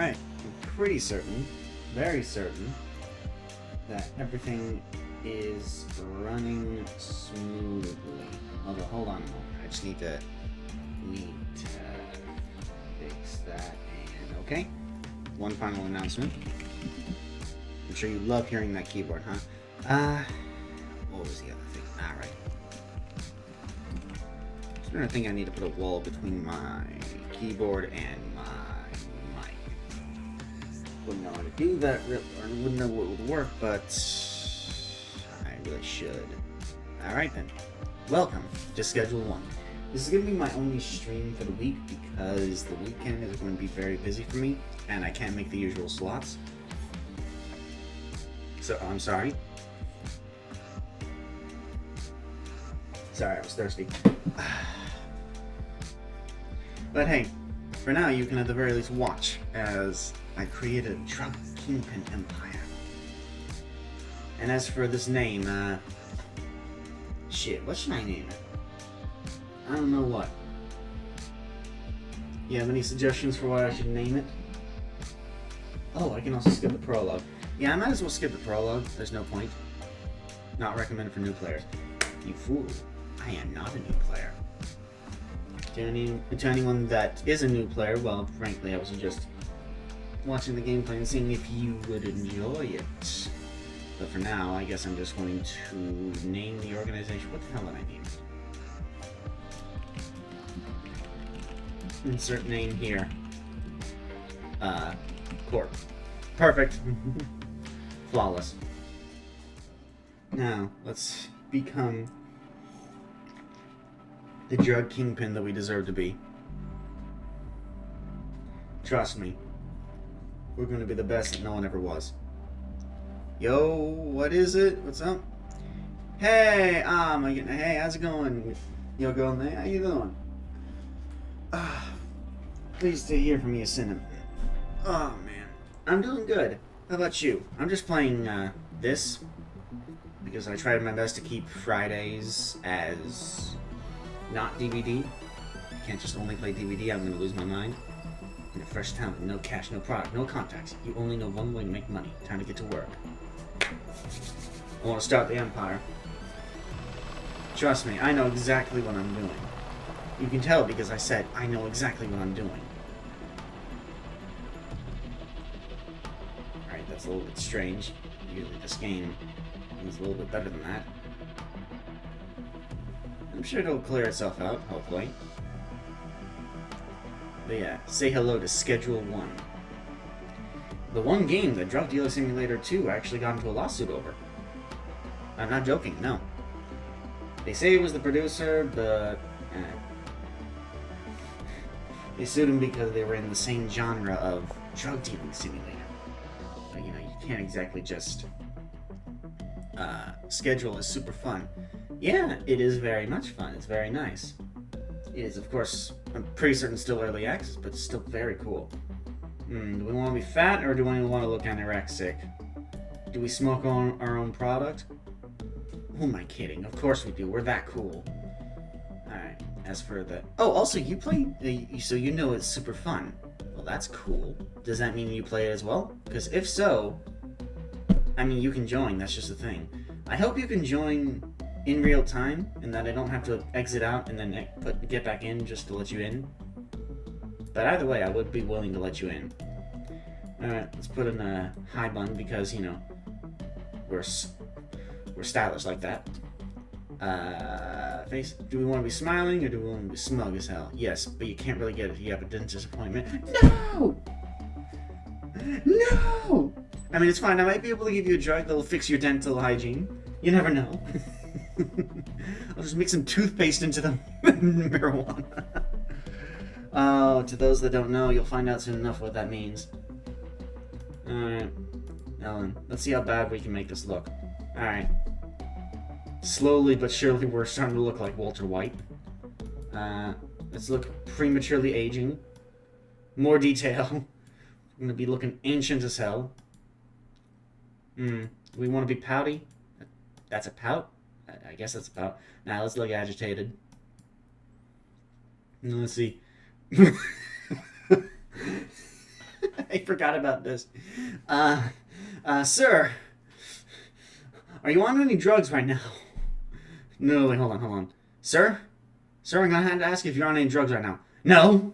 Alright, I'm pretty certain, very certain, that everything is running smoothly. Although, hold on a moment. I just need to fix that. And okay, one final announcement. I'm sure you love hearing that keyboard, huh? What was the other thing? Right. I think I need to put a wall between my keyboard and my mic. Wouldn't know how to do that, or wouldn't know what would work, but I really should. Alright then. Welcome to Schedule 1. This is going to be my only stream for the week because the weekend is going to be very busy for me and I can't make the usual slots. So, I'm sorry. Sorry, I was thirsty. But hey, for now you can at the very least watch as I create a drug Kingpin empire. And as for this name, shit, what should I name it? I don't know what. You have any suggestions for what I should name it? Oh, I can also skip the prologue. Yeah, I might as well skip the prologue. There's no point. Not recommended for new players. You fool. I am not a new player. To anyone that is a new player, well, frankly, I was just watching the gameplay and seeing if you would enjoy it. But for now, I guess I'm just going to name the organization. What the hell did I name it? Insert name here. Corp. Perfect. Flawless. Now, let's become the drug kingpin that we deserve to be. Trust me. We're going to be the best that no one ever was. Yo, what is it? What's up? Hey, hey, how's it going? Yo, girl, how you doing? Pleased to hear from you, Cinnamon. Oh, man. I'm doing good. How about you? I'm just playing, this, because I tried my best to keep Fridays as not DVD. I can't just only play DVD, I'm gonna lose my mind. In a fresh town with no cash, no product, no contacts. You only know one way to make money. Time to get to work. I want to start the empire. Trust me, I know exactly what I'm doing. You can tell because I said I know exactly what I'm doing. Alright, that's a little bit strange. Usually this game is a little bit better than that. I'm sure it'll clear itself out, hopefully. But yeah, say hello to Schedule 1. The one game that Drug Dealer Simulator 2 actually got into a lawsuit over. I'm not joking, no. They say it was the producer, but they sued him because they were in the same genre of drug dealing simulator. Like, you know, you can't exactly just schedule is super fun. Yeah, it is very much fun. It's very nice. It is, of course, I'm pretty certain still early access, but it's still very cool. Do we want to be fat, or do we want to look anorexic? Do we smoke our own product? Who am I kidding? Of course we do. We're that cool. Alright, as for the... Oh, also, you play... So you know it's super fun. Well, that's cool. Does that mean you play it as well? Because if so... I mean, you can join. That's just the thing. I hope you can join in real time, and that I don't have to exit out and then get back in just to let you in. But either way, I would be willing to let you in. Alright, let's put in a high bun because, you know, we're stylish like that. Face. Do we want to be smiling or do we want to be smug as hell? Yes, but you can't really get it if you have a dentist appointment. No! No! I mean, it's fine. I might be able to give you a drug that'll fix your dental hygiene. You never know. I'll just mix some toothpaste into the marijuana. Oh, to those that don't know, you'll find out soon enough what that means. Alright. Ellen, let's see how bad we can make this look. Alright. Slowly but surely we're starting to look like Walter White. Let's look prematurely aging. More detail. We're gonna be looking ancient as hell. Do we want to be pouty? That's a pout? I guess that's a pout. Now let's look agitated. Let's see. I forgot about this. Sir, are you on any drugs right now? No, wait, hold on. Sir, I'm gonna have to ask you if you're on any drugs right now. No,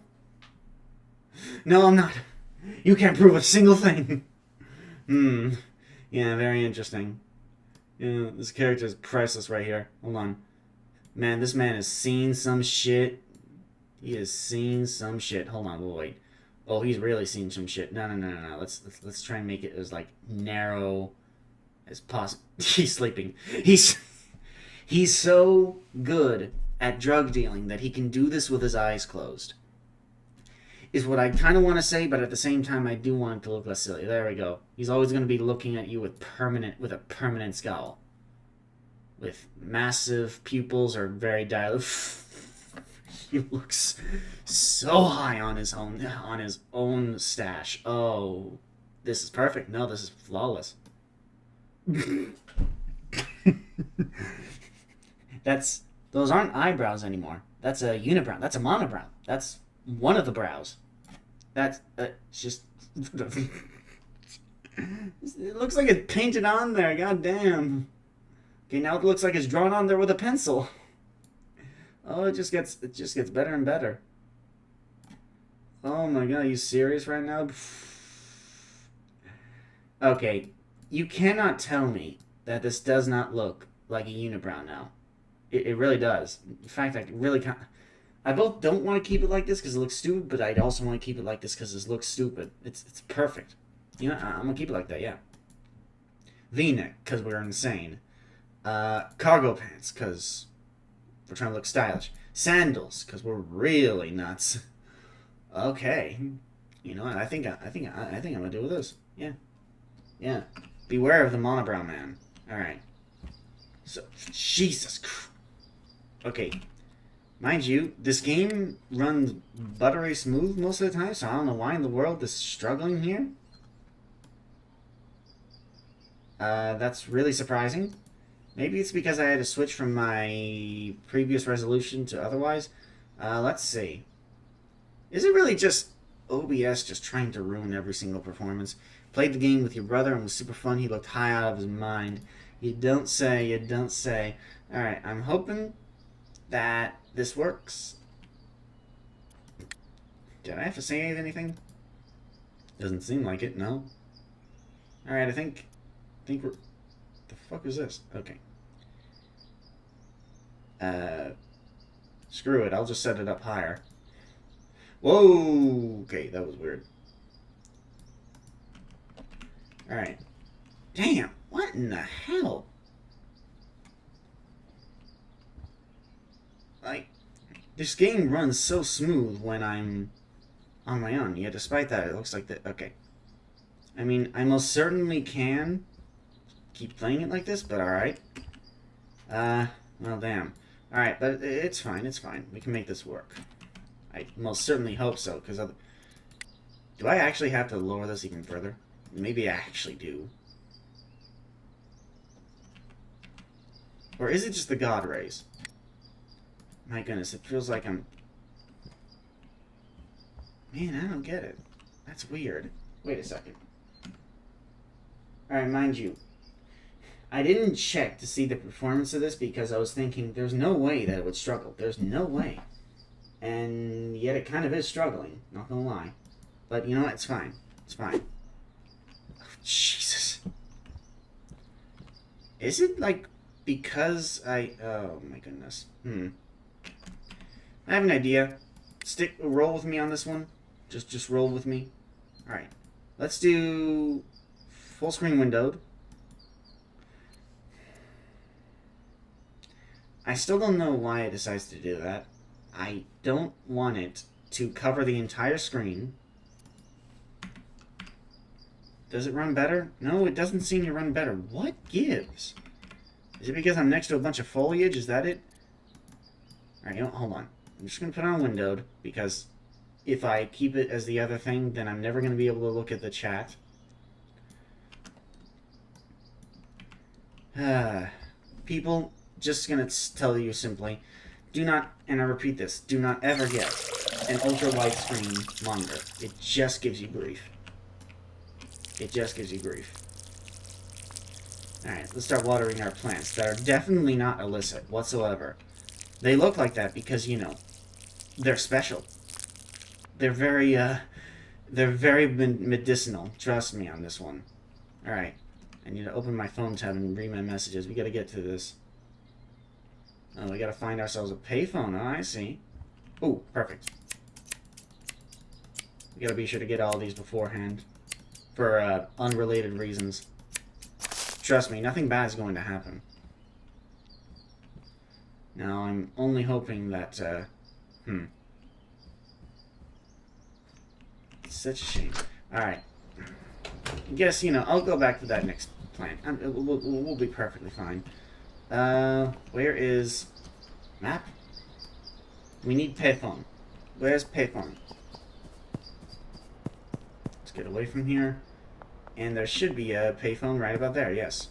I'm not. You can't prove a single thing. Yeah, very interesting. Yeah, this character is priceless right here. Hold on. Man, this man has seen some shit. He has seen some shit. Hold on, wait. Oh, he's really seen some shit. No. Let's try and make it as, like, narrow as possible. He's sleeping. He's so good at drug dealing that he can do this with his eyes closed. Is what I kind of want to say, but at the same time, I do want it to look less silly. There we go. He's always going to be looking at you with a permanent scowl, with massive pupils or very dilated. He looks so high on his own stash. Oh, this is perfect. No, this is flawless. Those aren't eyebrows anymore. That's a unibrow. That's a monobrow. That's one of the brows. That's just. It looks like it's painted on there. God damn. Okay, now it looks like it's drawn on there with a pencil. Oh, it just gets better and better. Oh my god, are you serious right now? Okay, you cannot tell me that this does not look like a unibrow now. It really does. In fact, I really can't. I both don't want to keep it like this because it looks stupid, but I'd also want to keep it like this because it looks stupid. It's perfect. You know, I'm gonna keep it like that. Yeah. V-neck because we're insane. Cargo pants because we're trying to look stylish. Sandals because we're really nuts. Okay. You know what? I think I'm gonna do with this. Yeah. Beware of the monobrow man. All right. So Jesus Christ. Okay. Mind you, this game runs buttery smooth most of the time, so I don't know why in the world this is struggling here. That's really surprising. Maybe it's because I had to switch from my previous resolution to otherwise. Let's see. Is it really just OBS just trying to ruin every single performance? Played the game with your brother and was super fun. He looked high out of his mind. You don't say. Alright, I'm hoping that this works. Did I have to say anything? Doesn't seem like it, no. Alright, I think we're... The fuck is this? Okay. Screw it, I'll just set it up higher. Whoa! Okay, that was weird. Alright. Damn, what in the hell? Like, this game runs so smooth when I'm on my own. Yet despite that, it looks like that. Okay. I mean, I most certainly can keep playing it like this, but alright. Well, damn. Alright, but it's fine, We can make this work. I most certainly hope so, because other... Do I actually have to lower this even further? Maybe I actually do. Or is it just the God rays? My goodness, it feels like I'm... Man, I don't get it. That's weird. Wait a second. Alright, mind you, I didn't check to see the performance of this because I was thinking there's no way that it would struggle. There's no way. And yet it kind of is struggling, not gonna lie. But you know what? It's fine. It's fine. Oh, Jesus. Is it like because I... Oh my goodness. I have an idea. Roll with me on this one. Just roll with me. Alright. Let's do full screen windowed. I still don't know why it decides to do that. I don't want it to cover the entire screen. Does it run better? No, it doesn't seem to run better. What gives? Is it because I'm next to a bunch of foliage? Is that it? Alright, hold on. I'm just going to put it on windowed, because if I keep it as the other thing, then I'm never going to be able to look at the chat. People, just going to tell you simply, do not, and I repeat this, do not ever get an ultra-widescreen monitor. It just gives you grief. It just gives you grief. Alright, let's start watering our plants that are definitely not illicit whatsoever. They look like that because, you know, they're special. They're very medicinal. Trust me on this one. Alright. I need to open my phone tab and read my messages. We gotta get to this. Oh, we gotta find ourselves a payphone. Oh, I see. Ooh, perfect. We gotta be sure to get all these beforehand. For, unrelated reasons. Trust me, nothing bad is going to happen. Now, I'm only hoping that, It's such a shame. Alright. I guess, you know, I'll go back to that next plant. We'll be perfectly fine. Where is... Map? We need payphone. Where's payphone? Let's get away from here. And there should be a payphone right about there, yes.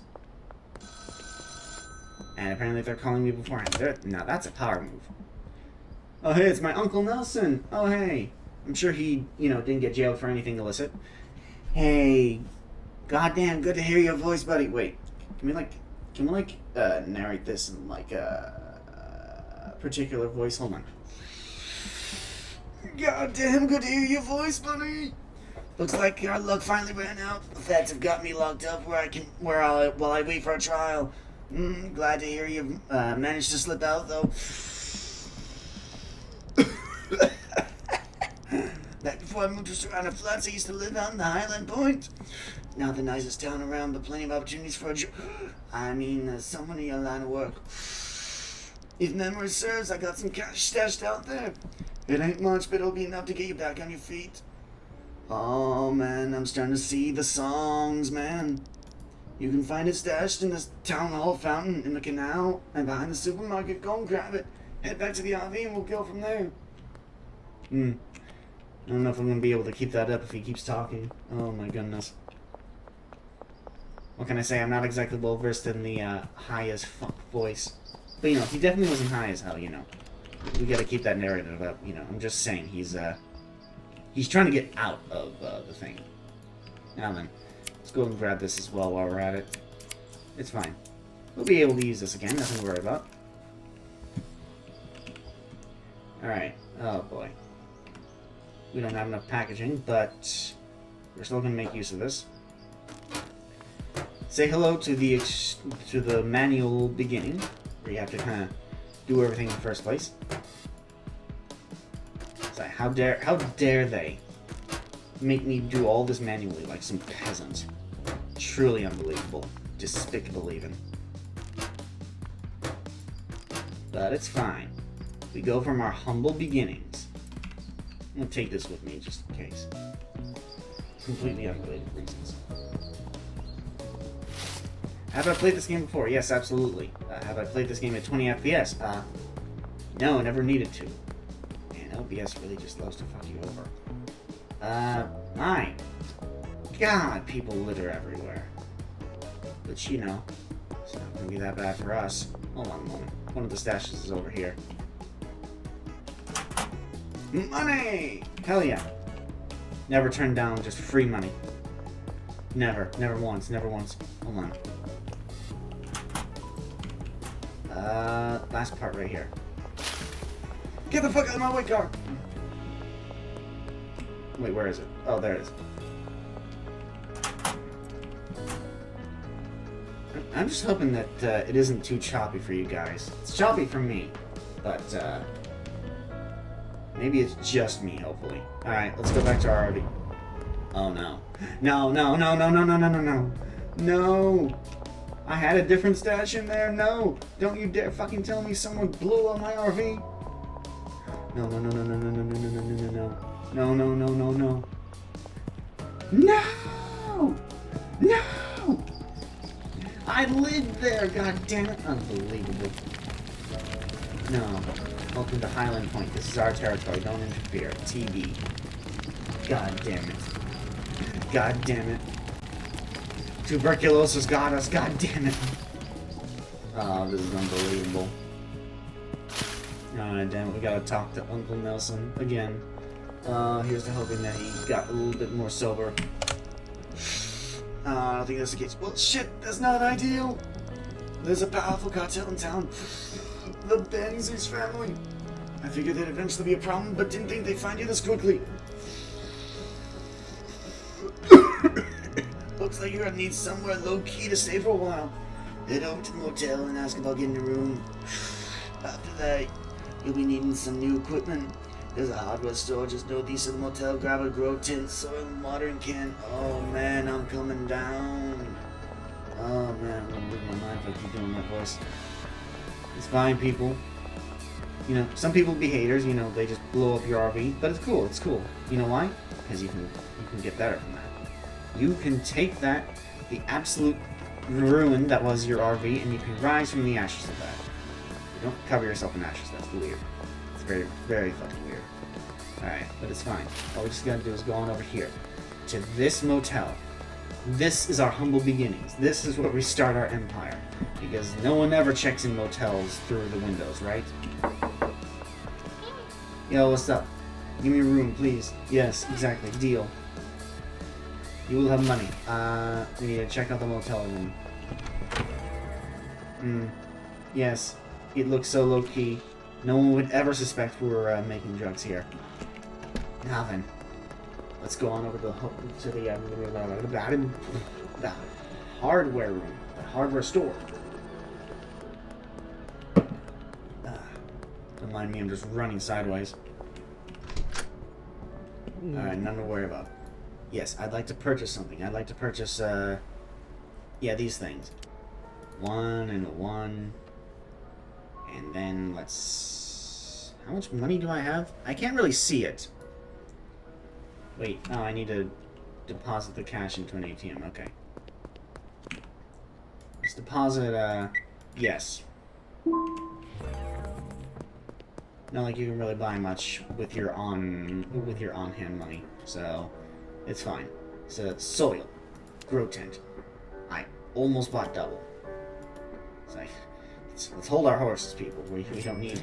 And apparently they're calling me beforehand. Now that's a power move. Oh, hey, it's my Uncle Nelson. Oh, hey. I'm sure he, you know, didn't get jailed for anything illicit. Hey. Goddamn, good to hear your voice, buddy. Wait. Can we narrate this in, like, a particular voice? Hold on. Goddamn, good to hear your voice, buddy. Looks like our luck finally ran out. The feds have got me locked up while I wait for a trial. Glad to hear you managed to slip out, though. Back before I moved to surrounded flats, I used to live out in the Highland Point. Not the nicest town around, but plenty of opportunities for a job. I mean, there's so many a line of work. If memory serves, I got some cash stashed out there. It ain't much, but it'll be enough to get you back on your feet. Oh, man, I'm starting to see the songs, man. You can find it stashed in this town hall fountain in the canal and behind the supermarket. Go and grab it. Head back to the RV and we'll go from there. I don't know if I'm going to be able to keep that up if he keeps talking. Oh, my goodness. What can I say? I'm not exactly well versed in the high as fuck voice. But, you know, he definitely wasn't high as hell, you know. We got to keep that narrative up, you know. I'm just saying he's trying to get out of the thing. Now then, let's go and grab this as well while we're at it. It's fine. We'll be able to use this again, nothing to worry about. Alright, oh boy. We don't have enough packaging, but we're still going to make use of this. Say hello to the manual beginning, where you have to kind of do everything in the first place. How dare they make me do all this manually like some peasant. Truly unbelievable. Despicable even. But it's fine. We go from our humble beginnings. I'm gonna take this with me just in case. Completely unrelated reasons. Have I played this game before? Yes, absolutely. Have I played this game at 20 FPS? No, never needed to. OBS really just loves to fuck you over. My God, people litter everywhere. But you know, it's not gonna be that bad for us. Hold on a moment. One of the stashes is over here. Money! Hell yeah. Never turn down just free money. Never. Never once. Never once. Hold on. Last part right here. Get the fuck out of my way, car! Wait, where is it? Oh, there it is. I'm just hoping that it isn't too choppy for you guys. It's choppy for me, but maybe it's just me, hopefully. Alright, let's go back to our RV. Oh no. No, no, no, no, no, no, no, no, no. No! I had a different stash in there? No! Don't you dare fucking tell me someone blew up my RV! No, no, no, no, no, no, no, no, no, no, no, no. No, no, no, no, no. No! No! I lived there, god damn it. Unbelievable. No. Welcome to Highland Point. This is our territory. Don't interfere. TV. God damn it. God damn it. Tuberculosis got us. God damn it. Oh, this is unbelievable. Alright, damn it. We gotta talk to Uncle Nelson again. Here's to hoping that he got a little bit more sober. I don't think that's the case. Well, shit, that's not ideal. There's a powerful cartel in town. The Benzes family. I figured they'd eventually be a problem, but didn't think they'd find you this quickly. Looks like you're gonna need somewhere low-key to stay for a while. Head over to the motel and ask about getting a room. After that, you'll be needing some new equipment. There's a hardware store just northeast of the motel. Grab a grow tent, soil, and watering can. Oh man, I'm coming down. Oh man, I'm gonna lose my mind if I keep doing that voice. It's fine, people. You know, some people be haters. You know, they just blow up your RV, but it's cool. It's cool. You know why? Because you can get better from that. You can take that, the absolute ruin that was your RV, and you can rise from the ashes of that. You don't cover yourself in ashes. That's weird. It's very, very fucking weird. Alright, but it's fine. All we just gotta do is go on over here to this motel. This is our humble beginnings. This is where we start our empire. Because no one ever checks in motels through the windows, right? Yo, what's up? Give me a room, please. Yes, exactly. Deal. You will have money. We need to check out the motel room. Yes. It looks so low-key. No one would ever suspect we were making drugs here. Now then. Let's go on over to the hardware room. The hardware store. Don't mind me, I'm just running sideways. Alright, nothing to worry about. Yes, I'd like to purchase something. I'd like to purchase, yeah, these things. 1 and 1. And then let's... How much money do I have? I can't really see it. Wait, oh, I need to deposit the cash into an ATM. Okay. Let's deposit, yes. Not like you can really buy much with your on-hand money, so it's fine. So soil, grow tent. I almost bought double. It's like, let's hold our horses, people. We don't need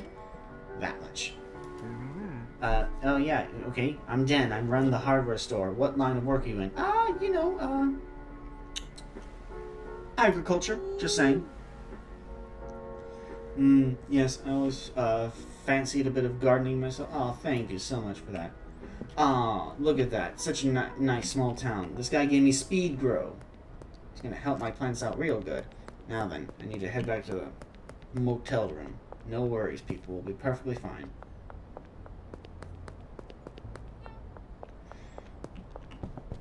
that much. Oh yeah, okay. I'm Den. I run the hardware store. What line of work are you in? You know, agriculture. Just saying. Yes, I always fancied a bit of gardening myself. Oh, thank you so much for that. Oh, look at that. Such a nice small town. This guy gave me speed grow. It's gonna help my plants out real good. Now then, I need to head back to the motel room. No worries, people. We'll be perfectly fine.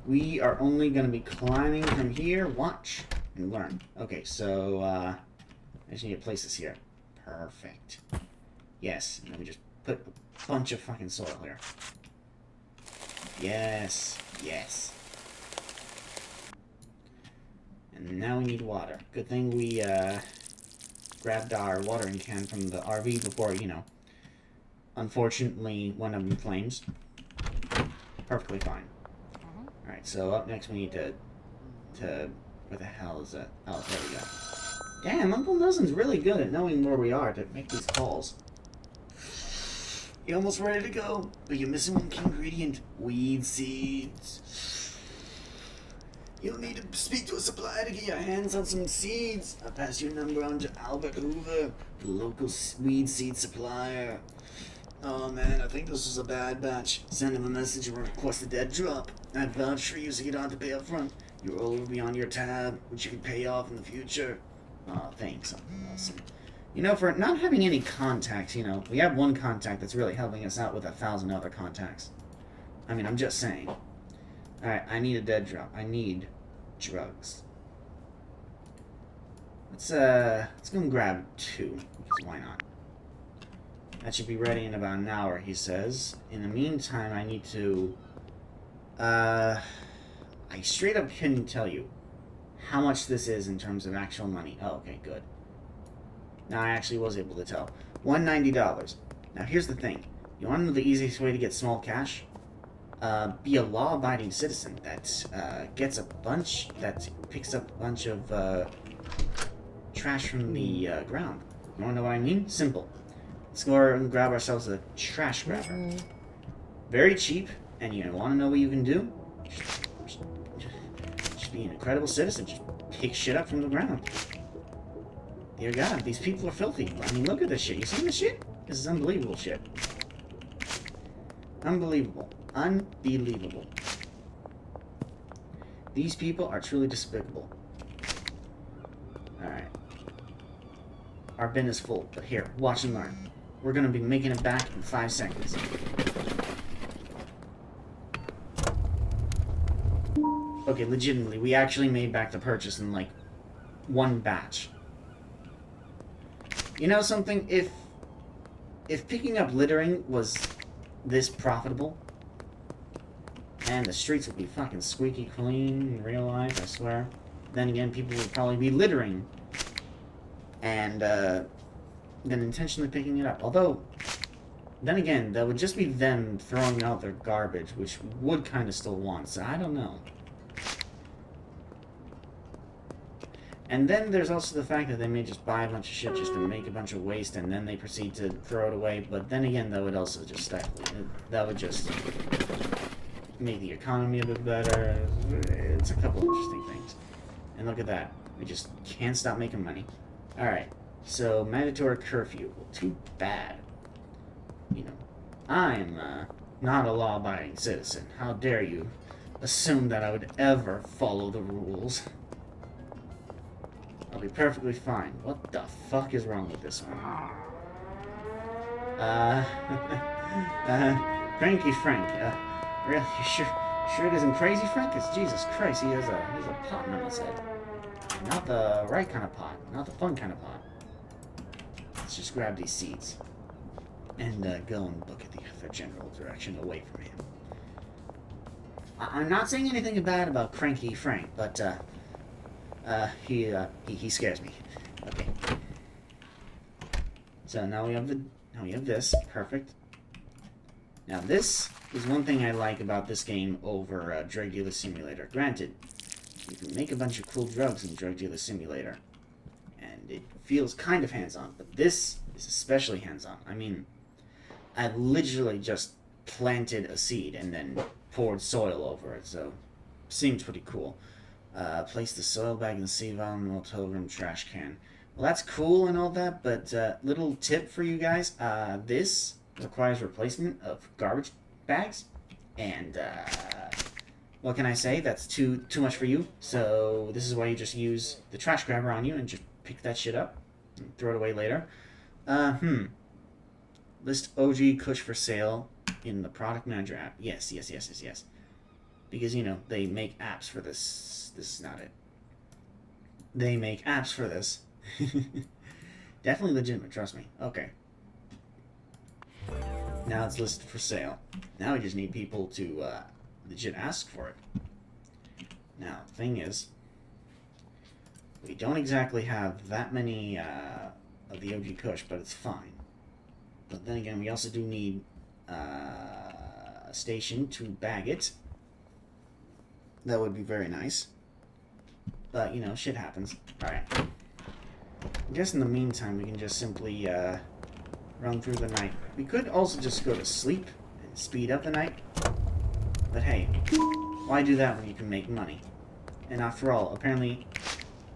We are only going to be climbing from here. Watch and learn. Okay, so I just need to place this here. Perfect. Yes, and then we just put a bunch of fucking soil here. Yes, yes. And now we need water. Good thing we grabbed our watering can from the RV before, you know, unfortunately went up in flames. Perfectly fine. Alright, so up next we need to... Where the hell is that? Oh, there we go. Damn, Uncle Nelson's really good at knowing where we are to make these calls. You're almost ready to go, but you're missing one key ingredient. Weed seeds. You'll need to speak to a supplier to get your hands on some seeds. I'll pass your number on to Albert Hoover, the local weed seed supplier. Oh man, I think this is a bad batch. Send him a message and request a dead drop. I'd vouch for you so you don't have to pay up front. Your roll will be on your tab, which you can pay off in the future. Oh, thanks, awesome. You know, for not having any contacts, you know, we have one contact that's really helping us out with 1,000 other contacts. I mean, I'm just saying. Alright, I need a dead drop. I need drugs. Let's go and grab 2, because why not? That should be ready in about an hour, he says. In the meantime, I need to... I straight up couldn't tell you how much this is in terms of actual money. Oh, okay, good. Now I actually was able to tell. $190. Now here's the thing. You want to know the easiest way to get small cash? Be a law-abiding citizen that picks up a bunch of trash from the ground. You want to know what I mean? Simple. Let's go and grab ourselves a trash grabber. Very cheap, and you want to know what you can do? Just be an incredible citizen. Just pick shit up from the ground. Dear God, these people are filthy. I mean, look at this shit. You seen this shit? This is unbelievable shit. Unbelievable. Unbelievable. These people are truly despicable. Alright. Our bin is full, but here, watch and learn. We're gonna be making it back in 5 seconds. Okay, legitimately, we actually made back the purchase in, like, 1 batch. You know something? If picking up littering was this profitable, and the streets would be fucking squeaky clean in real life, I swear, then again, people would probably be littering and then intentionally picking it up. Although, then again, that would just be them throwing out their garbage, which would kind of still want, so I don't know. And then there's also the fact that they may just buy a bunch of shit just to make a bunch of waste, and then they proceed to throw it away. But then again, that would also just stifle it. That would just make the economy a bit better. It's a couple of interesting things. And look at that. We just can't stop making money. Alright, so mandatory curfew. Well, too bad. You know, I'm not a law-abiding citizen. How dare you assume that I would ever follow the rules? I'll be perfectly fine. What the fuck is wrong with this one? Cranky Frank. Really? You sure it isn't Crazy Frank? Because Jesus Christ, he has a pot on his head. Not the right kind of pot. Not the fun kind of pot. Let's just grab these seeds. And go and look at the other general direction away from him. I'm not saying anything bad about Cranky Frank, but, he scares me. Okay. So now we have this. Perfect. Now this is one thing I like about this game over Drug Dealer Simulator. Granted, you can make a bunch of cool drugs in Drug Dealer Simulator, and it feels kind of hands-on, but this is especially hands-on. I mean, I literally just planted a seed and then poured soil over it, so seems pretty cool. Place the soil bag in the seed vial in the hotel room trash can. Well, that's cool and all that, but little tip for you guys, this requires replacement of garbage bags, and what can I say? That's too much for you. So this is why you just use the trash grabber on you and just pick that shit up and throw it away later. List OG Kush for sale in the product manager app. Yes. Because, you know, they make apps for this. This is not it. They make apps for this. Definitely legitimate, trust me. Okay. Now it's listed for sale. Now we just need people to legit ask for it. Now, the thing is, we don't exactly have that many of the OG Kush, but it's fine. But then again, we also do need a station to bag it. That would be very nice. But, you know, shit happens. Alright. I guess in the meantime, we can just simply run through the night. We could also just go to sleep and speed up the night. But hey, why do that when you can make money? And after all, apparently,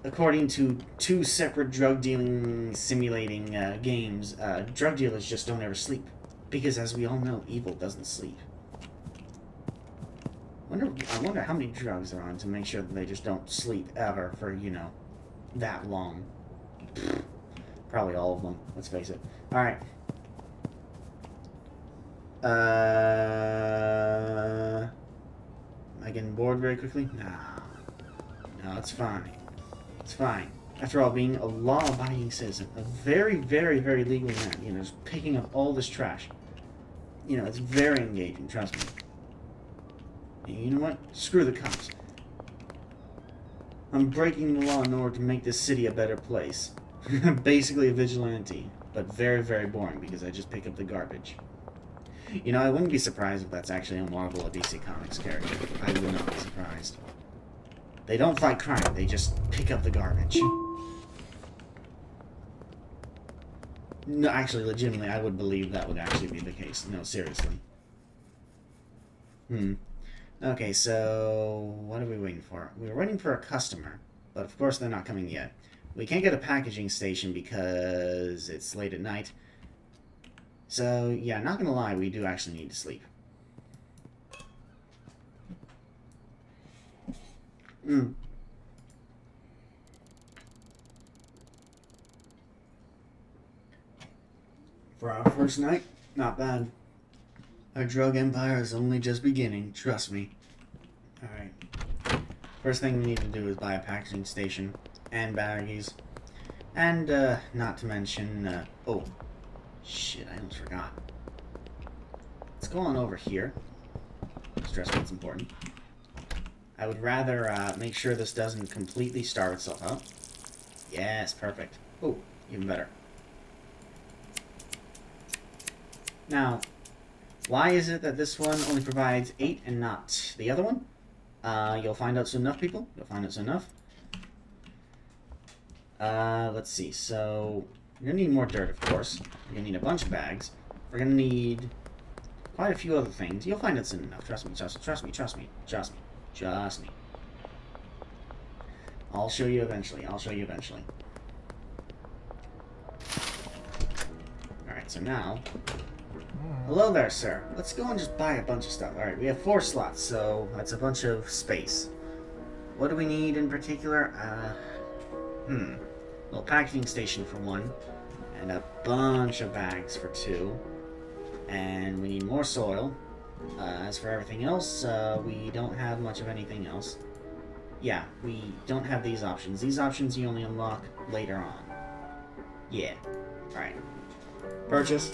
according to 2 separate drug dealing simulating games, drug dealers just don't ever sleep. Because as we all know, evil doesn't sleep. I wonder how many drugs they're on to make sure that they just don't sleep ever for, you know, that long. Probably all of them, let's face it. Alright. Am I getting bored very quickly? No, it's fine. It's fine. After all, being a law-abiding citizen, a very, very, very legal man, you know, just picking up all this trash. You know, it's very engaging, trust me. And you know what? Screw the cops. I'm breaking the law in order to make this city a better place. Basically a vigilante, but very, very boring because I just pick up the garbage. You know, I wouldn't be surprised if that's actually a Marvel or DC Comics character. I would not be surprised. They don't fight crime, they just pick up the garbage. No, actually, legitimately, I would believe that would actually be the case. No, seriously. Okay, so what are we waiting for? We were waiting for a customer, but of course they're not coming yet. We can't get a packaging station because it's late at night. So, yeah, not gonna lie, we do actually need to sleep. For our first night, not bad. Our drug empire is only just beginning, trust me. Alright. First thing we need to do is buy a packaging station and batteries. And, not to mention, oh, shit, I almost forgot. Let's go on over here. Stress what's important. I would rather, make sure this doesn't completely starve itself out. Yes, perfect. Oh, even better. Now, why is it that this one only provides 8 and not the other one? You'll find out soon enough, people. You'll find out soon enough. Let's see. So, we're going to need more dirt, of course. We're going to need a bunch of bags. We're going to need quite a few other things. You'll find it soon enough. Trust me, trust me, trust me, trust me, trust me. I'll show you eventually. I'll show you eventually. Alright, so now... Hello there, sir. Let's go and just buy a bunch of stuff. Alright, we have 4 slots, so that's a bunch of space. What do we need in particular? Well, packaging station for 1. And a bunch of bags for 2. And we need more soil. As for everything else, we don't have much of anything else. Yeah, we don't have these options. These options you only unlock later on. Yeah. Alright. Purchase.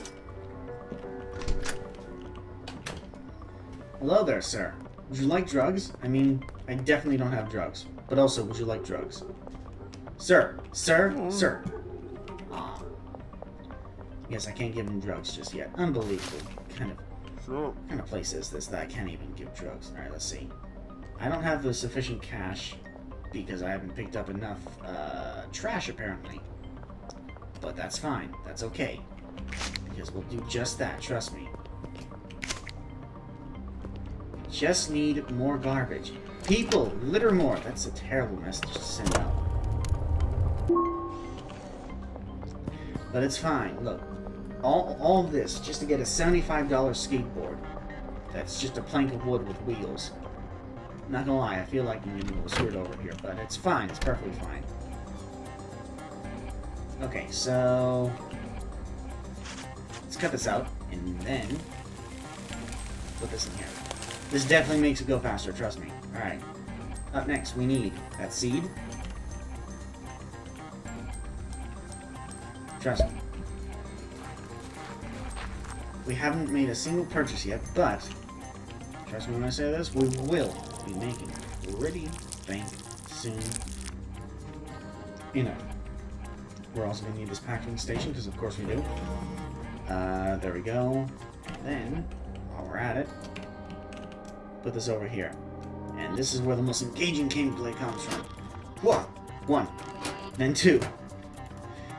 Hello there, sir. Would you like drugs? I mean, I definitely don't have drugs. But also, would you like drugs? Sir! Sir! Sir! Aw. Yes, I can't give him drugs just yet. Unbelievable. What kind of place is this that I can't even give drugs? Alright, let's see. I don't have the sufficient cash because I haven't picked up enough, trash, apparently. But that's fine. That's okay. Because we'll do just that, trust me. Just need more garbage. People, litter more. That's a terrible message to send out. But it's fine. Look, all this just to get a $75 skateboard. That's just a plank of wood with wheels. Not gonna lie, I feel like I'm getting a little screwed over here, but it's fine. It's perfectly fine. Okay, so let's cut this out and then put this in here. This definitely makes it go faster, trust me. Alright. Up next, we need that seed. Trust me. We haven't made a single purchase yet, but trust me when I say this, we will be making pretty dang soon enough. We're also going to need this packing station, because of course we do. There we go. And then, while we're at it, put this over here. And this is where the most engaging gameplay comes from. 1, then 2,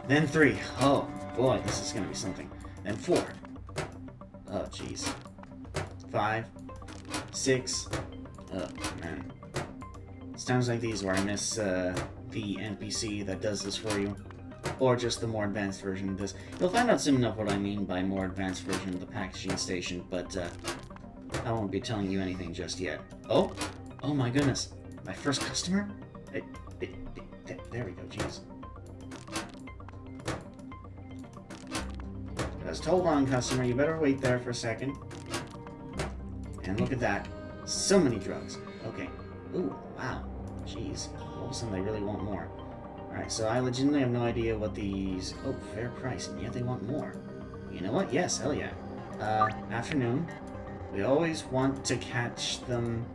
then 3. Oh boy, this is gonna be something. Then 4. Oh jeez. 5, 6. Oh man. It's times like these where I miss the NPC that does this for you. Or just the more advanced version of this. You'll find out soon enough what I mean by more advanced version of the packaging station, but I won't be telling you anything just yet. Oh my goodness. My first customer? There we go, jeez. Just hold on, customer. You better wait there for a second. And look at that. So many drugs. Okay. Ooh, wow. Jeez. All of a sudden they really want more. Alright, so I legitimately have no idea what these... Oh, fair price, and yet they want more. You know what? Yes, hell yeah. Afternoon. We always want to catch them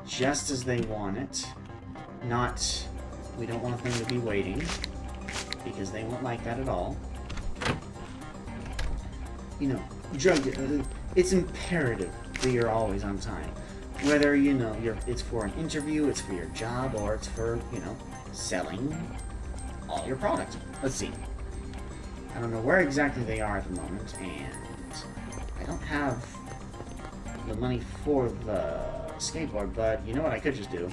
just as they want it. Not... We don't want them to be waiting, because they won't like that at all. You know, it's imperative that you're always on time. Whether, you know, it's for an interview, it's for your job, or it's for, you know, selling all your product. Let's see. I don't know where exactly they are at the moment, and I don't have the money for the skateboard, but you know what I could just do?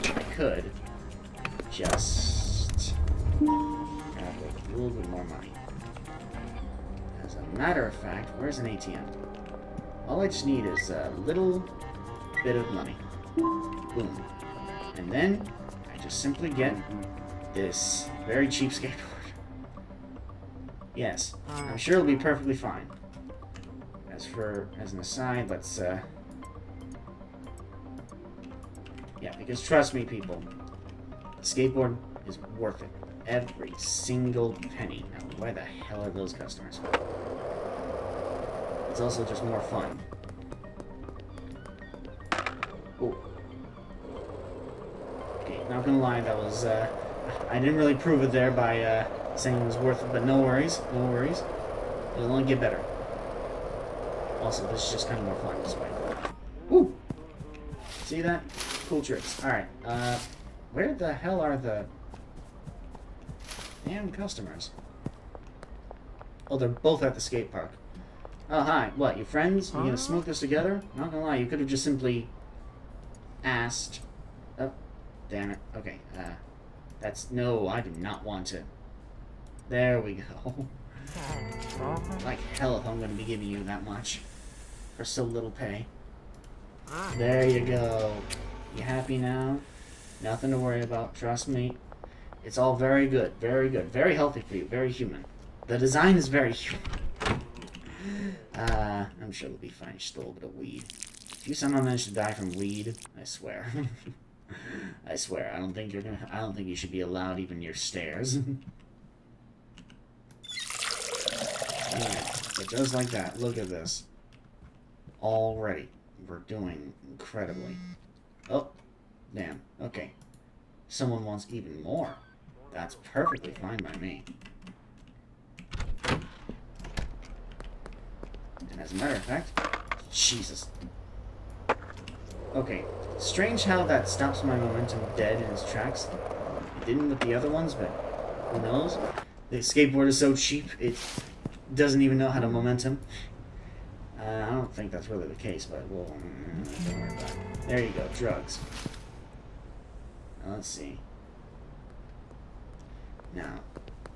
I could just grab a little bit more money. As a matter of fact, where's an ATM? All I just need is a little bit of money. Boom. And then I just simply get this very cheap skateboard. Yes, I'm sure it'll be perfectly fine. As an aside, let's yeah, because trust me, people, the skateboard is worth it. Every single penny. Now, why the hell are those customers? It's also just more fun. Oh. Okay, not gonna lie, that was, I didn't really prove it there by, saying it was worth it, but no worries, no worries. It'll only get better. Also, this is just kind of more fun this way. Woo! See that? Cool tricks. Alright, where the hell are the damn customers? Oh, they're both at the skate park. Oh, hi. What, you friends? You gonna smoke this together? Not gonna lie, you could have just simply asked. Oh, damn it. Okay, that's... No, I do not want to. There we go. Like hell if I'm gonna be giving you that much for so little pay. There you go. You happy now? Nothing to worry about, trust me. It's all very good, very good. Very healthy for you, very human. The design is very human. I'm sure it'll be fine. Just a little bit of weed. If you somehow manage to die from weed, I swear. I swear, I don't think you should be allowed even near stairs. Yeah, but just like that, look at this. Already, we're doing incredibly. Oh, damn. Okay. Someone wants even more. That's perfectly fine by me. And as a matter of fact, Jesus. Okay, strange how that stops my momentum dead in its tracks. It didn't with the other ones, but who knows? The skateboard is so cheap, it doesn't even know how to momentum. I don't think that's really the case, but we'll don't worry about it. There you go, drugs. Now, let's see. Now,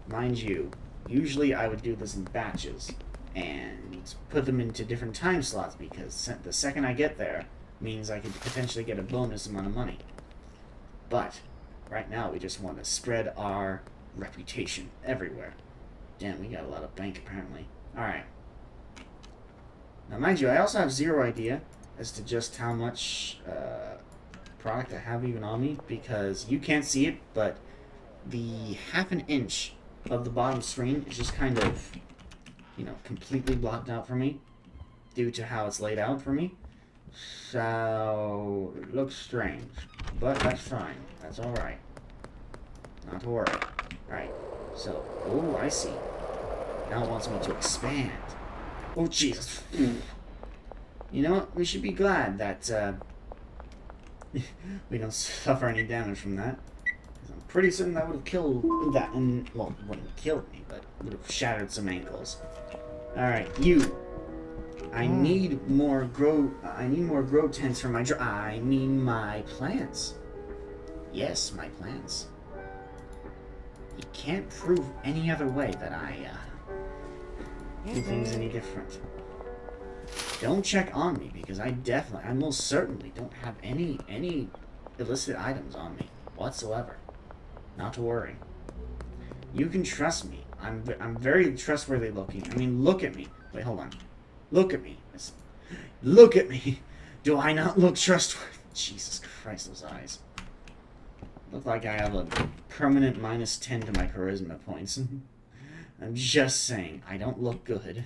mind you, usually I would do this in batches and put them into different time slots because the second I get there means I could potentially get a bonus amount of money. But right now we just want to spread our reputation everywhere. Damn, we got a lot of bank apparently. Alright. Now mind you, I also have zero idea as to just how much product I have even on me because you can't see it, but the half an inch of the bottom screen is just kind of, you know, completely blocked out for me due to how it's laid out for me. So, it looks strange, but that's fine. That's alright. Not to worry. Alright, so, oh, I see. Now it wants me to expand. Oh, Jesus. You know what? We should be glad that, we don't suffer any damage from that. I'm pretty certain that would have killed that, and, well, it wouldn't have killed me, but would have shattered some ankles. Alright, you. I need more grow tents for my I mean my plants. Yes, my plants. You can't prove any other way that I, do things any different. Don't check on me, because I most certainly don't have any illicit items on me whatsoever. Not to worry. You can trust me. I'm very trustworthy looking. I mean, look at me. Wait, hold on. Look at me. Look at me. Do I not look trustworthy? Jesus Christ, those eyes. Look like I have a permanent -10 to my charisma points. I'm just saying, I don't look good.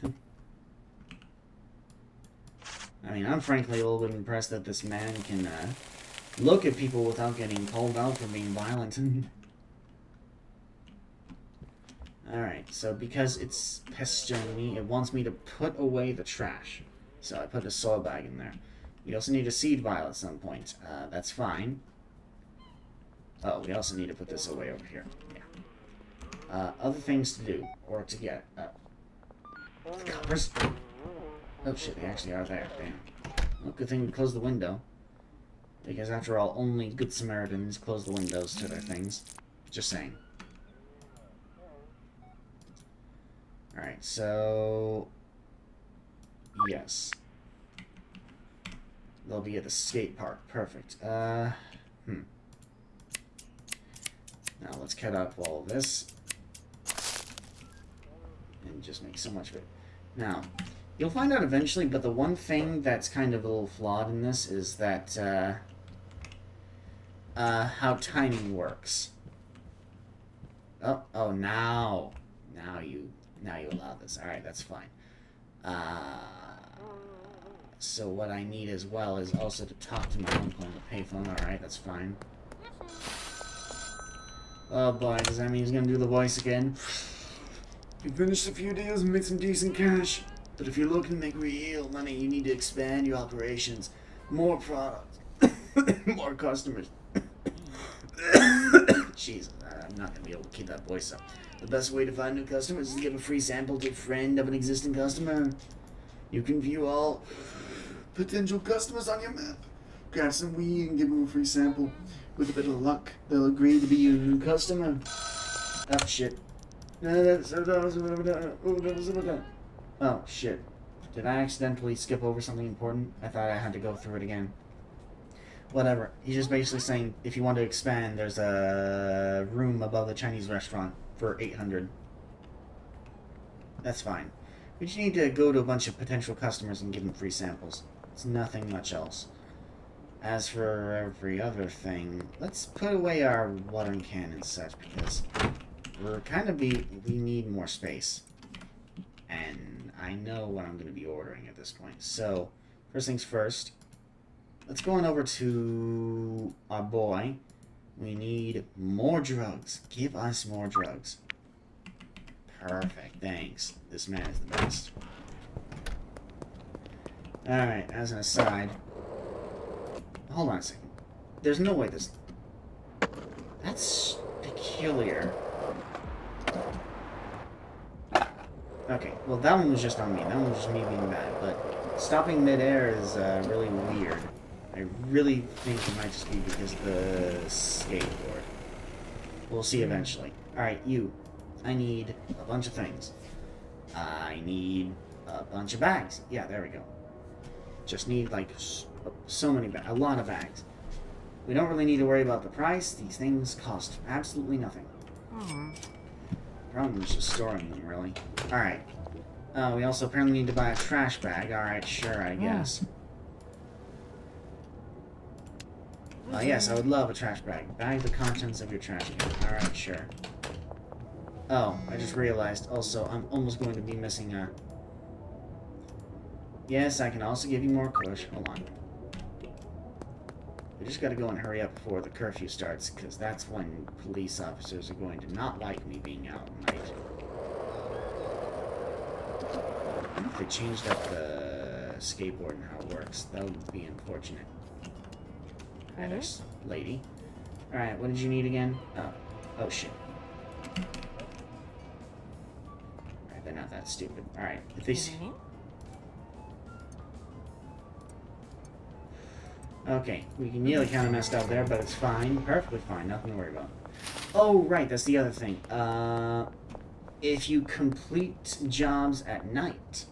I mean, I'm frankly a little bit impressed that this man can look at people without getting called out for being violent. Alright, so because it's pestering me, it wants me to put away the trash. So I put a soil bag in there. We also need a seed vial at some point. That's fine. Oh, we also need to put this away over here. Yeah. Other things to do, or to get. The coppers. Oh shit, they actually are there. Damn. Well, good thing we closed the window. Because after all, only good Samaritans close the windows to their things. Just saying. Alright, so... Yes. They'll be at the skate park. Perfect. Now let's cut up all of this. And just make so much of it. Now, you'll find out eventually, but the one thing that's kind of a little flawed in this is that, how timing works. Oh, now you allow this. Alright, that's fine. So what I need as well is also to talk to my uncle on the payphone. Alright, that's fine. Oh boy, does that mean he's gonna do the voice again? You finished a few deals and made some decent cash. But if you're looking to make real money, you need to expand your operations. More products. More customers. Jesus, I'm not going to be able to keep that voice up. The best way to find new customers is to give a free sample to a friend of an existing customer. You can view all potential customers on your map. Grab some weed and give them a free sample. With a bit of luck, they'll agree to be your new customer. Oh, shit. Oh, shit. Did I accidentally skip over something important? I thought I had to go through it again. Whatever. He's just basically saying, if you want to expand, there's a room above the Chinese restaurant for 800. That's fine. We just need to go to a bunch of potential customers and give them free samples. It's nothing much else. As for every other thing, let's put away our watering can and such, because we're kind of we need more space. And I know what I'm going to be ordering at this point. So, first things first, let's go on over to our boy. We need more drugs. Give us more drugs. Perfect, thanks. This man is the best. Alright, as an aside, hold on a second. There's no way this... That's peculiar. Okay, well that one was just on me. That one was just me being bad, but stopping midair is really weird. I really think it might just be because of the skateboard. We'll see eventually. Alright, you. I need a bunch of things. I need a bunch of bags. Yeah, there we go. Just need, like, so many bags. A lot of bags. We don't really need to worry about the price. These things cost absolutely nothing. Problem is just storing them, really. Alright. We also apparently need to buy a trash bag. Alright, sure, I guess. Yes, I would love a trash bag. Bag the contents of your trash can. Alright, sure. Oh, I just realized, also, I'm almost going to be missing a... Yes, I can also give you more kush. Hold on. We just gotta go and hurry up before the curfew starts, because that's when police officers are going to not like me being out at night. I wonder if they changed up the skateboard and how it works. That would be unfortunate. Hi there, lady. Alright, what did you need again? Oh shit. Alright, they're not that stupid. Alright, if they see... Okay, we nearly kind of messed up there, but it's fine. Perfectly fine, nothing to worry about. Oh, right, that's the other thing. If you complete jobs at night,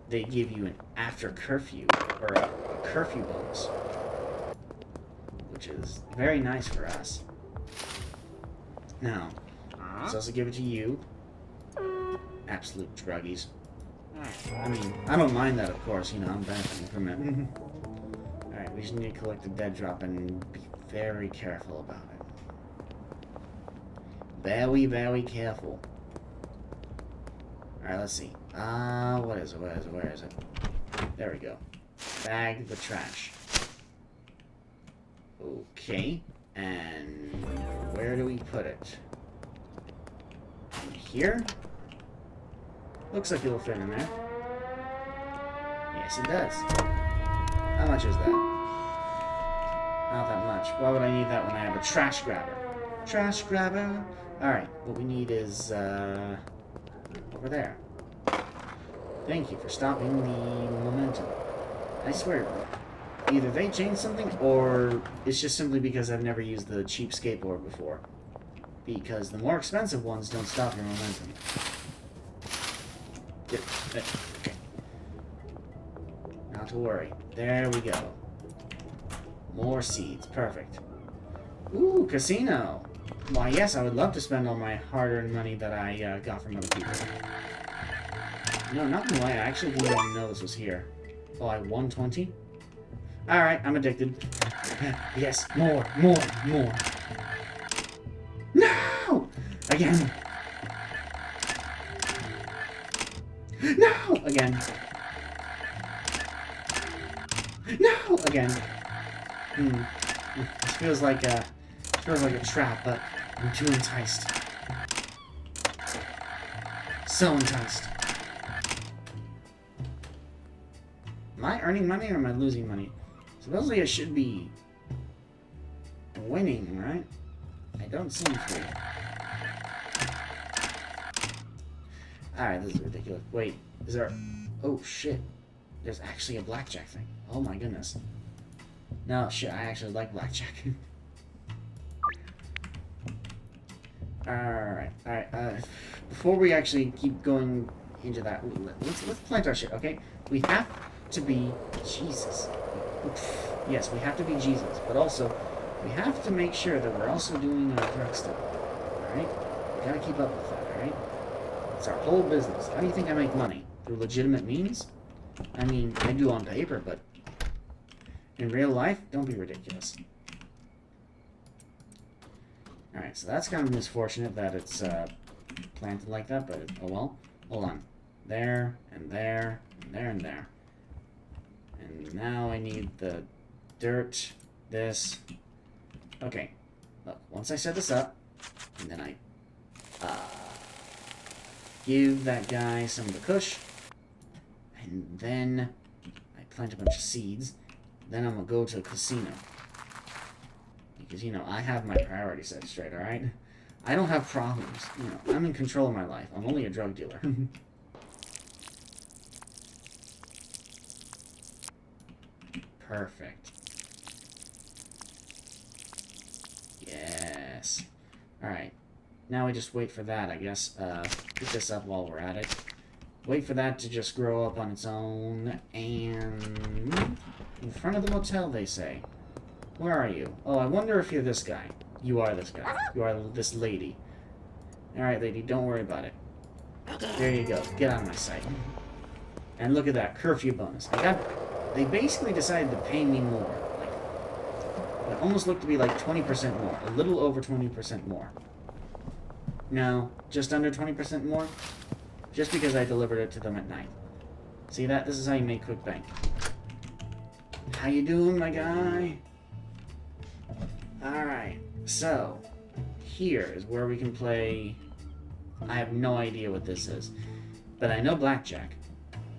they give you an after curfew, or a curfew bonus. Which is very nice for us. Now, let's also give it to you. Absolute druggies. I mean, I don't mind that, of course, you know, I'm benefiting from it. Alright, we just need to collect the dead drop and be very careful about it. Very, very careful. Alright, let's see. Where is it? There we go. Bag the trash. Okay, and where do we put it? Here? Looks like it'll fit in there. Yes, it does. How much is that? Not that much. Why would I need that when I have a trash grabber? Trash grabber! Alright, what we need is, over there. Thank you for stopping the momentum. I swear, either they changed something, or it's just simply because I've never used the cheap skateboard before. Because the more expensive ones don't stop your momentum. Okay. Not to worry. There we go. More seeds. Perfect. Ooh, casino. Why, yes, I would love to spend all my hard-earned money that I got from other people. No, not gonna lie, I actually didn't even know this was here. Oh, I won 20? Alright, I'm addicted. Yes, more. No! Again. No! Again. No! Again. This feels like a trap, but I'm too enticed. So enticed. Am I earning money or am I losing money? Supposedly I should be winning, right? I don't seem to be. Alright, this is ridiculous. Wait, is there... Oh, shit. There's actually a blackjack thing. Oh my goodness. No, shit, I actually like blackjack. Alright. Before we actually keep going into that, let's plant our shit, okay? We have to be Jesus. Yes, we have to be Jesus, but also we have to make sure that we're also doing our correct stuff. Alright? We gotta keep up with that, alright? It's our whole business. How do you think I make money? Through legitimate means? I mean, I do on paper, but in real life, don't be ridiculous. Alright, so that's kind of misfortunate that it's planted like that, but oh well. Hold on. There, and there, and there, and there. And now I need the dirt, this. Okay. Look, once I set this up, and then I give that guy some of the kush, and then I plant a bunch of seeds. Then I'm gonna go to a casino. Because, you know, I have my priorities set straight, alright? I don't have problems. You know, I'm in control of my life. I'm only a drug dealer. Perfect. Yes. Alright. Now we just wait for that, I guess. Pick this up while we're at it. Wait for that to just grow up on its own. And... in front of the motel, they say. Where are you? Oh, I wonder if you're this guy. You are this guy. You are this lady. Alright, lady, don't worry about it. There you go. Get out of my sight. And look at that. Curfew bonus. They basically decided to pay me more. Like, it almost looked to be like 20% more. A little over 20% more. No, just under 20% more. Just because I delivered it to them at night. See that? This is how you make quick bank. How you doing, my guy? Alright, so here is where we can play. I have no idea what this is, but I know blackjack,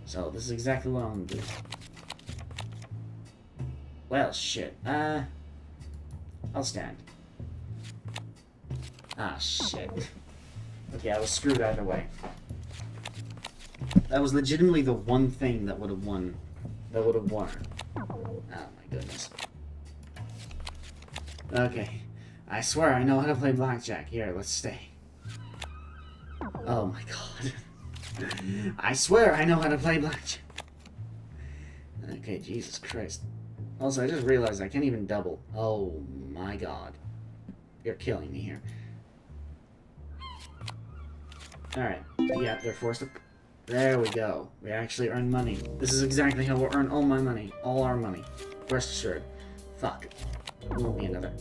so this is exactly what I'm gonna do. Well, shit. I'll stand. Ah, shit. Okay, I was screwed either way. That was legitimately the one thing that would have won. That would have won. Oh my goodness. Okay. I swear I know how to play blackjack. Here, let's stay. Oh my god. I swear I know how to play blackjack. Okay, Jesus Christ. Also, I just realized I can't even double. Oh my god. You're killing me here. Alright. Yeah, they're forced to... There we go. We actually earn money. This is exactly how we'll earn all my money. All our money. Rest assured. Fuck. It won't be another.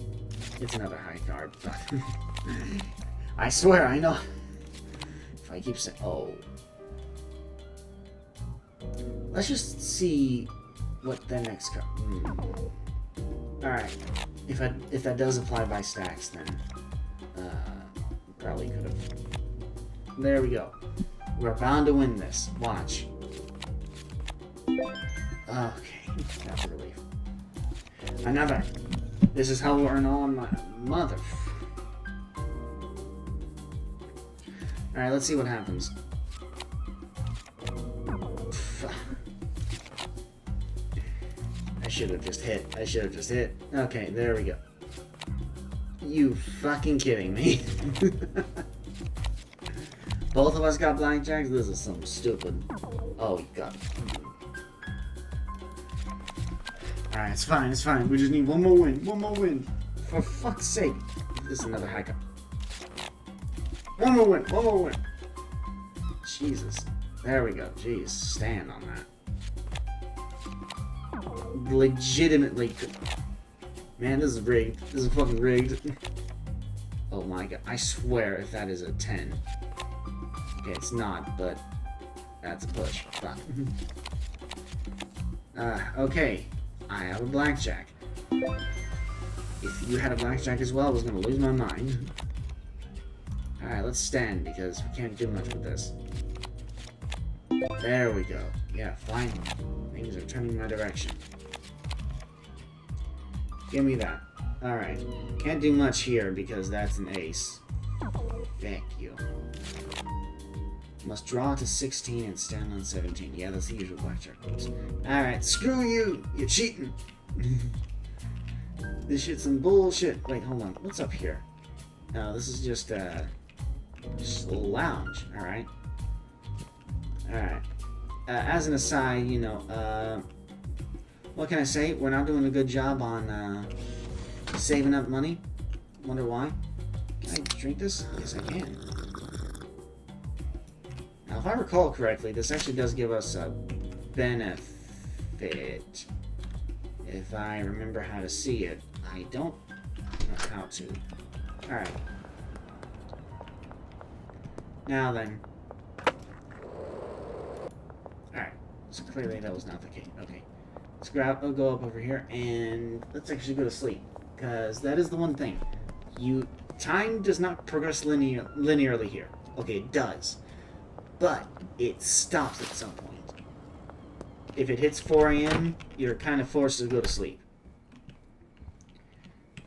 It's another high card. Fuck. I swear, I know. If I keep saying... Oh. Let's just see what the next card... Alright. If that does apply by stacks, then... probably could have... There we go. We're bound to win this. Watch. Okay. That's a relief. Another. This is how we'll earn all my mother. Alright, let's see what happens. should have just hit. I should have just hit. Okay, there we go. You fucking kidding me? Both of us got blackjacks? This is some stupid... Oh, God. Alright, it's fine, it's fine. We just need one more win. One more win. For fuck's sake. This is another hiccup. One more win. One more win. Jesus. There we go. Jeez. Stand on that. Legitimately. Man, this is rigged. This is fucking rigged. Oh my god. I swear if that is a 10. Okay, it's not, but that's a push. Fuck. Okay. I have a blackjack. If you had a blackjack as well, I was gonna lose my mind. Alright, let's stand because we can't do much with this. There we go. Yeah, finally. Things are turning my direction. Give me that. Alright. Can't do much here because that's an ace. Thank you. Must draw to 16 and stand on 17. Yeah, that's the usual blackjack rules. Alright, screw you! You're cheating! This shit's some bullshit. Wait, hold on. What's up here? No, this is just a lounge. Alright. Alright. As an aside, you know, what can I say? We're not doing a good job on saving up money. Wonder why? Can I drink this? Yes, I can. Now, if I recall correctly, this actually does give us a benefit. If I remember how to see it. I don't know how to. Alright. Now then. Alright. So clearly that was not the case. Okay. Let's go up over here and let's actually go to sleep. Because that is the one thing. Time does not progress linearly here. Okay, it does. But it stops at some point. If it hits 4 a.m., you're kind of forced to go to sleep.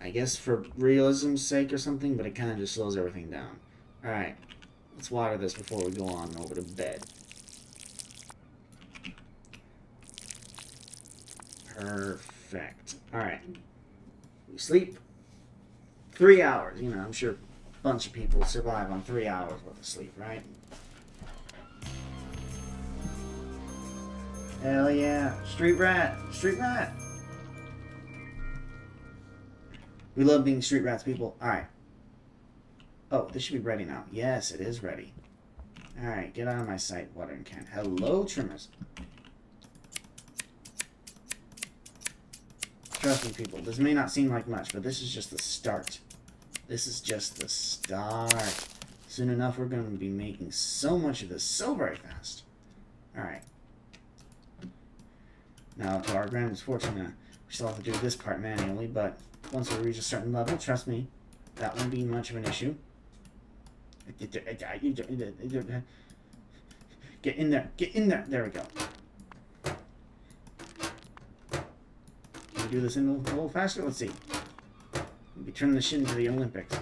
I guess for realism's sake or something, but it kind of just slows everything down. Alright, let's water this before we go on over to bed. Perfect. Alright. We sleep 3 hours. You know, I'm sure a bunch of people survive on 3 hours worth of sleep, right? Hell yeah. Street rat. Street rat. We love being street rats, people. Alright. Oh, this should be ready now. Yes, it is ready. Alright, get out of my sight, watering can. Hello, trimmers. Trust me, people. This may not seem like much, but this is just the start. This is just the start. Soon enough, we're going to be making so much of this so very fast. Alright. Now, to our grand misfortune, we still have to do this part manually, but once we reach a certain level, trust me, that won't be much of an issue. Get in there. Get in there. There we go. Can we do this a little faster? Let's see. Maybe turn this shit into the Olympics.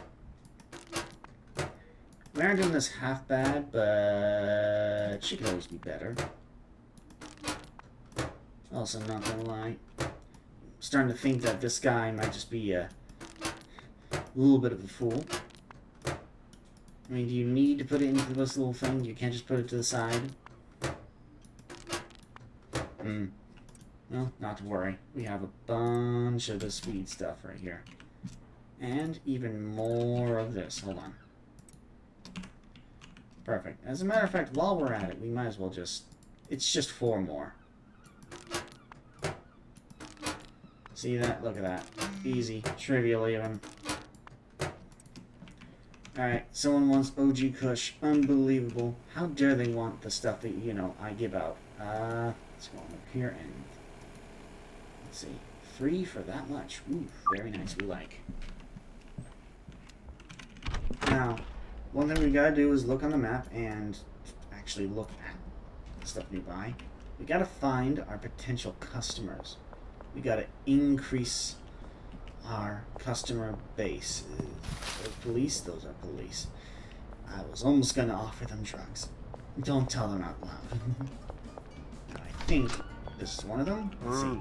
We aren't doing this half bad, but she could always be better. Also, not gonna lie, I'm starting to think that this guy might just be a little bit of a fool. I mean, do you need to put it into this little thing? You can't just put it to the side? Well, not to worry. We have a bunch of the sweet stuff right here. And even more of this. Hold on. Perfect. As a matter of fact, while we're at it, we might as well just... It's just 4 more. See that? Look at that. Easy. Trivial even. Alright, someone wants OG Kush. Unbelievable. How dare they want the stuff that, you know, I give out. Let's go up here and... Let's see. 3 for that much. Ooh, very nice. We like. Now, one thing we gotta do is look on the map and actually look at the stuff nearby. We gotta find our potential customers. We gotta increase our customer base. Police? Those are police. I was almost gonna offer them drugs. Don't tell them out loud. I think this is one of them. Let's see.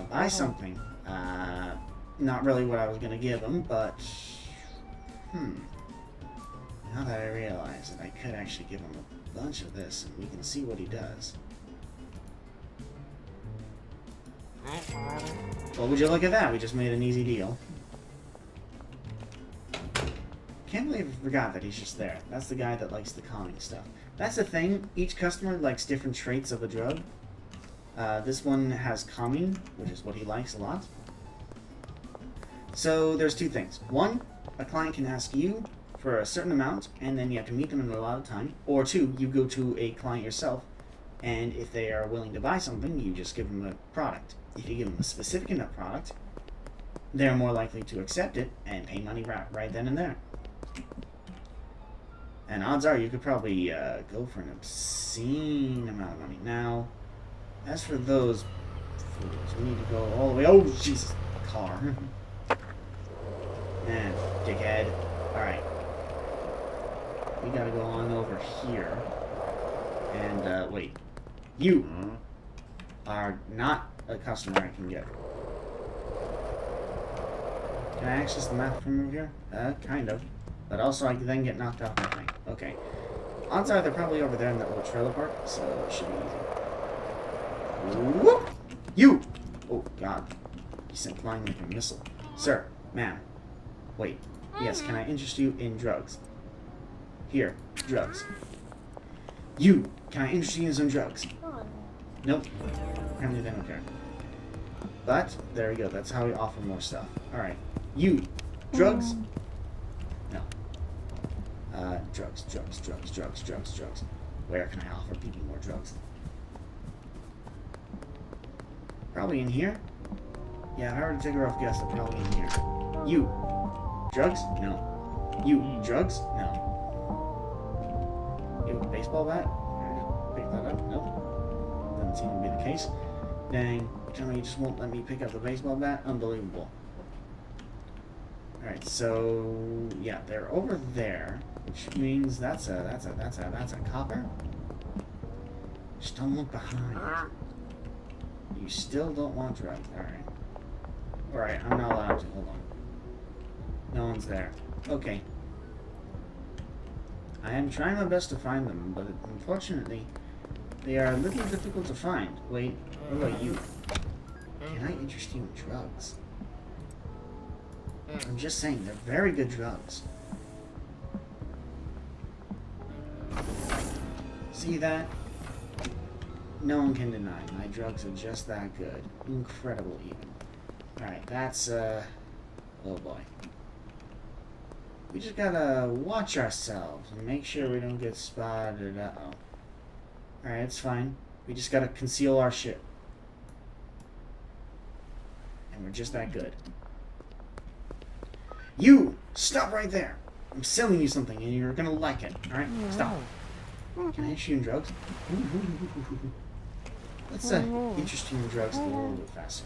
buy something. Not really what I was gonna give him, but now that I realize that I could actually give him a bunch of this, and we can see what he does. Well, would you look at that? We just made an easy deal. Can't believe I forgot that he's just there. That's the guy that likes the calming stuff. That's the thing. Each customer likes different traits of a drug. This one has calming, which is what he likes a lot. So there's two things. One, a client can ask you for a certain amount, and then you have to meet them in a lot of time. Or two, you go to a client yourself, and if they are willing to buy something, you just give them a product. If you give them a specific enough product, they're more likely to accept it and pay money right then and there. And odds are you could probably go for an obscene amount of money. Now, as for those fools, we need to go all the way. Oh, Jesus. Car. Man, dickhead. Alright. We gotta go on over here. And, wait. You are not a customer I can get. Can I access the map from over here? Kind of. But also I can then get knocked off my thing. Okay. Odds are they're probably over there in that little trailer park, so it should be easy. Whoop! You! Oh, God. You sent flying like a missile. Sir, ma'am. Wait. Yes, can I interest you in drugs? Here, drugs. You! Can I interest you in some drugs? Nope. Apparently they don't care. But, there we go. That's how we offer more stuff. Alright. You! Drugs? No. Drugs. Where can I offer people more drugs? Probably in here? Yeah, if I were to take a rough guess, they're probably in here. You! Drugs? No. You! Drugs? No. You have a baseball bat? Can I pick that up? Nope. Doesn't seem to be the case. Dang. Tell me you just won't let me pick up the baseball bat? Unbelievable. Alright, so yeah, they're over there, which means that's a copper. Just don't look behind. You still don't want drugs. Alright, I'm not allowed to. Hold on. No one's there. Okay. I am trying my best to find them, but unfortunately, they are a little difficult to find. Wait, what about you? Can I interest you in drugs? I'm just saying, they're very good drugs. See that? No one can deny my drugs are just that good. Incredible, even. Alright, that's, oh boy. We just gotta watch ourselves and make sure we don't get spotted. Uh-oh. Alright, it's fine. We just gotta conceal our shit. And we're just that good. You! Stop right there! I'm selling you something and you're gonna like it. Alright? Stop. Can I interest you in drugs? Let's interest you in drugs a little bit faster.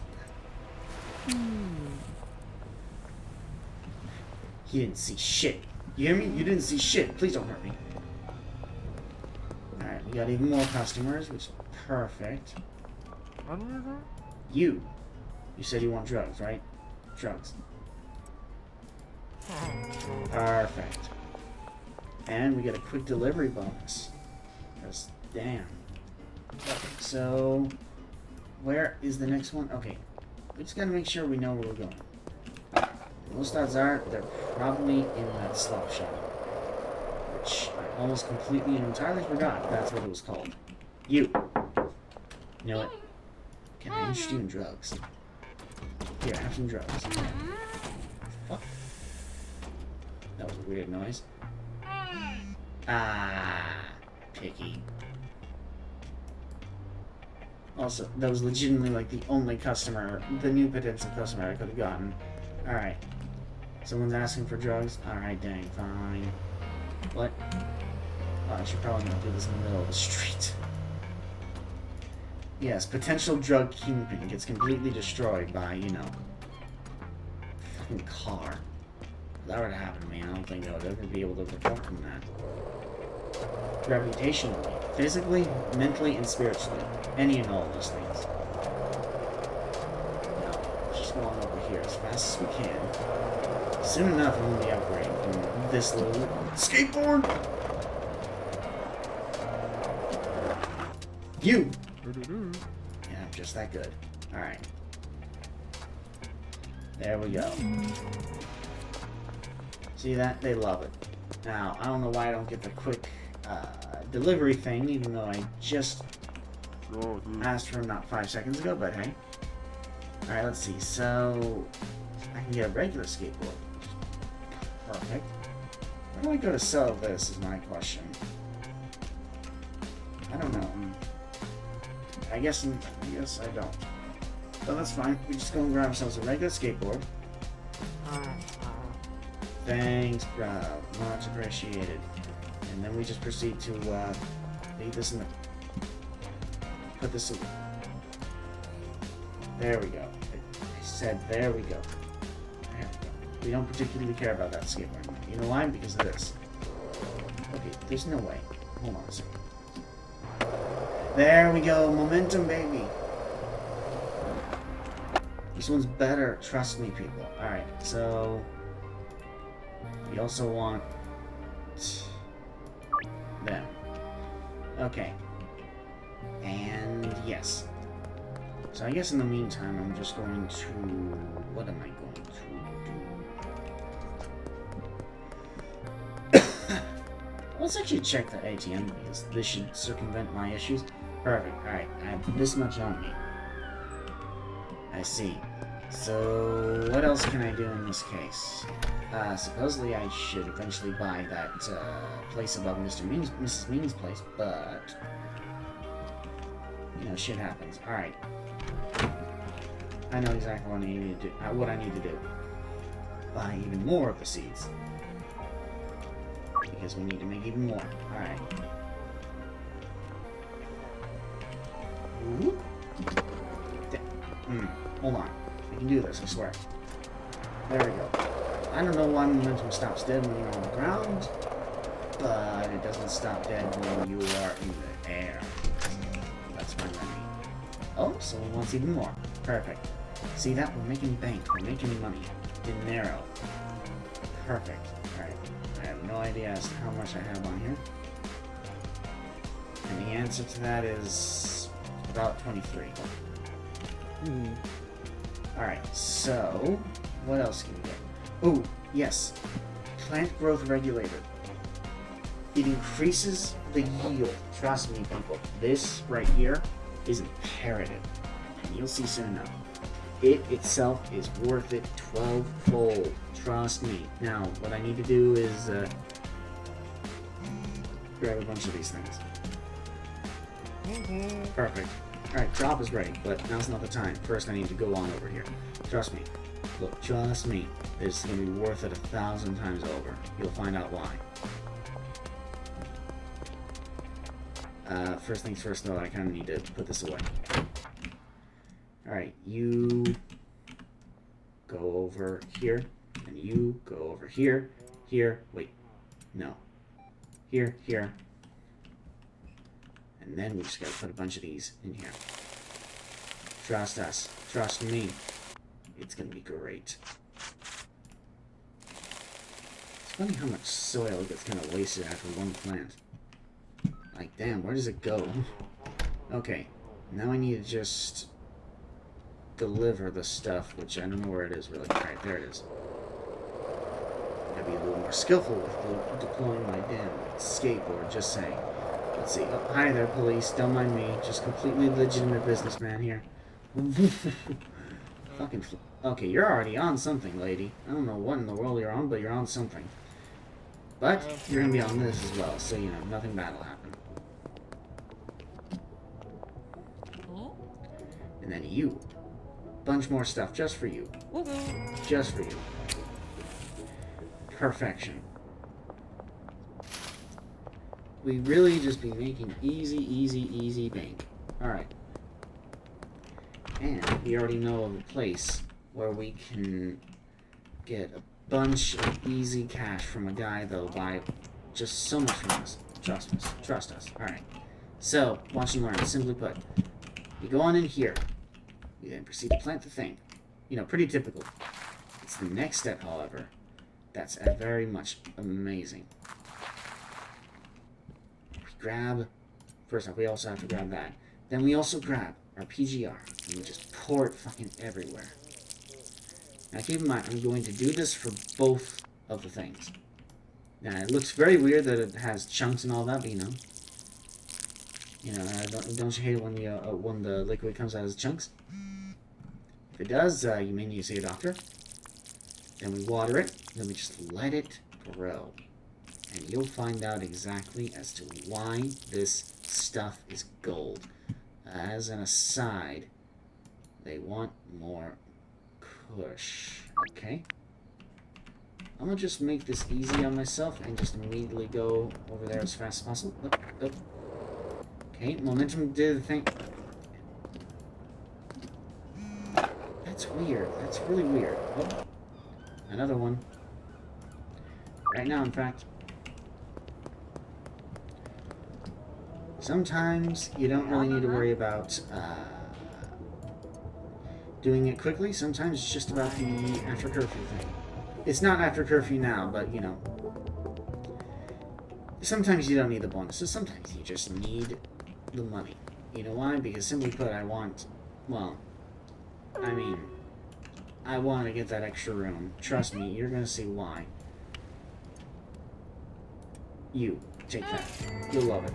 He didn't see shit. You hear me? You didn't see shit. Please don't hurt me. Alright, we got even more customers, which is perfect. You said you want drugs, right? Drugs. Perfect. And we get a quick delivery bonus. Because, damn. So, where is the next one? Okay. We just gotta make sure we know where we're going. Most odds are they're probably in that slop shop. Which I almost completely and entirely forgot that's what it was called. You know what? Can I interest you in drugs? Here, have some drugs. Fuck. That was a weird noise. Picky. Also, that was legitimately like the only customer, the new potential customer I could have gotten. Alright. Someone's asking for drugs? Alright, dang, fine. What? Oh, I should probably not do this in the middle of the street. Yes, potential drug kingpin gets completely destroyed by, you know, fucking car. If that were to happen to me, I don't think I would ever be able to recover from that. Reputationally, physically, mentally, and spiritually. Any and all of those things. just go on over here as fast as we can. Soon enough, I'm going to be upgrading from this little skateboard. You! Yeah, I'm just that good. Alright. There we go. See that? They love it. Now, I don't know why I don't get the quick delivery thing, even though I just asked for him not 5 seconds ago, but hey. Alright, let's see. So, I can get a regular skateboard. Perfect. Where do I go to sell this is my question. I don't know. I guess I don't. But that's fine. We just go and grab ourselves a regular skateboard. Thanks, bro. Much appreciated. And then we just proceed to leave this in the... Put this in... There we go. I said there we go. There we go. We don't particularly care about that skateboard. You know why? Because of this. Okay, there's no way. Hold on a second. There we go. Momentum, baby. This one's better. Trust me, people. Alright, so... We also want... them. Okay. And yes. So I guess in the meantime, I'm just going to... What am I going to do? Let's actually check the ATM because this should circumvent my issues. Perfect. Alright, I have this much on me. I see. So, what else can I do in this case? Supposedly I should eventually buy that place above Mrs. Mean's place, but... You know, shit happens. Alright. I know exactly what I need to do. Buy even more of the seeds. Because we need to make even more. Alright. Hold on. I can do this, I swear. There we go. I don't know why momentum stops dead when you're on the ground, but it doesn't stop dead when you are in the air. That's my remedy. Oh, someone wants even more. Perfect. See that? We're making bank. We're making money. Dinero. Perfect. Alright. I have no idea as to how much I have on here. And the answer to that is about 23. Alright, so what else can we get? Oh, yes. Plant growth regulator. It increases the yield. Trust me, people. This right here is imperative. And you'll see soon enough. It itself is worth it 12-fold. Trust me. Now, what I need to do is grab a bunch of these things. Perfect. Alright, drop is ready, but now's not the time. First, I need to go on over here. Trust me. Look, trust me. This is going to be worth it 1,000 times over. You'll find out why. First things first, though, I kind of need to put this away. Alright, you go over here, and you go over here, wait, no, here, and then we just gotta put a bunch of these in here. Trust us, trust me, it's gonna be great. It's funny how much soil gets kind of wasted after one plant. Like, damn, where does it go? Okay, now I need to just deliver the stuff, which I don't know where it is really. Alright, there it is. Gotta be a little more skillful with deploying my damn skateboard, just saying. Let's see. Oh, hi there, police. Don't mind me. Just completely legitimate businessman here. Fucking okay, you're already on something, lady. I don't know what in the world you're on, but you're on something. But you're gonna be on this as well, so you know, nothing bad will happen. And then you. Bunch more stuff just for you. Just for you. Perfection. We really just be making easy bank. Alright. And we already know of a place where we can get a bunch of easy cash from a guy that'll buy just so much from us. Trust us. Trust us. Alright. So, watch and learn. Simply put, you go on in here. You then proceed to plant the thing. You know, pretty typical. It's the next step, however, that's very much amazing. We grab... First off, we also have to grab that. Then we also grab our PGR, and we just pour it fucking everywhere. Now keep in mind, I'm going to do this for both of the things. Now, it looks very weird that it has chunks and all that, but you know, don't you hate it when the liquid comes out as chunks? If it does, you may need to see a doctor. Then we water it, then we just let it grow. And you'll find out exactly as to why this stuff is gold. As an aside, they want more kush. Okay? I'm gonna just make this easy on myself and just immediately go over there as fast as possible. Okay, momentum did the thing. That's weird. That's really weird. Oh, another one. Right now, in fact. Sometimes you don't really need to worry about doing it quickly. Sometimes it's just about the after curfew thing. It's not after curfew now, but, you know, sometimes you don't need the bonuses. Sometimes you just need the money. You know why? Because simply put, I want to get that extra room. Trust me, you're going to see why. You, take that. You'll love it.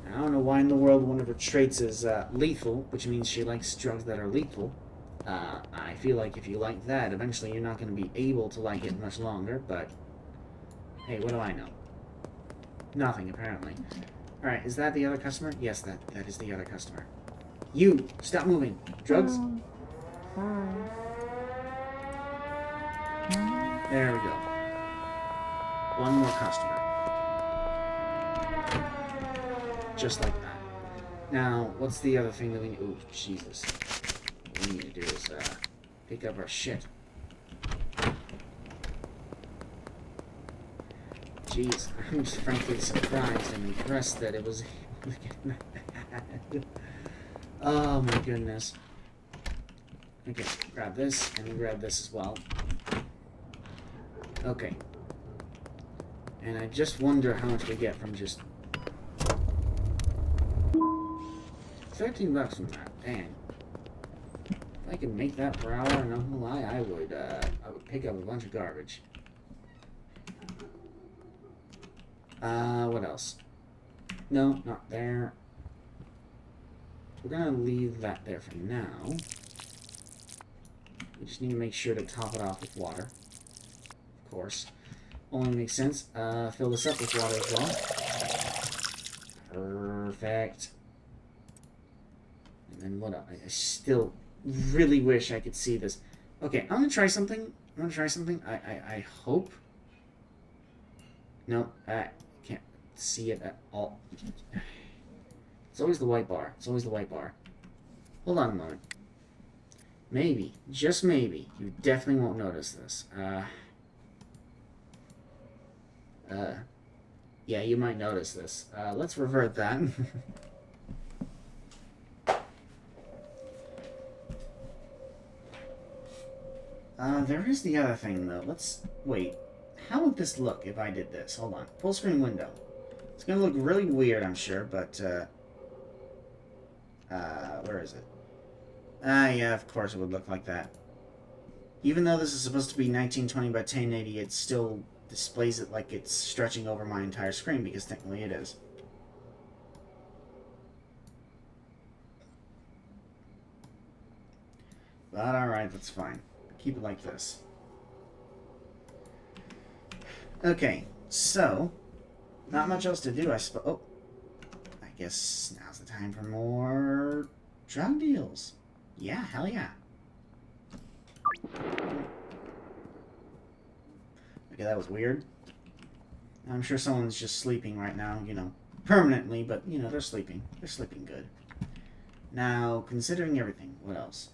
I don't know why in the world one of her traits is lethal, which means she likes drugs that are lethal. I feel like if you like that, eventually you're not going to be able to like it much longer, but hey, what do I know? Nothing, apparently. Alright, is that the other customer? Yes, that is the other customer. You! Stop moving! Drugs? There we go. One more customer. Just like that. Now, what's the other thing that we need? Oh, Jesus. What we need to do is pick up our shit. Jeez, I'm just frankly surprised and impressed that it was able to get mad. Oh my goodness. Okay, grab this, and we grab this as well. Okay. And I just wonder how much we get from just... $13 from that, dang. If I could make that per hour, no lie, I would pick up a bunch of garbage. What else? No, not there. We're gonna leave that there for now. We just need to make sure to top it off with water. Of course. Only makes sense. Fill this up with water as well. Perfect. And then what else? I still really wish I could see this. Okay, I'm gonna try something. I hope. No, I can't see it at all. It's always the white bar. Hold on a moment. Maybe, just maybe, you definitely won't notice this. Yeah, you might notice this. Let's revert that. There is the other thing, though. Let's... Wait. How would this look if I did this? Hold on. Full screen window. It's gonna look really weird, I'm sure, but, where is it? Yeah, of course it would look like that. Even though this is supposed to be 1920 by 1080, it still displays it like it's stretching over my entire screen, because technically it is. But alright, that's fine. Keep it like this. Okay, so, not much else to do, I suppose. Oh, I guess now's the time for more drug deals. Yeah, hell yeah. Okay, that was weird. I'm sure someone's just sleeping right now, you know, permanently, but, you know, they're sleeping. They're sleeping good. Now, considering everything, what else?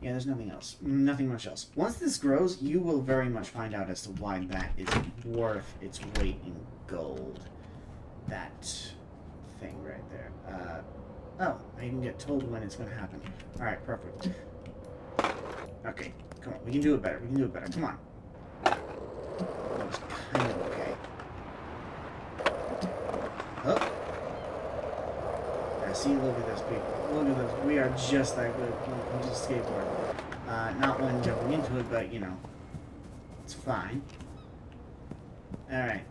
Yeah, there's nothing else. Nothing much else. Once this grows, you will very much find out as to why that is worth its weight in gold. That thing right there. Oh, I can get told when it's gonna happen. Alright, perfect. Okay, come on. We can do it better. We can do it better. Come on. That was kind of okay. Oh. Yeah, see, look at this, people. Look at this. We are just that good. We'll just skateboard. Not when jumping into it, but, you know, it's fine. Alright.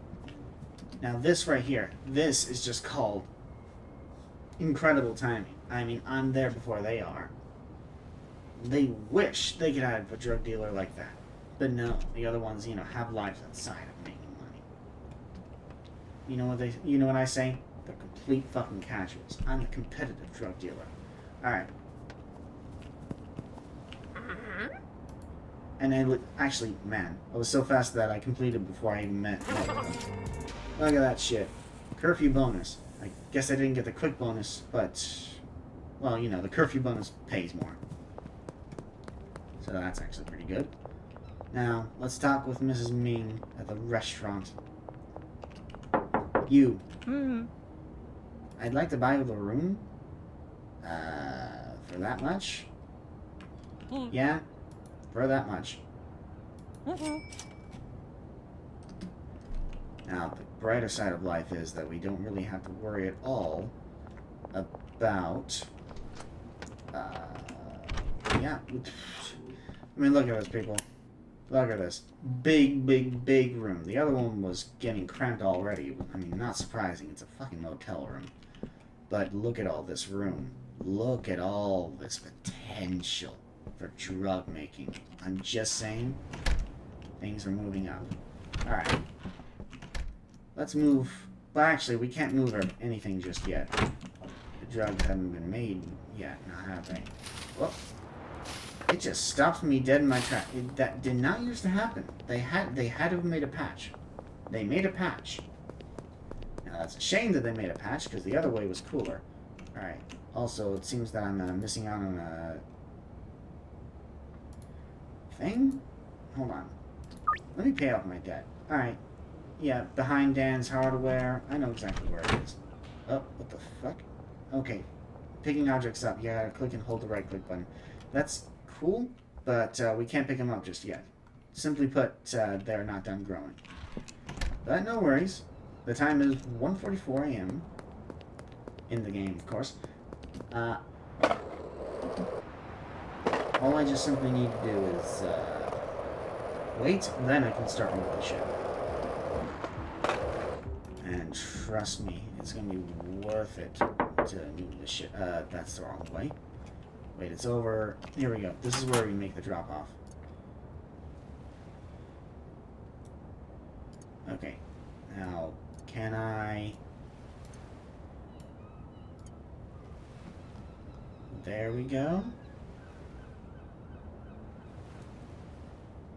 Now, this right here, this is just called incredible timing. I mean, I'm there before they are. They wish they could have a drug dealer like that. But no, the other ones, you know, have lives outside of making money. You know what I say? They're complete fucking casuals. I'm the competitive drug dealer. Alright. And then, actually, man, I was so fast that I completed before I even met them. Look at that shit. Curfew bonus. I guess I didn't get the quick bonus, but, well, you know, the curfew bonus pays more. So that's actually pretty good. Now, let's talk with Mrs. Ming at the restaurant. You. I'd like to buy you the room. For that much? Yeah, for that much. Now, the brighter side of life is that we don't really have to worry at all about... yeah. I mean, look at this, people. Look at this. Big, big, big room. The other one was getting cramped already. I mean, not surprising. It's a fucking motel room. But look at all this room. Look at all this potential for drug making. I'm just saying, things are moving up. Alright. Let's move... Well, actually, we can't move anything just yet. The drugs haven't been made yet, now have they? Whoop. It just stopped me dead in my track. That did not used to happen. They had to have made a patch. They made a patch. Now, that's a shame that they made a patch, because the other way was cooler. Alright. Also, it seems that I'm missing out on a... thing? Hold on. Let me pay off my debt. Alright. Yeah, behind Dan's hardware. I know exactly where it is. Oh, what the fuck? Okay. Picking objects up. You gotta click and hold the right click button. That's cool, but we can't pick them up just yet. Simply put, they're not done growing. But no worries. The time is 1:44 a.m. in the game, of course. All I just simply need to do is wait, then I can start moving the ship. And trust me, it's going to be worth it to move the ship. That's the wrong way. Wait, it's over. Here we go. This is where we make the drop off. Okay. Now, can I... There we go.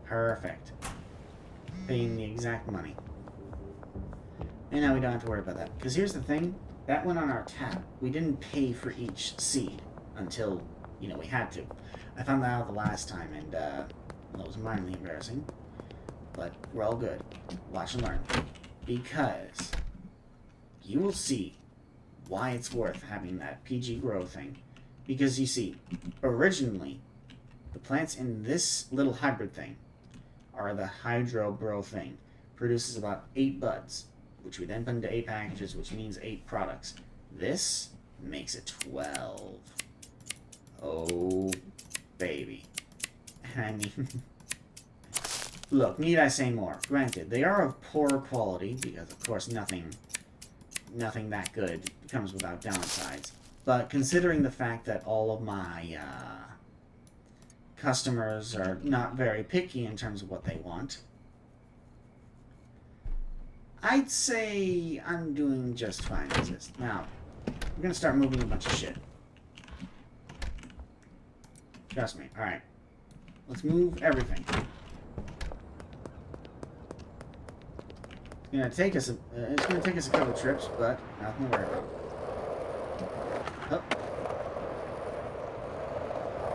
Perfect. Paying the exact money. And now we don't have to worry about that. Because here's the thing. That went on our tab. We didn't pay for each seed until, you know, we had to. I found that out the last time, and that was mildly embarrassing. But we're all good. Watch and learn. Because you will see why it's worth having that PG grow thing. Because you see, originally, the plants in this little hybrid thing are the hydro bro thing. Produces about 8 buds, which we then put into 8 packages, which means 8 products. This makes it 12. Oh, baby. I mean, look, need I say more? Granted, they are of poorer quality, because of course nothing that good comes without downsides. But considering the fact that all of my customers are not very picky in terms of what they want, I'd say I'm doing just fine as this. Now, we're going to start moving a bunch of shit. Trust me. Alright. Let's move everything. It's going to take us a couple trips, but nothing to worry about. Oh.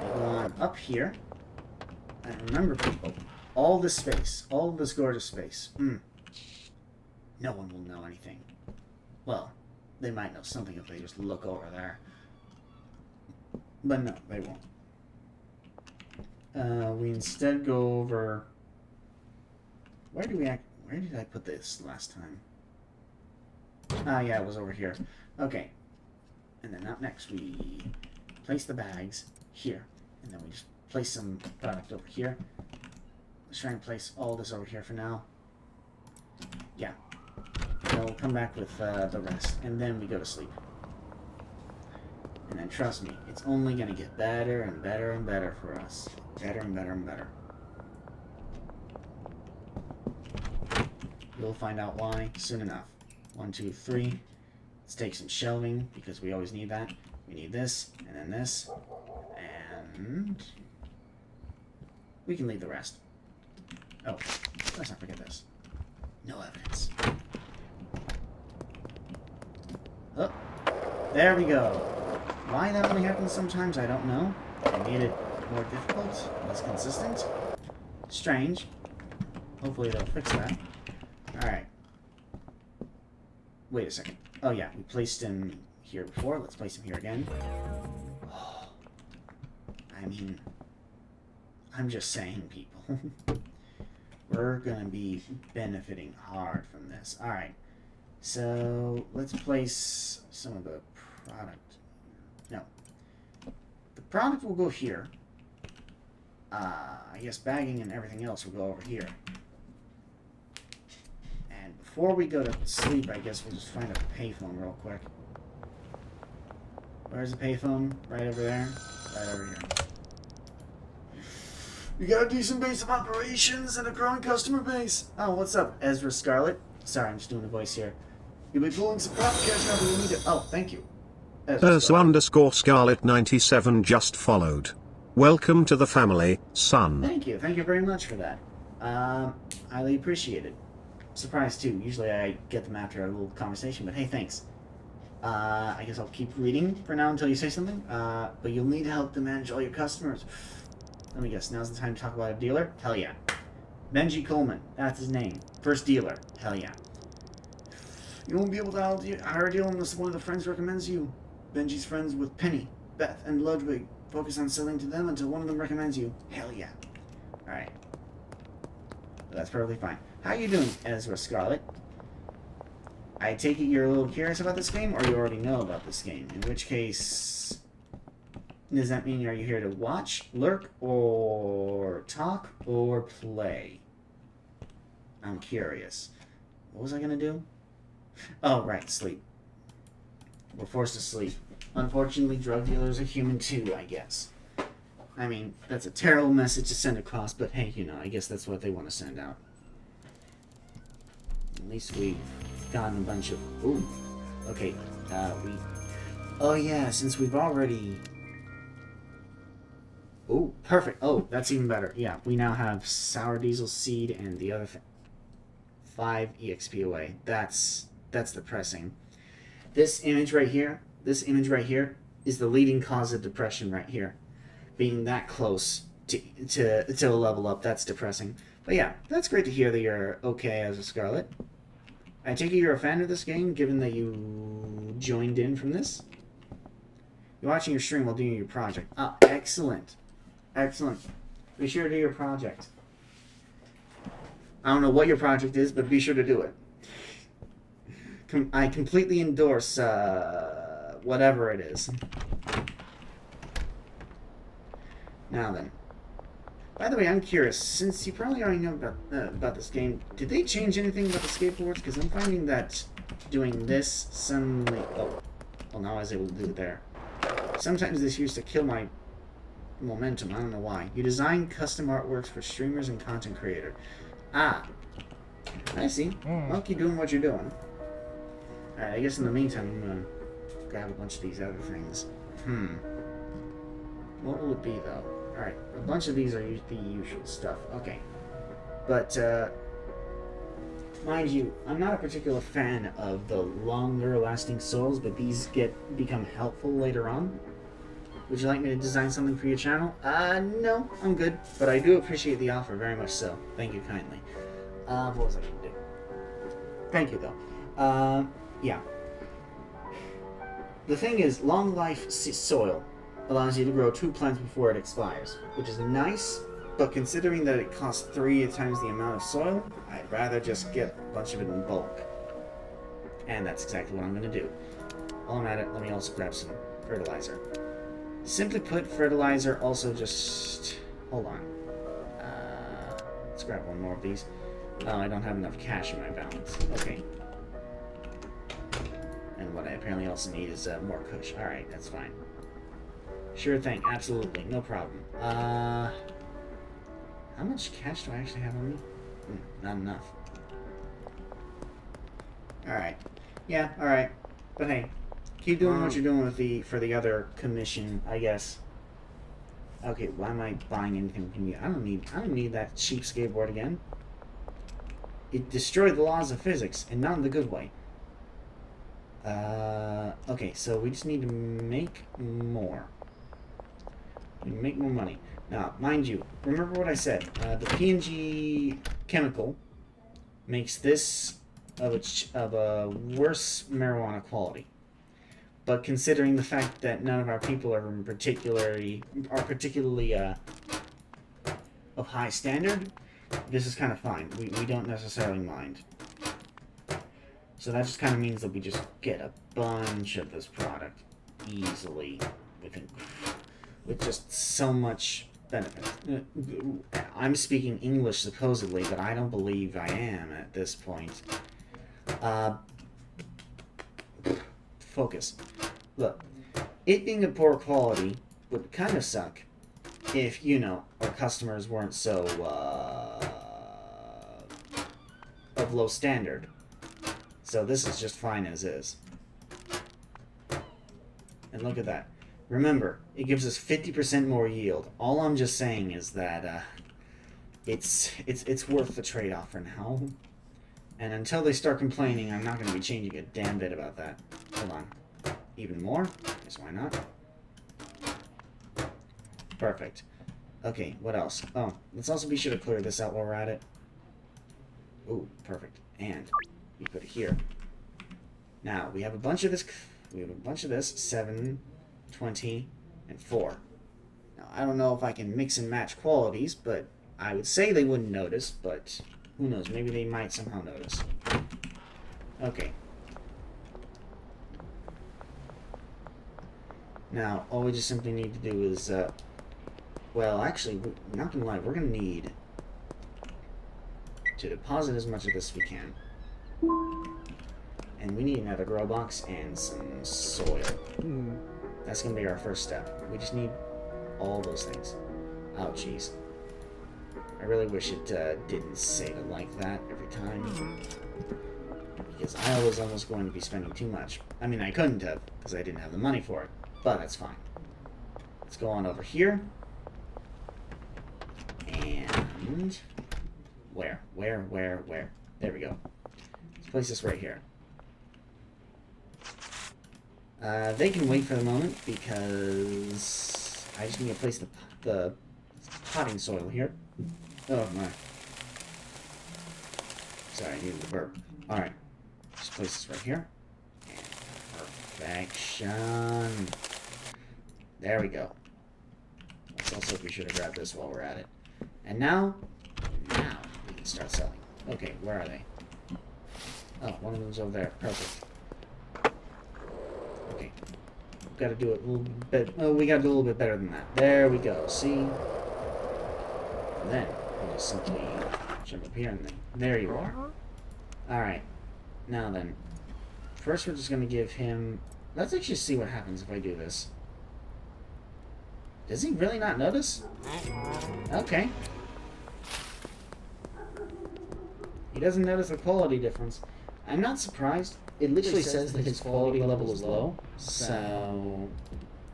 We go on up here. And remember, people, all this space, all of this gorgeous space, no one will know anything. Well, they might know something if they just look over there. But no, they won't. We instead go over... Where did I put this last time? Ah, yeah, it was over here. Okay. And then up next, we place the bags here. And then we just place some product over here. Let's try and place all this over here for now. Yeah. So we'll come back with the rest. And then we go to sleep. And then trust me, it's only going to get better and better and better for us. Better and better and better. You'll find out why soon enough. 1, 2, 3. Let's take some shelving, because we always need that. We need this, and then this. And... we can leave the rest. Oh, let's not forget this. No evidence. Oh, there we go. Why that only happens sometimes, I don't know. It made it more difficult, less consistent. Strange. Hopefully they'll fix that. Alright. Wait a second. Oh yeah, we placed him here before. Let's place him here again. Oh, I mean, I'm just saying, people. We're gonna be benefiting hard from this. Alright. So, let's place some of the product. No. The product will go here. I guess bagging and everything else will go over here. And before we go to sleep, I guess we'll just find a payphone real quick. Where's the payphone? Right over there? Right over here. You got a decent base of operations and a growing customer base. Oh, what's up, Ezra Scarlett? Sorry, I'm just doing a voice here. You'll be pulling some profit cash now, but you need it. Oh, thank you. Scarlett97 just followed. Welcome to the family, son. Thank you. Thank you very much for that. Highly appreciate it. Surprised too. Usually I get them after a little conversation, but hey, thanks. I guess I'll keep reading for now until you say something. But you'll need help to manage all your customers. Let me guess. Now's the time to talk about a dealer? Hell yeah. Benji Coleman. That's his name. First dealer. Hell yeah. You won't be able to hire a dealer unless one of the friends recommends you. Benji's friends with Penny, Beth, and Ludwig. Focus on selling to them until one of them recommends you. Hell yeah. Alright. That's perfectly fine. How you doing, Ezra Scarlett? I take it you're a little curious about this game, or you already know about this game? In which case, does that mean are you here to watch, lurk, or talk, or play? I'm curious. What was I gonna do? Oh, right, sleep. We're forced to sleep. Unfortunately, drug dealers are human too, I guess. I mean, that's a terrible message to send across, but hey, you know, I guess that's what they want to send out. At least we've gotten a bunch of... Ooh. Okay, Oh yeah, since we've already... Ooh, perfect. Oh, that's even better. Yeah, we now have sour diesel seed and the other thing. 5 EXP away. That's depressing. This image right here is the leading cause of depression right here. Being that close to a level up, that's depressing. But yeah, that's great to hear that you're okay as a Scarlet. I take it you're a fan of this game, given that you joined in from this? You're watching your stream while doing your project. Ah, excellent. Excellent. Be sure to do your project. I don't know what your project is, but be sure to do it. I completely endorse whatever it is. Now then. By the way, I'm curious, since you probably already know about this game, did they change anything about the skateboards? Because I'm finding that doing this suddenly... Oh, well now I was able to do it there. Sometimes this used to kill my momentum, I don't know why. You design custom artworks for streamers and content creators. Ah, I see. Well, keep doing what you're doing. Alright, I guess in the meantime, I'm gonna grab a bunch of these other things. What will it be, though? Alright, a bunch of these are the usual stuff. Okay. But, mind you, I'm not a particular fan of the longer-lasting souls, but these become helpful later on. Would you like me to design something for your channel? No, I'm good. But I do appreciate the offer, very much so. Thank you kindly. What was I going to do? Thank you, though. Yeah. The thing is, long life soil. allows you to grow 2 plants before it expires, which is nice, but considering that it costs 3 times the amount of soil, I'd rather just get a bunch of it in bulk. And that's exactly what I'm going to do. While I'm at it, let me also grab some fertilizer. Simply put, fertilizer also just... Hold on. Let's grab one more of these. Oh, I don't have enough cash in my balance. Okay. And what I apparently also need is more kush. Alright, that's fine. Sure thing, absolutely, no problem. How much cash do I actually have on me? Not enough. Alright. Yeah, alright. But hey, keep doing what you're doing with for the other commission, I guess. Okay, why am I buying anything from you? I don't need that cheap skateboard again. It destroyed the laws of physics, and not in the good way. Okay, so we just need to make more. Make more money. Now, mind you, remember what I said. The P&G chemical makes this of a worse marijuana quality. But considering the fact that none of our people are particularly of high standard, this is kind of fine. We don't necessarily mind. So that just kind of means that we just get a bunch of this product easily with just so much benefit. I'm speaking English supposedly, but I don't believe I am at this point. Focus. Look, it being of poor quality would kind of suck if, you know, our customers weren't so, of low standard. So this is just fine as is. And look at that. Remember, it gives us 50% more yield. All I'm just saying is that, it's worth the trade-off for now. And until they start complaining, I'm not going to be changing a damn bit about that. Hold on. Even more? Guess why not? Perfect. Okay, what else? Oh, let's also be sure to clear this out while we're at it. Ooh, perfect. And we put it here. Now, we have a bunch of this. 7, 20, and 4. Now, I don't know if I can mix and match qualities, but I would say they wouldn't notice, but who knows? Maybe they might somehow notice. Okay. Now, all we just simply need to do is, well, actually, not gonna lie, we're gonna need to deposit as much of this as we can. And we need another grow box and some soil. That's gonna be our first step. We just need all those things. Oh, jeez. I really wish it didn't save it like that every time. Because I was almost going to be spending too much. I mean, I couldn't have, because I didn't have the money for it. But that's fine. Let's go on over here. And... Where? There we go. Let's place this right here. They can wait for the moment, because I just need to place the potting soil here. Oh, my. Sorry, I needed to burp. Alright. Just place this right here. And perfection. There we go. Let's also be sure to grab this while we're at it. And now we can start selling. Okay, where are they? Oh, one of them's over there. Perfect. Okay. We've got to do it a little bit. Oh, we got to do a little bit better than that. There we go. See? And then we'll just simply jump up here and then there you are. Alright. Now then. First we're just going to give him... Let's actually see what happens if I do this. Does he really not notice? Okay. He doesn't notice the quality difference. I'm not surprised. It literally says that his quality level is low, so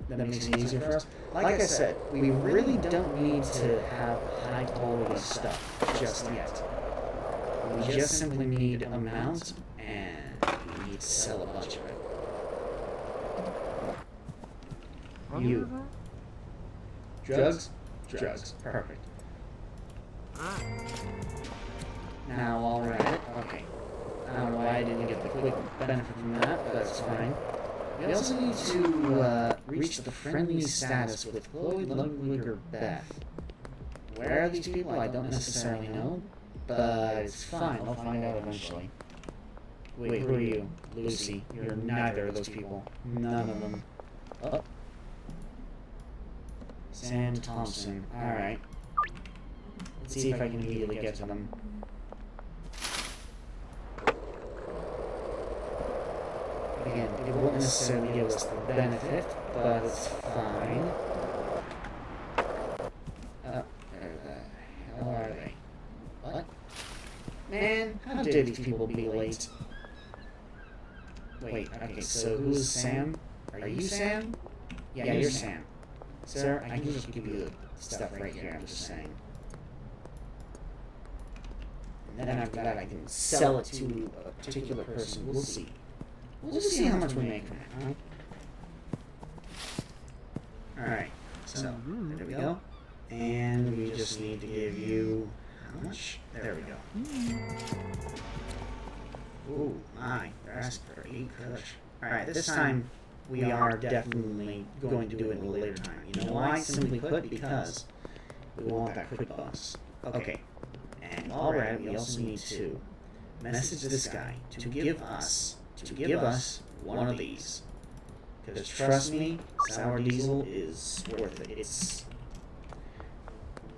that makes it easier for us. Like I said, we really don't need to have high quality stuff just yet. We just simply need amount, and we need to sell a bunch of it. You. Drugs? Drugs. Perfect. Now while we're at it, okay. I don't know why I didn't get the quick benefit from that, but that's fine. We also need to reach the friendly status with Chloe, Ludwig, or Beth. Where are these people? I don't necessarily know, but it's fine. I'll find out eventually. Wait, who are you? Lucy. You're neither of those people. None of them. Oh. Sam Thompson. Alright. Let's see if I can immediately get to them. Again, it won't necessarily give us the benefit, but it's fine. Where the hell are they? What? Man, how dare these people be late? Wait, okay, so who's Sam? Are you Sam? Yeah, you're Sam. Sir, I can just give you the stuff right here, I'm just saying. And then after that I can sell it to a particular person. We'll see. We'll just see how much we make from it, huh? Alright, so there we go. And we just need to give you... how much? There we go. Ooh, my, they're asking for 8 kush. Alright, this time we are definitely going to do it in a later time. You know why? Simply put, because we want that quick bonus. Okay, and alright, we also need to message this guy to give us one of these. Because trust me, sour diesel is worth it.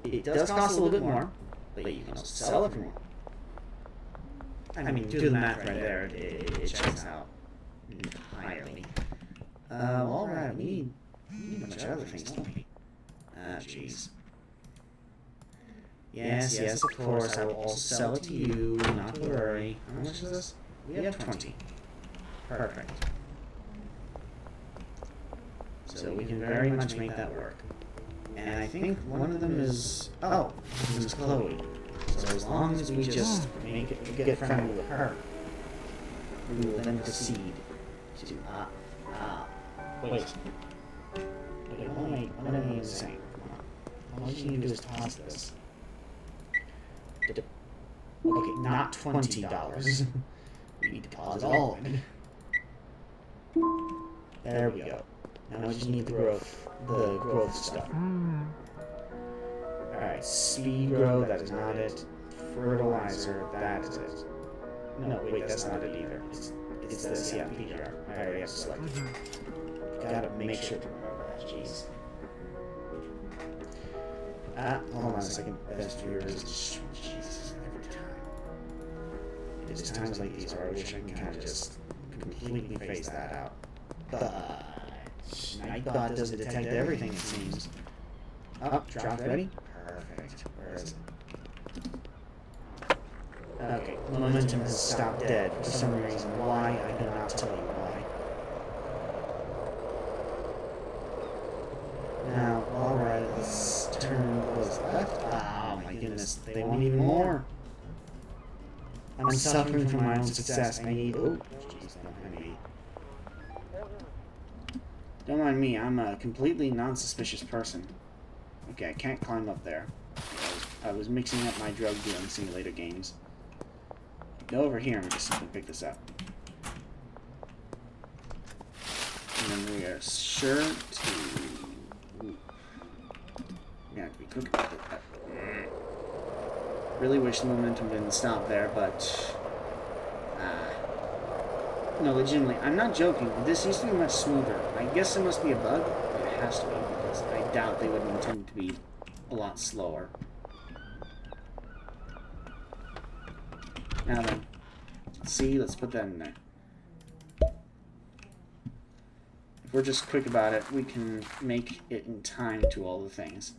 It does cost a little bit more, but you can also sell it for more. I mean, do the math right there, it checks out entirely. Alright, we need a bunch of other things, don't we? Ah, jeez. Yes, of course, I will also sell it to you, not to worry. How much is this? We have 20. Perfect. So we can very much make that work. And I think one of them is... oh, one of them is Chloe. So as long as we just get friendly with her, we will then proceed to... wait. Okay, what am I saying? Come on. All you need to do is toss this. Okay, not $20. We deposit all of it. There we go. Now we just need the growth stuff. Alright, speed growth, that is not it. Fertilizer, that is it. No, wait, that's not it either. It's this, yeah, PGR. I already have selected. Gotta make sure to remember that, jeez. Hold on a second. Best viewers. Jesus, every time. It is times like these where I wish I can kind of just completely phase that out. But Nightbot doesn't detect everything, it seems. Oh, drop ready? Perfect. Where is it? Okay, momentum has stopped dead for some reason. Why? I cannot tell you why. Now, alright, let's turn what's left. Oh my goodness, they want even more. I'm suffering from my own success. I need... oh, jeez, I need... don't mind me, I'm a completely non-suspicious person. Okay, I can't climb up there. I was mixing up my drug dealing simulator games. Go over here and just simply pick this up. And then we are sure to... ooh. We have to be quick about it. Really wish the momentum didn't stop there, but... no, legitimately, I'm not joking. This used to be much smoother. I guess it must be a bug. It has to be, because I doubt they would intend to be a lot slower. Now then, see, let's put that in there. If we're just quick about it, we can make it in time to all the things.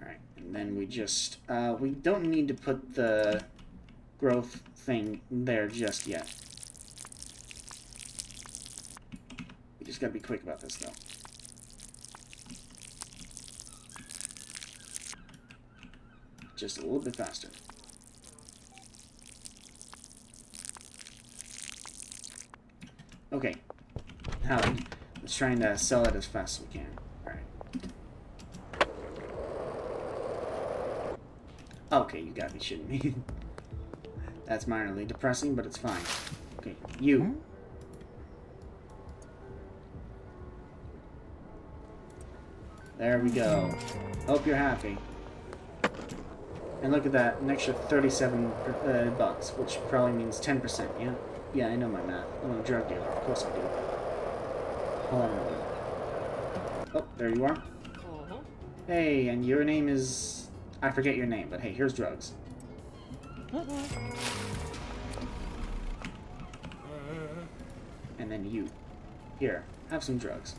Alright, and then we just, we don't need to put the growth thing there just yet. Just gotta be quick about this, though. Just a little bit faster. Okay. Now, let's try and sell it as fast as we can. Alright. Okay, you gotta be shitting me. That's minorly depressing, but it's fine. Okay, you. There we go. Hope you're happy. And look at that, an extra 37 bucks, which probably means 10%, yeah? Yeah, I know my math. I'm a drug dealer, of course I do. Hold on a minute. Oh, there you are. Hey, and your name is... I forget your name, but hey, here's drugs. And then you. Here, have some drugs.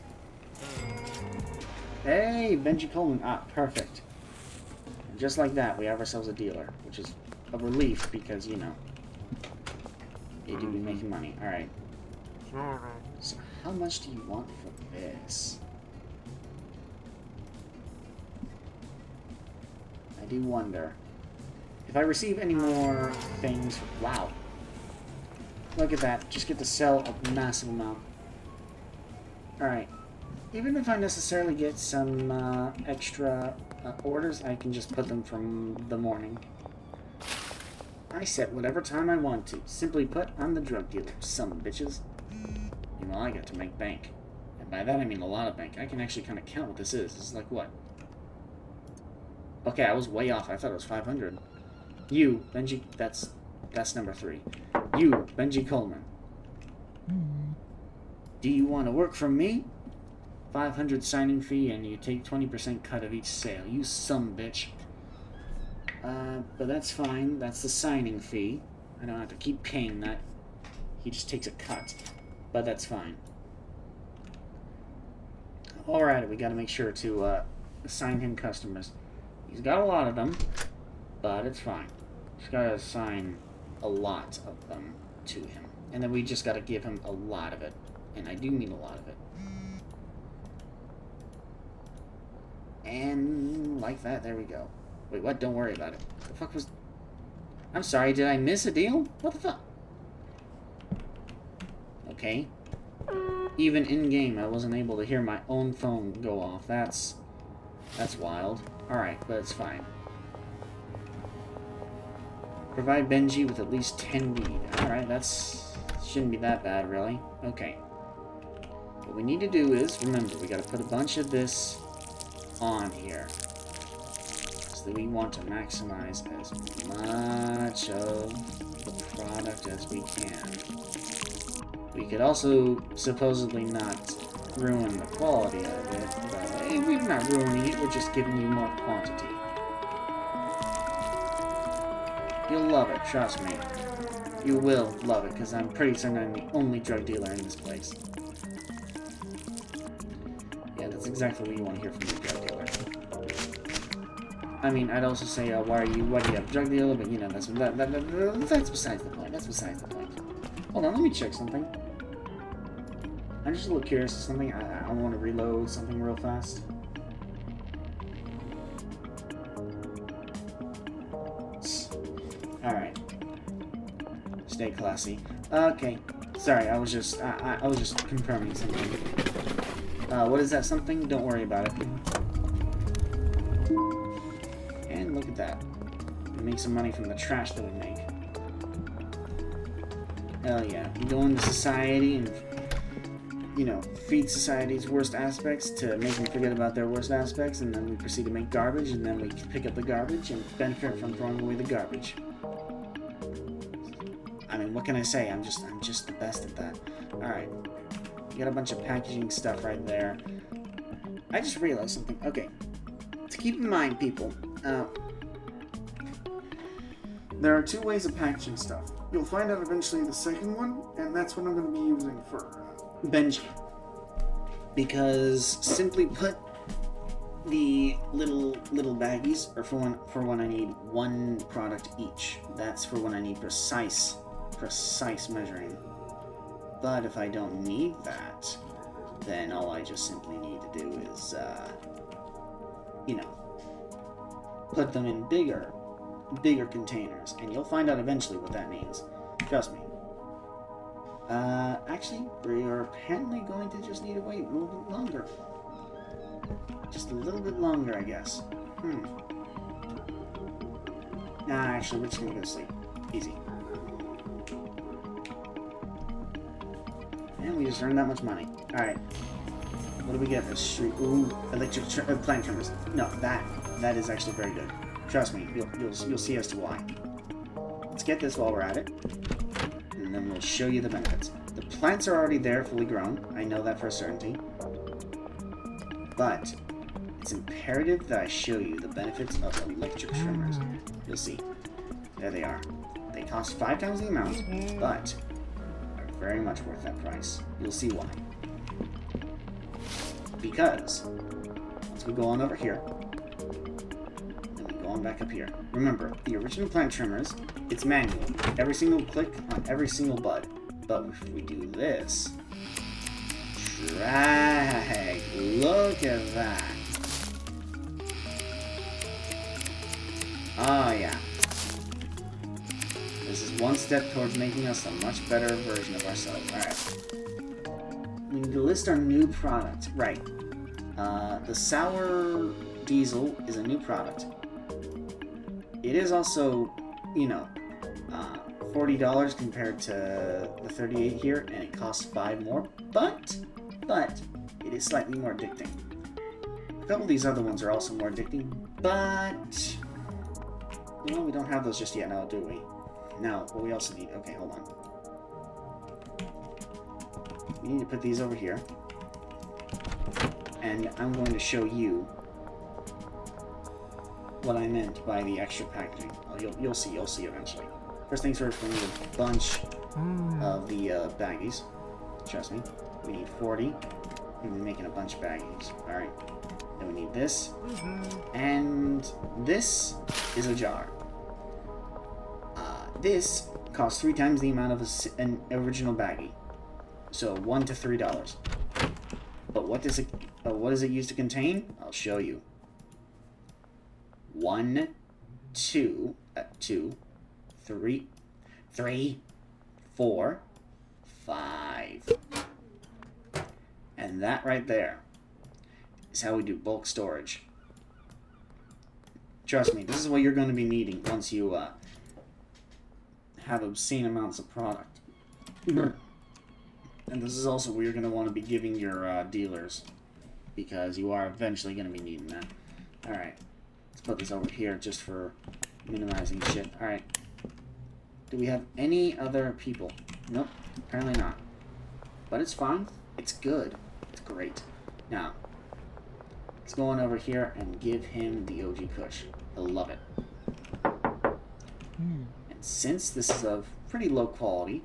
Hey, Benji Coleman. Ah, perfect. And just like that, we have ourselves a dealer, which is a relief because, you know, you do be making money. Alright. So, how much do you want for this? I do wonder. If I receive any more things... Wow. Look at that. Just get to sell a massive amount. Alright. Even if I necessarily get some extra orders, I can just put them from the morning. I set whatever time I want to. Simply put, I'm the drug dealer. Some bitches. Meanwhile, I get to make bank. And by that I mean a lot of bank. I can actually kind of count what this is. This is like what? Okay, I was way off. I thought it was 500. You, Benji, that's number 3. You, Benji Coleman. Do you want to work for me? 500 signing fee, and you take 20% cut of each sale. You some bitch. But that's fine. That's the signing fee. I don't have to keep paying that. He just takes a cut. But that's fine. Alright, we gotta make sure to assign him customers. He's got a lot of them, but it's fine. Just gotta assign a lot of them to him. And then we just gotta give him a lot of it. And I do mean a lot of it. And like that, there we go. Wait, what? Don't worry about it. The fuck was... I'm sorry, did I miss a deal? What the fuck? Okay. Even in-game, I wasn't able to hear my own phone go off. That's wild. Alright, but it's fine. Provide Benji with at least 10 weed. Alright, shouldn't be that bad, really. Okay. What we need to do is, remember, we gotta put a bunch of this on here. So that we want to maximize as much of the product as we can. We could also supposedly not ruin the quality of it, but we're not ruining it, we're just giving you more quantity. You'll love it, trust me. You will love it, because I'm pretty certain I'm the only drug dealer in this place. Yeah, that's exactly what you want to hear from your drug dealer. I mean, I'd also say, why do you have a drug dealer? But, you know, that's besides the point. That's besides the point. Hold on, let me check something. I'm just a little curious of something. I want to reload something real fast. Alright. Stay classy. Okay. Sorry, I was just confirming something. What is that something? Don't worry about it. And look at that. We make some money from the trash that we make. Hell yeah. We go into society and, you know, feed society's worst aspects to make them forget about their worst aspects, and then we proceed to make garbage, and then we pick up the garbage and benefit from throwing away the garbage. I mean, what can I say? I'm just the best at that. Alright. You got a bunch of packaging stuff right there. I just realized something. Okay. To keep in mind, people, there are 2 ways of packaging stuff. You'll find out eventually the second one, and that's what I'm going to be using for Benji. Because, simply put, the little baggies are for when I need 1 product each. That's for when I need precise measuring. But if I don't need that, then all I just simply need to do is, you know, put them in bigger containers, and you'll find out eventually what that means. Trust me. Actually, we are apparently going to just need to wait a little bit longer. Just a little bit longer, I guess. Nah, actually, we're just gonna go to sleep. Easy. And we just earned that much money. Alright. What do we get? A street? Ooh, electric plant trimmers. No, that is actually very good. Trust me, you'll see as to why. Let's get this while we're at it, and then we'll show you the benefits. The plants are already there, fully grown. I know that for a certainty. But it's imperative that I show you the benefits of electric trimmers. You'll see. There they are. They cost 5 times the amount, but are very much worth that price. You'll see why. Because once we go on over here, then we go on back up here. Remember, the original plant trimmers, it's manual. Every single click on every single bud. But if we do this, drag, look at that. Oh yeah. This is one step towards making us a much better version of ourselves. Alright. We need to list our new product. Right. The sour diesel is a new product. It is also, you know, $40 compared to the 38 here, and it costs 5 more, but it is slightly more addicting. A couple of these other ones are also more addicting, but you know, we don't have those just yet now, do we? Now, what we also need, okay, hold on. We need to put these over here, and I'm going to show you what I meant by the extra packaging. Well, you'll see eventually. First things first, we need a bunch of the baggies. Trust me. We need 40. We've been making a bunch of baggies. Alright. Then we need this. And this is a jar. This costs 3 times the amount of an original baggie. So $1 to $3. But what does it used to contain? I'll show you. 1, 2, 3, 4, 5. And that right there is how we do bulk storage. Trust me, this is what you're going to be needing once you have obscene amounts of product. And this is also where you're going to want to be giving your dealers, because you are eventually going to be needing that. Alright, let's put this over here just for minimizing shit. Alright. Do we have any other people? Nope, apparently not. But it's fine. It's good. It's great. Now, let's go on over here and give him the OG Kush. He'll love it. And since this is of pretty low quality,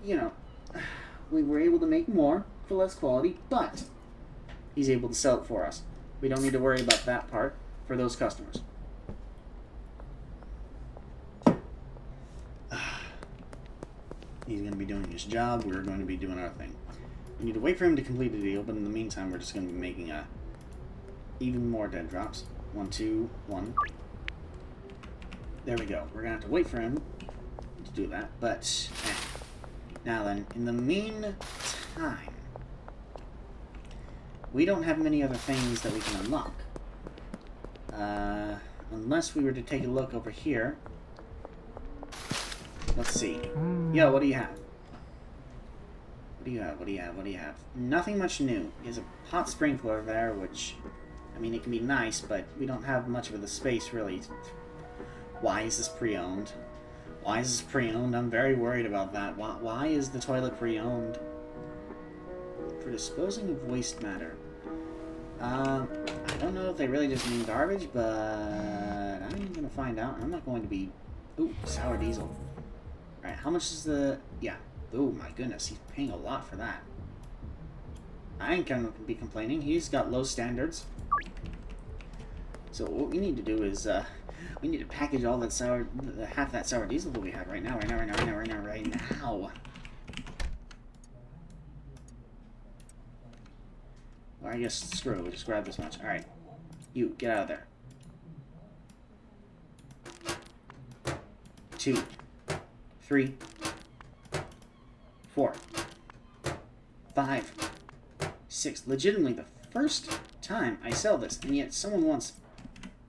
you know, we were able to make more for less quality, but he's able to sell it for us. We don't need to worry about that part for those customers. He's going to be doing his job. We're going to be doing our thing. We need to wait for him to complete the deal, but in the meantime, we're just going to be making even more dead drops. 1, 2, 1. There we go. We're going to have to wait for him to do that, but now then, in the meantime, we don't have many other things that we can unlock. Unless we were to take a look over here. Let's see. Yo, what do you have? What do you have? Nothing much new. There's a hot sprinkler there, which, I mean, it can be nice, but we don't have much of the space, really. Why is this pre-owned? Why is this pre-owned? I'm very worried about that. Why is the toilet pre-owned? For disposing of waste matter. I don't know if they really just mean garbage, but I'm gonna find out. I'm not going to be... Ooh, sour diesel. Alright, how much is the... Yeah. Ooh, my goodness, he's paying a lot for that. I ain't gonna be complaining. He's got low standards. So what we need to do is, we need to package all that half that sour diesel that we have right now. Or I guess, screw it, we'll just grab this much. Alright. You, get out of there. 2, 3, 4, 5, 6. Legitimately, the first time I sell this, and yet someone wants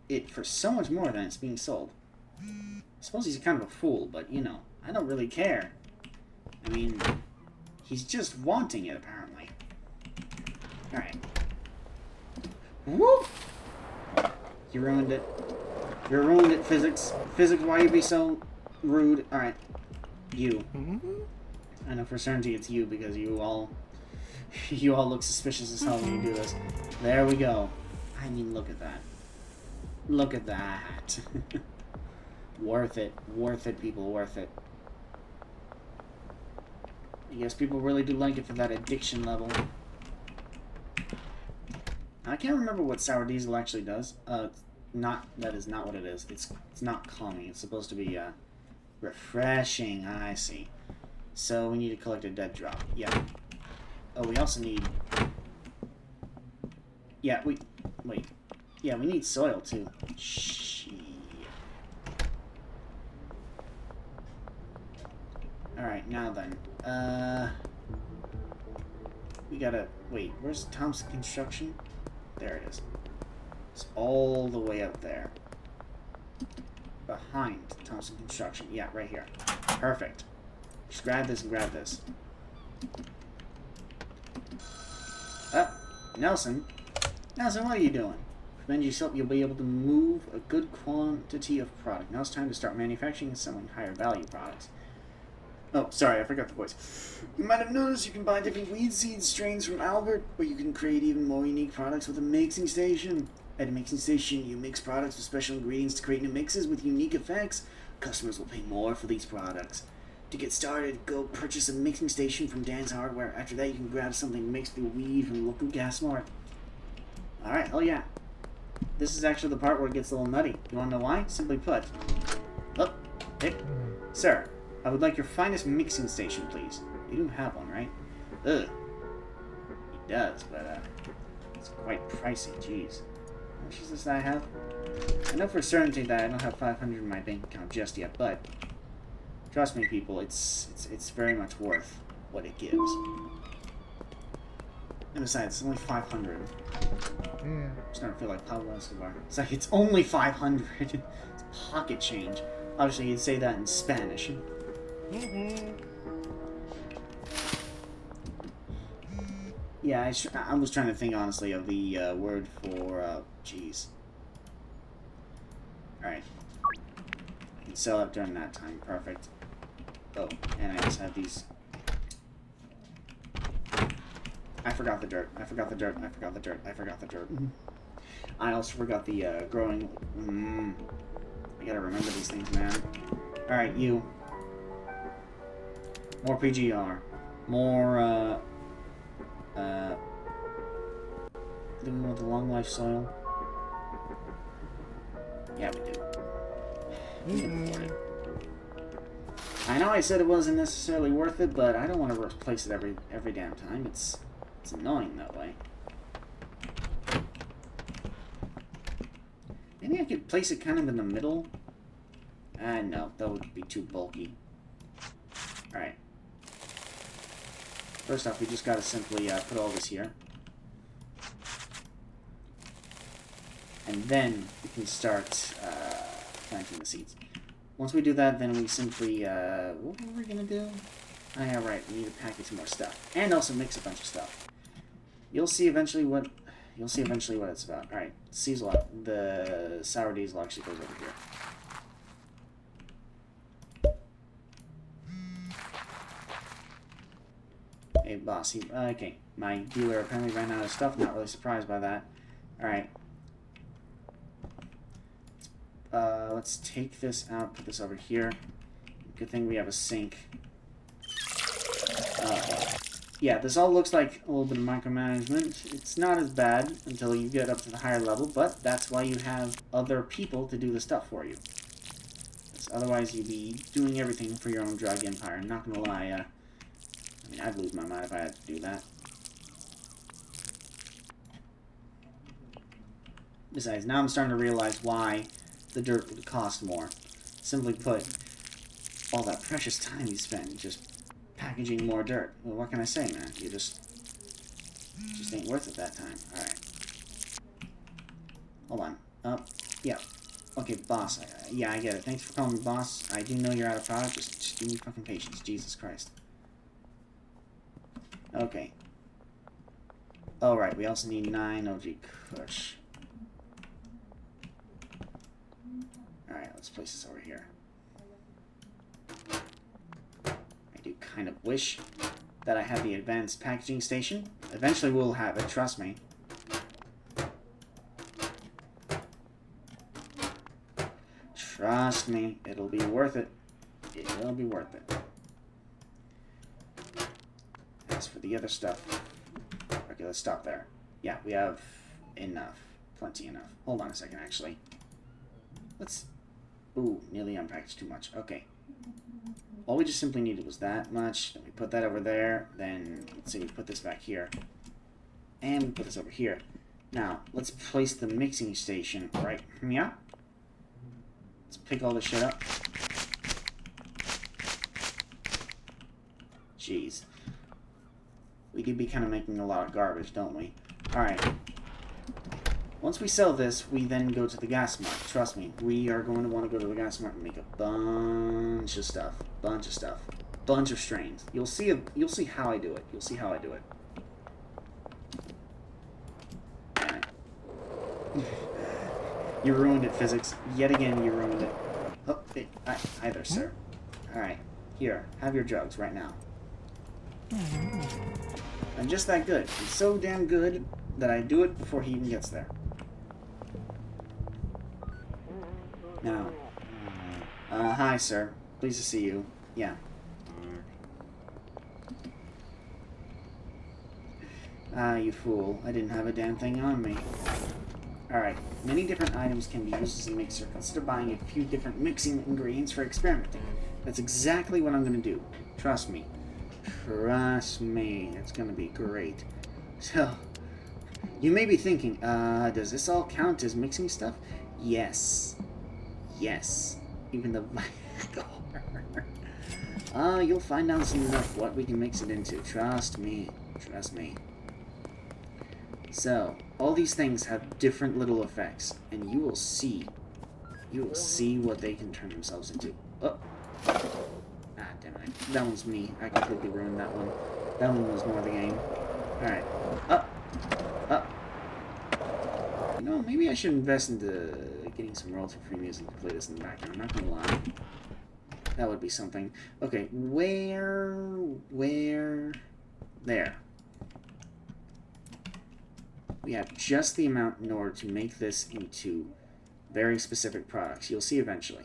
it for so much more than it's being sold. I suppose he's kind of a fool, but, you know, I don't really care. I mean, he's just wanting it, apparently. Alright. Whoop! You ruined it. You ruined it, physics. Physics, why you be so rude? Alright. You. I know for certainty it's you, because you all look suspicious as hell when you do this. There we go. I mean, look at that. Look at that. Worth it. Worth it, people. Worth it. I guess people really do like it for that addiction level. I can't remember what sour diesel actually does. That is not what it is. It's not calming. It's supposed to be refreshing. I see. So we need to collect a dead drop. Yeah. Oh, we also need. Yeah, wait. Yeah, we need soil too. Shit. Alright, now then. We gotta... Wait, where's Thompson Construction? There it is. It's all the way up there. Behind Thompson Construction. Yeah, right here. Perfect. Just grab this and grab this. Nelson? Nelson, what are you doing? Commend yourself, you'll be able to move a good quantity of product. Now it's time to start manufacturing and selling higher value products. Oh, sorry, I forgot the voice. You might have noticed you can buy different weed seed strains from Albert, or you can create even more unique products with a mixing station. At a mixing station, you mix products with special ingredients to create new mixes with unique effects. Customers will pay more for these products. To get started, go purchase a mixing station from Dan's Hardware. After that, you can grab something mixed with weed from the local gas mart. Alright, hell yeah. This is actually the part where it gets a little nutty. You want to know why? Simply put. Oh, hey. Sir, I would like your finest mixing station, please. You do have one, right? Ugh. He does, but, it's quite pricey, jeez. How much is this that I have? I know for certainty that I don't have 500 in my bank account just yet, but trust me, people, it's very much worth what it gives. And besides, it's only 500. I'm starting to feel like Pablo Escobar. It's like, it's only 500. It's pocket change. Obviously, you'd say that in Spanish. Yeah, I was trying to think, honestly, of the word for, jeez. Alright. I can sell it during that time. Perfect. Oh, and I just have these. I forgot the dirt. I forgot the dirt. I forgot the dirt. I forgot the dirt. I also forgot the growing. I gotta remember these things, man. Alright, you. More PGR. More, do we want the long life soil? Yeah, we do. We can afford it. I know I said it wasn't necessarily worth it, but I don't want to replace it every damn time. It's annoying that way. Maybe I could place it kind of in the middle. No, that would be too bulky. Alright. First off, we just gotta simply put all this here. And then we can start planting the seeds. Once we do that, then we simply, what were we gonna do? Oh yeah, right, we need to package more stuff. And also mix a bunch of stuff. You'll see eventually what it's about. Alright, the sour diesel actually goes over here. Hey, boss, okay. My dealer apparently ran out of stuff, not really surprised by that. Alright. Let's take this out, put this over here. Good thing we have a sink. Yeah, this all looks like a little bit of micromanagement. It's not as bad until you get up to the higher level, but that's why you have other people to do the stuff for you. Otherwise, you'd be doing everything for your own drug empire. I'm not gonna lie, I mean, I'd lose my mind if I had to do that. Besides, now I'm starting to realize why the dirt would cost more. Simply put, all that precious time you spend just packaging more dirt. Well, what can I say, man? You just ain't worth it that time. Alright. Hold on. Yeah. Okay, boss. Yeah, I get it. Thanks for calling me boss. I do know you're out of product. Just give me fucking patience. Jesus Christ. Okay. Alright, we also need 9 OG Kush. Alright, let's place this over here. I do kind of wish that I had the advanced packaging station. Eventually we'll have it, trust me. Trust me, it'll be worth it. It will be worth it. As for the other stuff... Okay, let's stop there. Yeah, we have enough. Plenty enough. Hold on a second, actually. Let's... Ooh, nearly unpackaged too much. Okay. All we just simply needed was that much. Then we put that over there. Then, let's see, we put this back here. And we put this over here. Now, let's place the mixing station right here. Let's pick all this shit up. Jeez. We do be kind of making a lot of garbage, don't we? Alright. Once we sell this, we then go to the gas mart. Trust me, we are going to want to go to the gas mart and make a bunch of stuff. Bunch of stuff. Bunch of strains. You'll see how I do it. You'll see how I do it. Damn it. You ruined it, physics. Yet again, you ruined it. Oh, hi there, sir. Alright. Here, have your drugs right now. I'm just that good. I'm so damn good that I do it before he even gets there. Now, hi, sir. Pleased to see you. Yeah. Ah, you fool. I didn't have a damn thing on me. Alright, many different items can be used as a mixer. Consider buying a few different mixing ingredients for experimenting. That's exactly what I'm going to do. Trust me. Trust me. It's going to be great. So, you may be thinking, does this all count as mixing stuff? Yes. Yes. Even the... you'll find out soon enough what we can mix it into. Trust me. Trust me. So, all these things have different little effects, and you will see what they can turn themselves into. Oh. Ah, damn it. That one's me. I completely ruined that one. That one was more the game. Alright. Up. Up. You know, maybe I should invest into getting some royalty-free music to play this in the background. I'm not gonna lie. That would be something. Okay, where... There. We have just the amount in order to make this into very specific products. You'll see eventually.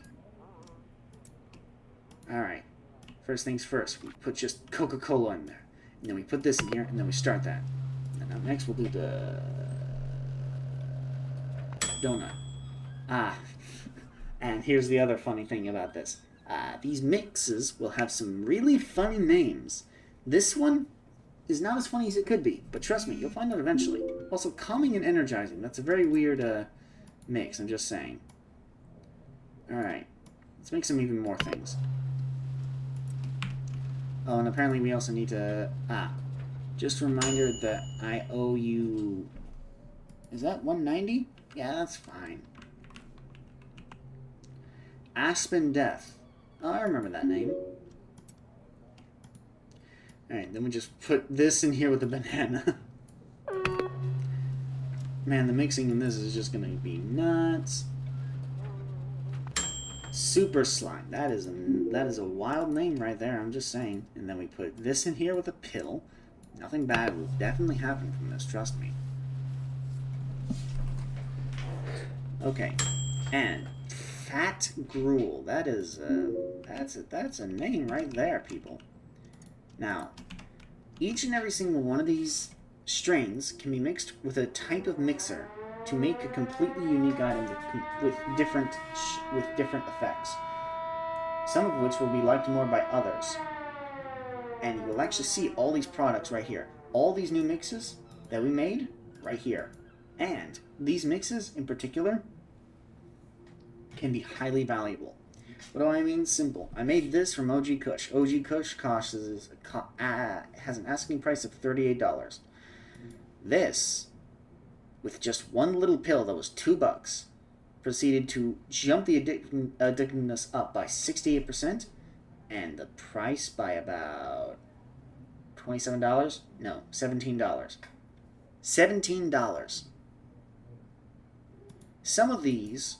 Alright. First things first, we put just Coca-Cola in there. And then we put this in here, and then we start that. And now next we'll do the... donut. Ah. And here's the other funny thing about this. These mixes will have some really funny names. This one is not as funny as it could be, but trust me, you'll find out eventually. Also, calming and energizing. That's a very weird mix, I'm just saying. Alright. Let's make some even more things. Oh, and apparently we also need to... just a reminder that I owe you... Is that 190? Yeah, that's fine. Aspen Death. Oh, I remember that name. Alright, then we just put this in here with the banana. Man, the mixing in this is just going to be nuts. Super Slime. That is a wild name right there, I'm just saying. And then we put this in here with a pill. Nothing bad will definitely happen from this, trust me. Okay. And Fat Gruel. That is that's a name right there, people. Now, each and every single one of these strains can be mixed with a type of mixer to make a completely unique item with different effects. Some of which will be liked more by others. And you will actually see all these products right here. All these new mixes that we made right here. And these mixes in particular can be highly valuable. What do I mean? Simple. I made this from OG Kush. OG Kush has an asking price of $38. This, with just one little pill that was $2, proceeded to jump the addictiveness up by 68% and the price by about $27? No, $17. $17. Some of these,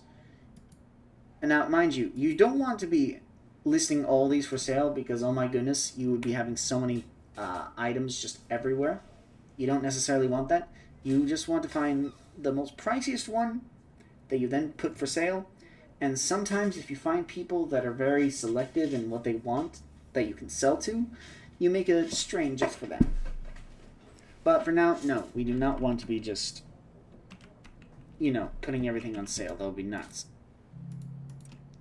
and now mind you, you don't want to be listing all these for sale because, oh my goodness, you would be having so many items just everywhere. You don't necessarily want that. You just want to find the most priciest one that you then put for sale. And sometimes if you find people that are very selective in what they want that you can sell to, you make a strain just for them. But for now, no, we do not want to be just, putting everything on sale. That would be nuts.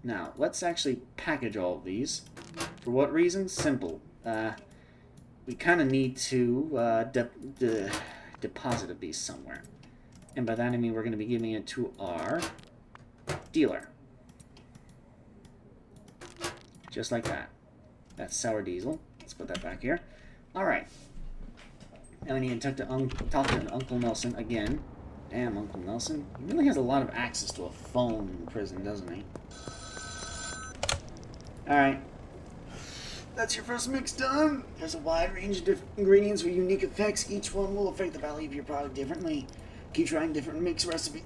Now, let's actually package all of these. For what reason? Simple. We kind of need to deposit a beast somewhere. And by that I mean we're going to be giving it to our dealer. Just like that. That's sour diesel. Let's put that back here. Alright. Now we need to talk to Uncle Nelson again. Damn, Uncle Nelson. He really has a lot of access to a phone in prison, doesn't he? Alright. That's your first mix done. There's a wide range of different ingredients with unique effects. Each one will affect the value of your product differently. Keep trying different mix recipes.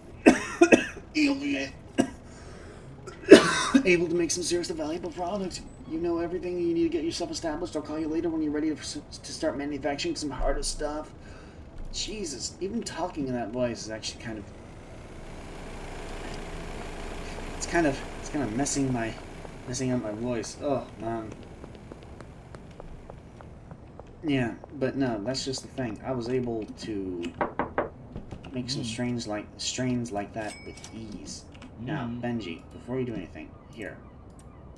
You'll be able to make some seriously valuable product. You know everything you need to get yourself established. I'll call you later when you're ready to start manufacturing some harder stuff. Jesus, even talking in that voice is actually kind of... It's kind of messing up my voice. Oh, man. Yeah, but no, that's just the thing. I was able to make some strains like that with ease. Now, Benji, before you do anything, here,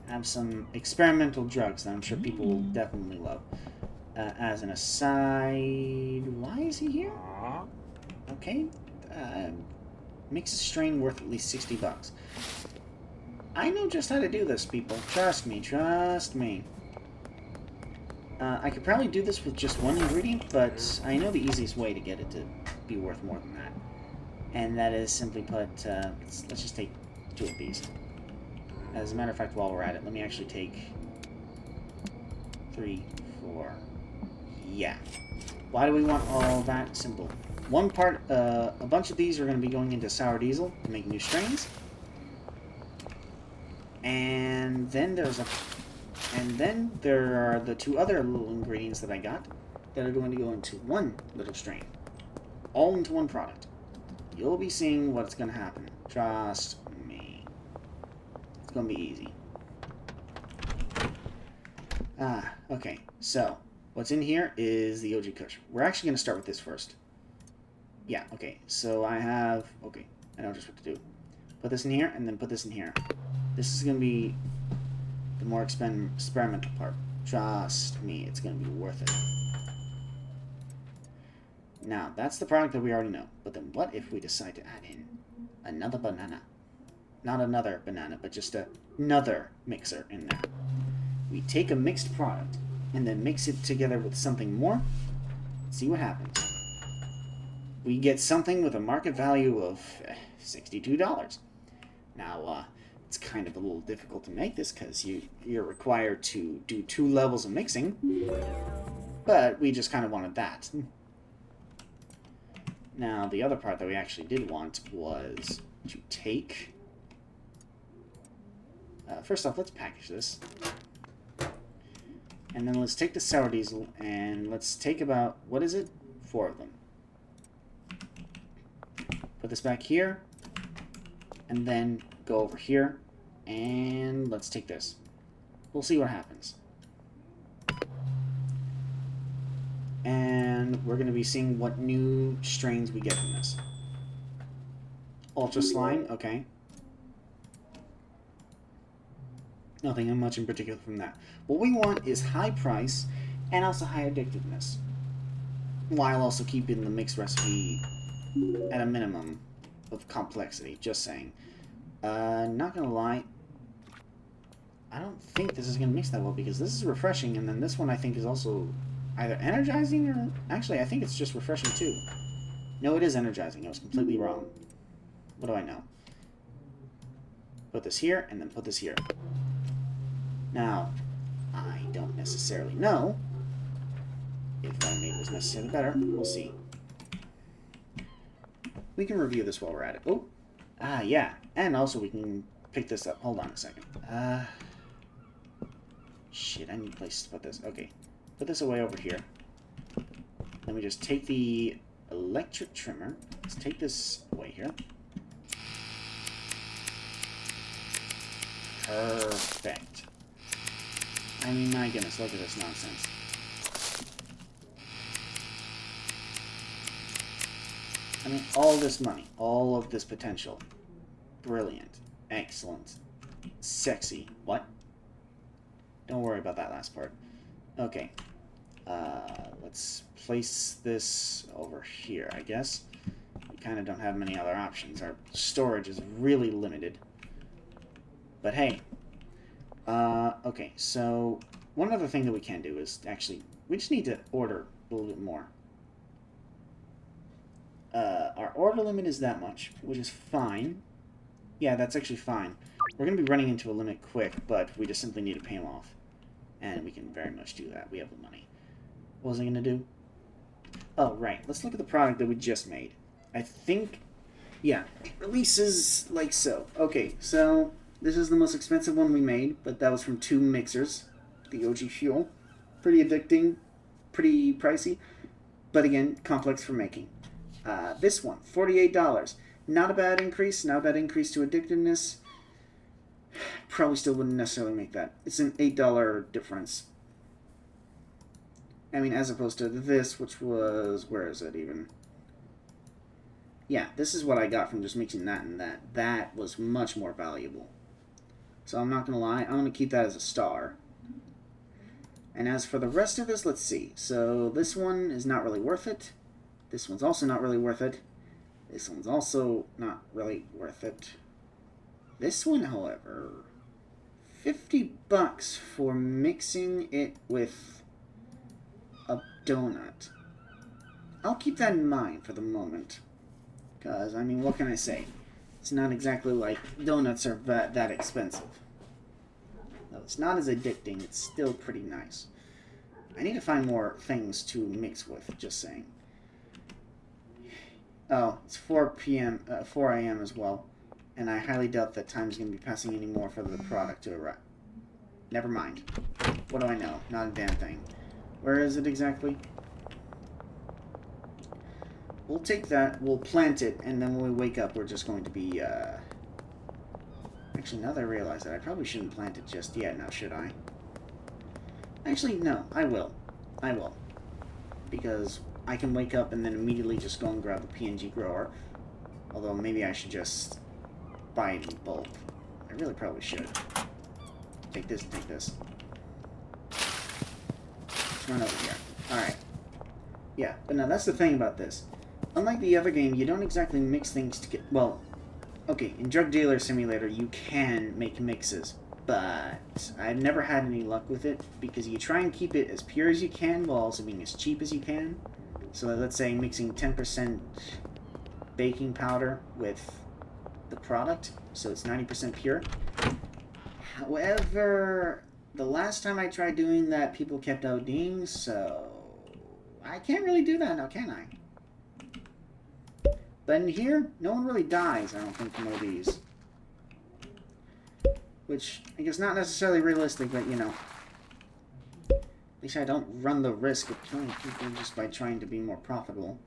have some experimental drugs that I'm sure people will definitely love. As an aside, why is he here? Okay, makes a strain worth at least $60. I know just how to do this, people. Trust me, trust me. I could probably do this with just one ingredient, but I know the easiest way to get it to be worth more than that. And that is simply put, let's just take 2 of these. As a matter of fact, while we're at it, let me actually take 3, 4. Yeah. Why do we want all that? Simple. One part, a bunch of these are going to be going into sour diesel to make new strains. And then there are the 2 other little ingredients that I got that are going to go into one little strain. All into one product. You'll be seeing what's going to happen. Trust me. It's going to be easy. Okay. So, what's in here is the OG Kush. We're actually going to start with this first. Yeah, okay. So I have... Okay, I know just what to do. Put this in here, and then put this in here. This is going to be the more experimental part. Trust me, it's going to be worth it. Now, that's the product that we already know. But then what if we decide to add in another banana? Not another banana, but just another mixer in there. We take a mixed product and then mix it together with something more. See what happens. We get something with a market value of $62. Now, it's kind of a little difficult to make this because you're required to do 2 levels of mixing. But we just kind of wanted that. Now, the other part that we actually did want was to take... first off, let's package this. And then let's take the sour diesel, and let's take about, what is it? 4 of them. Put this back here, and then go over here, and let's take this. We'll see what happens. And we're going to be seeing what new strains we get from this. Ultra Slime, okay. Nothing much in particular from that. What we want is high price and also high addictiveness, while also keeping the mixed recipe at a minimum of complexity. Just saying. Not gonna lie, I don't think this is gonna mix that well because this is refreshing, and then this one I think is also either energizing or... Actually, I think it's just refreshing too. No, it is energizing. I was completely wrong. What do I know? put this here, and then put this here. Now, I don't necessarily know if I made this necessarily better. We'll see. We can review this while we're at it. Oh, yeah. And also we can pick this up. Hold on a second. Shit, I need places to put this. Okay, put this away over here. Let me just take the electric trimmer. Let's take this away here. Perfect. I mean, my goodness, look at this nonsense. I mean, all this money, all of this potential. Brilliant. Excellent. Sexy. What? Don't worry about that last part. Okay. Let's place this over here, I guess. We kind of don't have many other options. Our storage is really limited. But hey. Okay, so one other thing that we can do is actually, we just need to order a little bit more. Our order limit is that much, which is fine. Yeah, that's actually fine. We're going to be running into a limit quick, but we just simply need to pay them off. And we can very much do that. We have the money. What was I going to do? Oh, right. Let's look at the product that we just made. I think, yeah, it releases like so. Okay, so this is the most expensive one we made, but that was from 2 mixers. The OG Fuel. Pretty addicting, pretty pricey, but again, complex for making. This one, $48. Not a bad increase, not a bad increase to addictiveness. Probably still wouldn't necessarily make that. It's an $8 difference. I mean, as opposed to this, which was, where is it even? Yeah, this is what I got from just mixing that and that. That was much more valuable. So I'm not going to lie, I'm going to keep that as a star. And as for the rest of this, let's see. So this one is not really worth it. This one's also not really worth it. This one's also not really worth it. This one, however, $50 for mixing it with a donut. I'll keep that in mind for the moment. Because, I mean, what can I say? It's not exactly like donuts are that expensive. Though it's not as addicting, it's still pretty nice. I need to find more things to mix with, just saying. Oh, it's 4 a.m. as well. And I highly doubt that time is going to be passing anymore for the product to arrive. Never mind. What do I know? Not a damn thing. Where is it exactly? We'll take that, we'll plant it, and then when we wake up, we're just going to be, Actually, now that I realize that, I probably shouldn't plant it just yet, now should I? Actually, no, I will. I will. Because I can wake up and then immediately just go and grab the PNG grower. Although, maybe I should just buy it in bulk. I really probably should. Take this, take this. Let's run over here. Alright. Yeah, but now that's the thing about this. Unlike the other game, you don't exactly mix things to get... Well, okay, in Drug Dealer Simulator, you can make mixes. But I've never had any luck with it, because you try and keep it as pure as you can, while also being as cheap as you can. So let's say mixing 10% baking powder with the product, so it's 90% pure. However, the last time I tried doing that, people kept ODing, so I can't really do that now, can I? But in here, no one really dies, I don't think, from ODs. Which, I guess, not necessarily realistic, but, you know. At least I don't run the risk of killing people just by trying to be more profitable.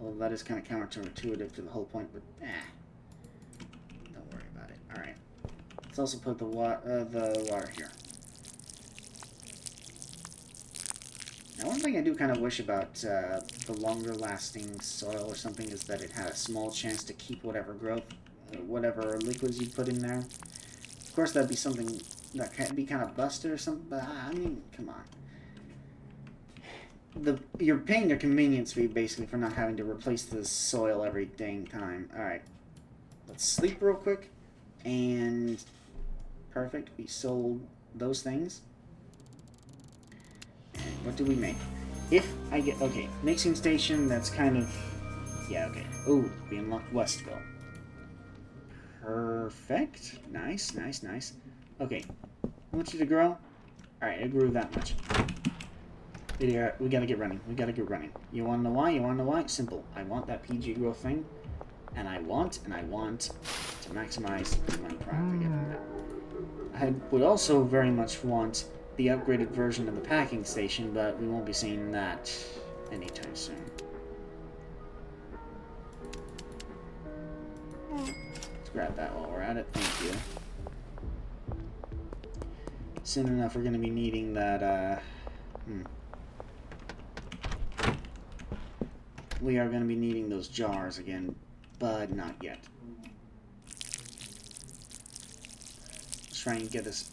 Although that is kind of counterintuitive to the whole point, but, don't worry about it. Alright. Let's also put the water here. Now, one thing I do kind of wish about the longer-lasting soil or something is that it had a small chance to keep whatever growth, whatever liquids you put in there. Of course, that'd be something that can be kind of busted or something, but I mean, come on. You're paying a convenience fee, basically, for not having to replace the soil every dang time. Alright. Let's sleep real quick. And... perfect. We sold those things. And what do we make? If I get... okay, mixing station, that's kind of... yeah, okay. Ooh, we unlocked Westville. Perfect. Nice, nice, nice. Okay. I want you to grow. Alright, it grew that much. We gotta get running. We gotta get running. You wanna know why? You wanna know why? Simple. I want that PG growth thing. And I want to maximize the money product I get from that. I would also very much want the upgraded version of the packing station, but we won't be seeing that anytime soon. Let's grab that while we're at it. Thank you. Soon enough, we're going to be needing that, We are going to be needing those jars again, but not yet. Let's try and get this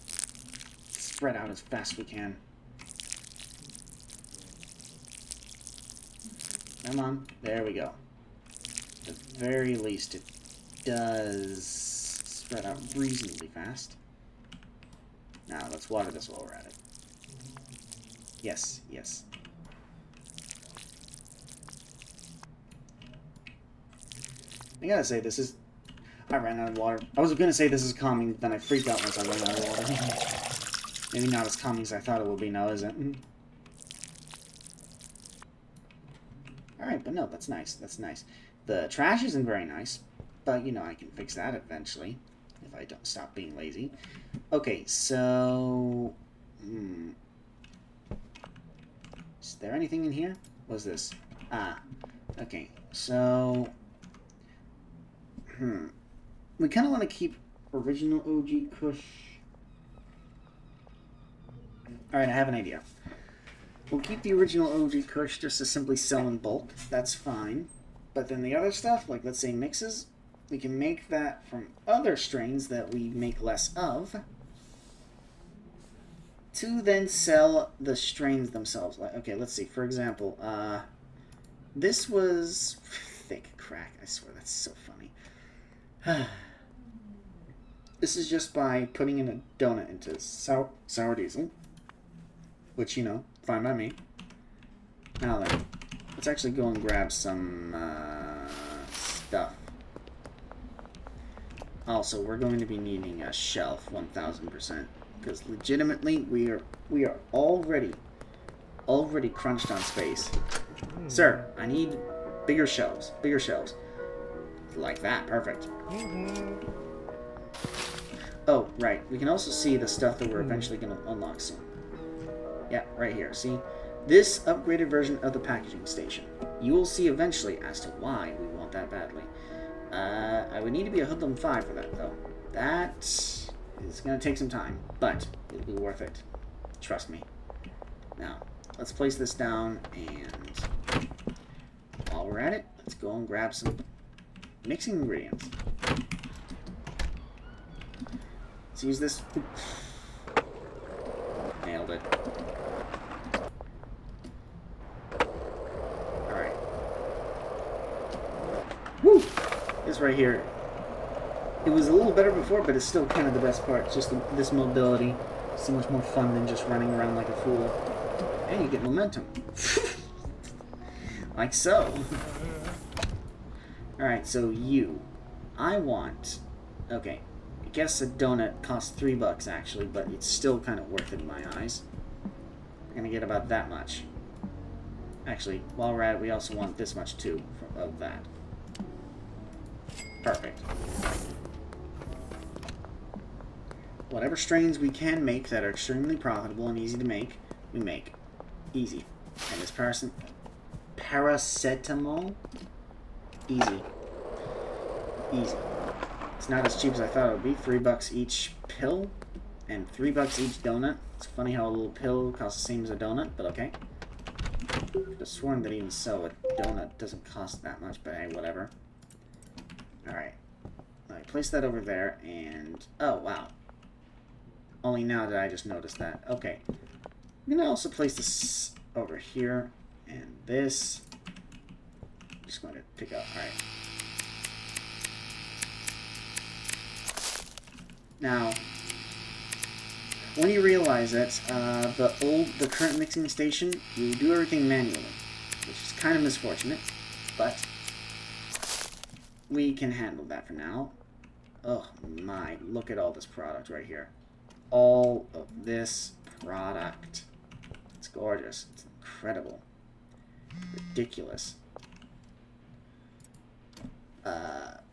spread out as fast as we can. Come on. There we go. At the very least, it does spread out reasonably fast. Now, let's water this while we're at it. Yes, yes. I gotta say, this is... I ran out of water. I was gonna say this is calming, then I freaked out once I ran out of water. Maybe not as calming as I thought it would be now, is it? Alright, but no, that's nice. That's nice. The trash isn't very nice, but, you know, I can fix that eventually, if I don't stop being lazy. Okay, so... Is there anything in here? What's this? Ah, okay, so... We kind of want to keep original OG Kush. Alright, I have an idea. We'll keep the original OG Kush just to simply sell in bulk. That's fine. But then the other stuff, like let's say mixes, we can make that from other strains that we make less of to then sell the strains themselves. Like, okay, let's see. For example, this was thick crack. I swear, that's so funny. This is just by putting in a donut into sour diesel, which, you know, fine by me. Now then, let's actually go and grab some stuff. Also, we're going to be needing a shelf 1000%, because legitimately we are already crunched on space. Sir, I need bigger shelves, like that. Perfect. Oh, right. We can also see the stuff that we're eventually going to unlock soon. Yeah, right here. See? This upgraded version of the packaging station. You will see eventually as to why we want that badly. I would need to be a Hoodlum 5 for that, though. That is going to take some time, but it'll be worth it. Trust me. Now, let's place this down, and while we're at it, let's go and grab some mixing ingredients. Let's use this. Nailed it. Alright. Woo! This right here. It was a little better before, but it's still kind of the best part. Just this mobility. So much more fun than just running around like a fool. And you get momentum. Like so. Alright, so I want... Okay. I guess a donut costs $3 actually, but it's still kind of worth it in my eyes. We're gonna get about that much. Actually, while we're at it, we also want this much too of that. Perfect. Whatever strains we can make that are extremely profitable and easy to make, we make. Easy. And this paracetamol? Easy. Easy. It's not as cheap as I thought it would be. $3 each pill and $3 each donut. It's funny how a little pill costs the same as a donut, but okay. Could have sworn that even so, a donut doesn't cost that much, but hey, whatever. Alright. I place that over there, and... Oh, wow. Only now did I just notice that. Okay. I'm going to also place this over here, and this... I'm just going to pick up. Alright. Now, when you realize that the current mixing station, you do everything manually, which is kind of misfortunate, but we can handle that for now. Oh my, look at all this product right here. All of this product. It's gorgeous. It's incredible. Ridiculous.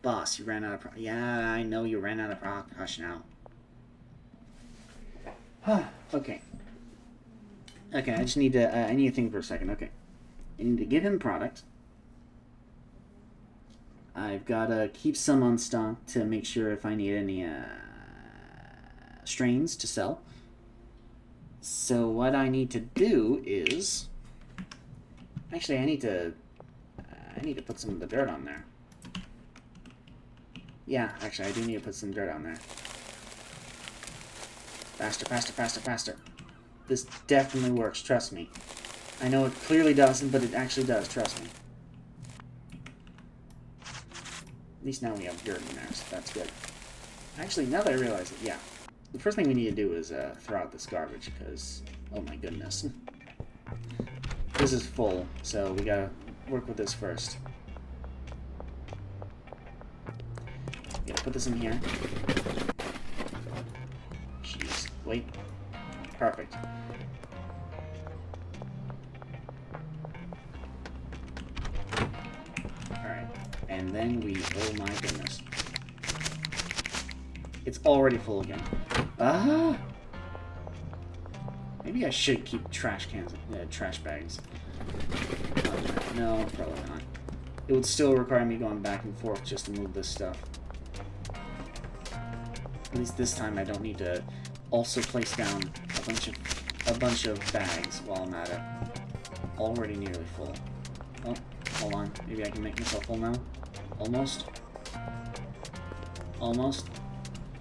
Boss, you ran out of product. Yeah, I know you ran out of product. Hush now. Okay. Okay, I just need to, I need to think for a second. Okay. I need to give him product. I've got to keep some on stock to make sure if I need any, strains to sell. So what I need to do is... Actually, I need to put some of the dirt on there. Yeah, actually, I do need to put some dirt on there. Faster, faster, faster, faster. This definitely works, trust me. I know it clearly doesn't, but it actually does, trust me. At least now we have dirt in there, so that's good. Actually, now that I realize it, yeah. The first thing we need to do is throw out this garbage, because, oh my goodness. This is full, so we gotta work with this first. Gotta put this in here. Jeez, wait. Perfect. Alright, and then we, oh my goodness. It's already full again. Ah! Maybe I should keep trash cans, trash bags. No, probably not. It would still require me going back and forth just to move this stuff. At least this time I don't need to also place down a bunch of bags while I'm at it. Already nearly full. Oh, hold on. Maybe I can make myself full now. Almost. Almost.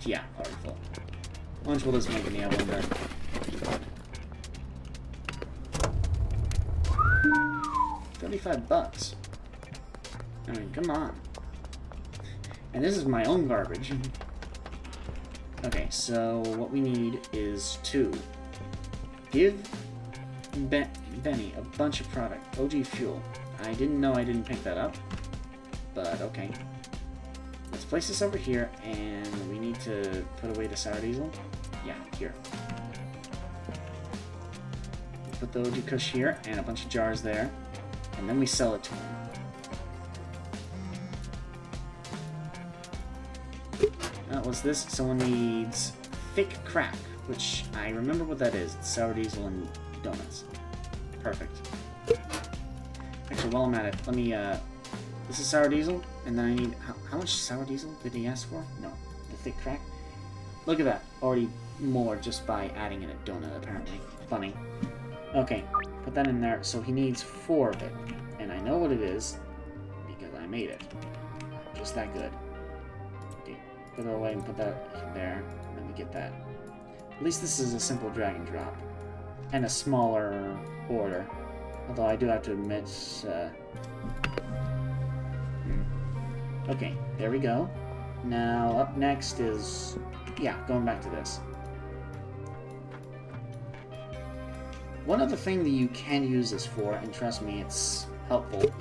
Yeah, already full. How much will this make me? I wonder. $35. I mean, come on. And this is my own garbage. Okay, so what we need is to give Benny a bunch of product. OG fuel. I didn't know I didn't pick that up, but okay. Let's place this over here, and we need to put away the sour diesel. Yeah, here. Put the OG Kush here, and a bunch of jars there, and then we sell it to him. What's this? Someone needs thick crack, which I remember what that is. It's sour diesel and donuts. Perfect. Actually, while I'm at it, let me, this is sour diesel, and then I need, how much sour diesel did he ask for? No, the thick crack. Look at that, already more just by adding in a donut, apparently. Funny. Okay, put that in there, so he needs 4 of it, and I know what it is, because I made it. Just that good. Put it away and put that there, and then we get that. At least this is a simple drag and drop. And a smaller order. Although I do have to admit... Okay, there we go. Now, up next is... Yeah, going back to this. One other thing that you can use this for, and trust me, it's helpful,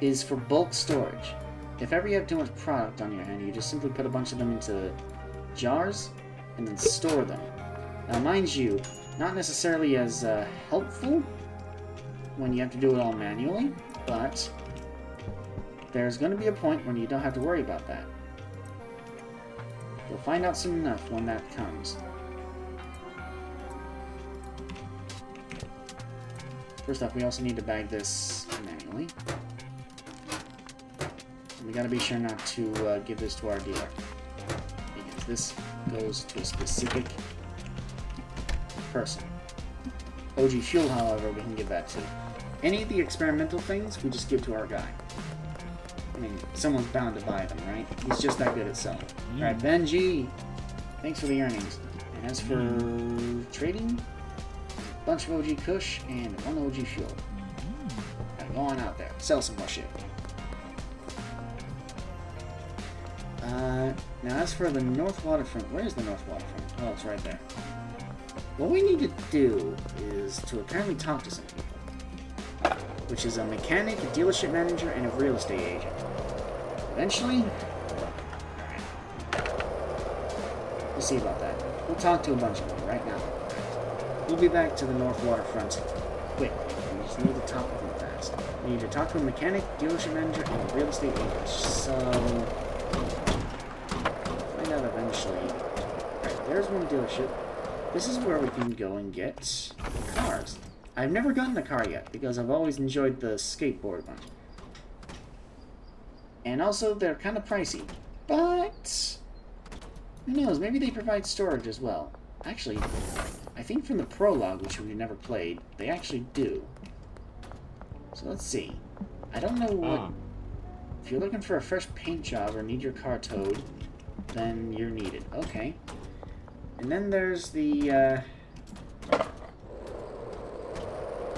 is for bulk storage. If ever you have too much product on your hand, you just simply put a bunch of them into jars and then store them. Now, mind you, not necessarily as helpful when you have to do it all manually, but there's going to be a point when you don't have to worry about that. You'll find out soon enough when that comes. First off, we also need to bag this manually. We gotta be sure not to give this to our dealer, because this goes to a specific person. OG fuel, however, we can give that to. Any of the experimental things, we just give to our guy. I mean, someone's bound to buy them, right? He's just that good at selling. Alright, Benji, thanks for the earnings. And as for trading, a bunch of OG Kush and 1 OG fuel. Now go on out there, sell some more shit. Now as for the North Waterfront, where's the North Waterfront? Oh, it's right there. What we need to do is to apparently talk to some people, which is a mechanic, a dealership manager, and a real estate agent. Eventually, We'll see about that. We'll talk to a bunch of them right now. We'll be back to the North Waterfront. Quick, we just need to talk with them fast. We need to talk to a mechanic, dealership manager, and a real estate agent. So, find out eventually. Alright, there's one dealership. This is where we can go and get cars. I've never gotten a car yet, because I've always enjoyed the skateboard one. And also, they're kind of pricey. But, who knows, maybe they provide storage as well. Actually, I think from the prologue, which we never played, they actually do. So let's see. I don't know what... If you're looking for a fresh paint job or need your car towed, then you're needed. Okay. And then there's the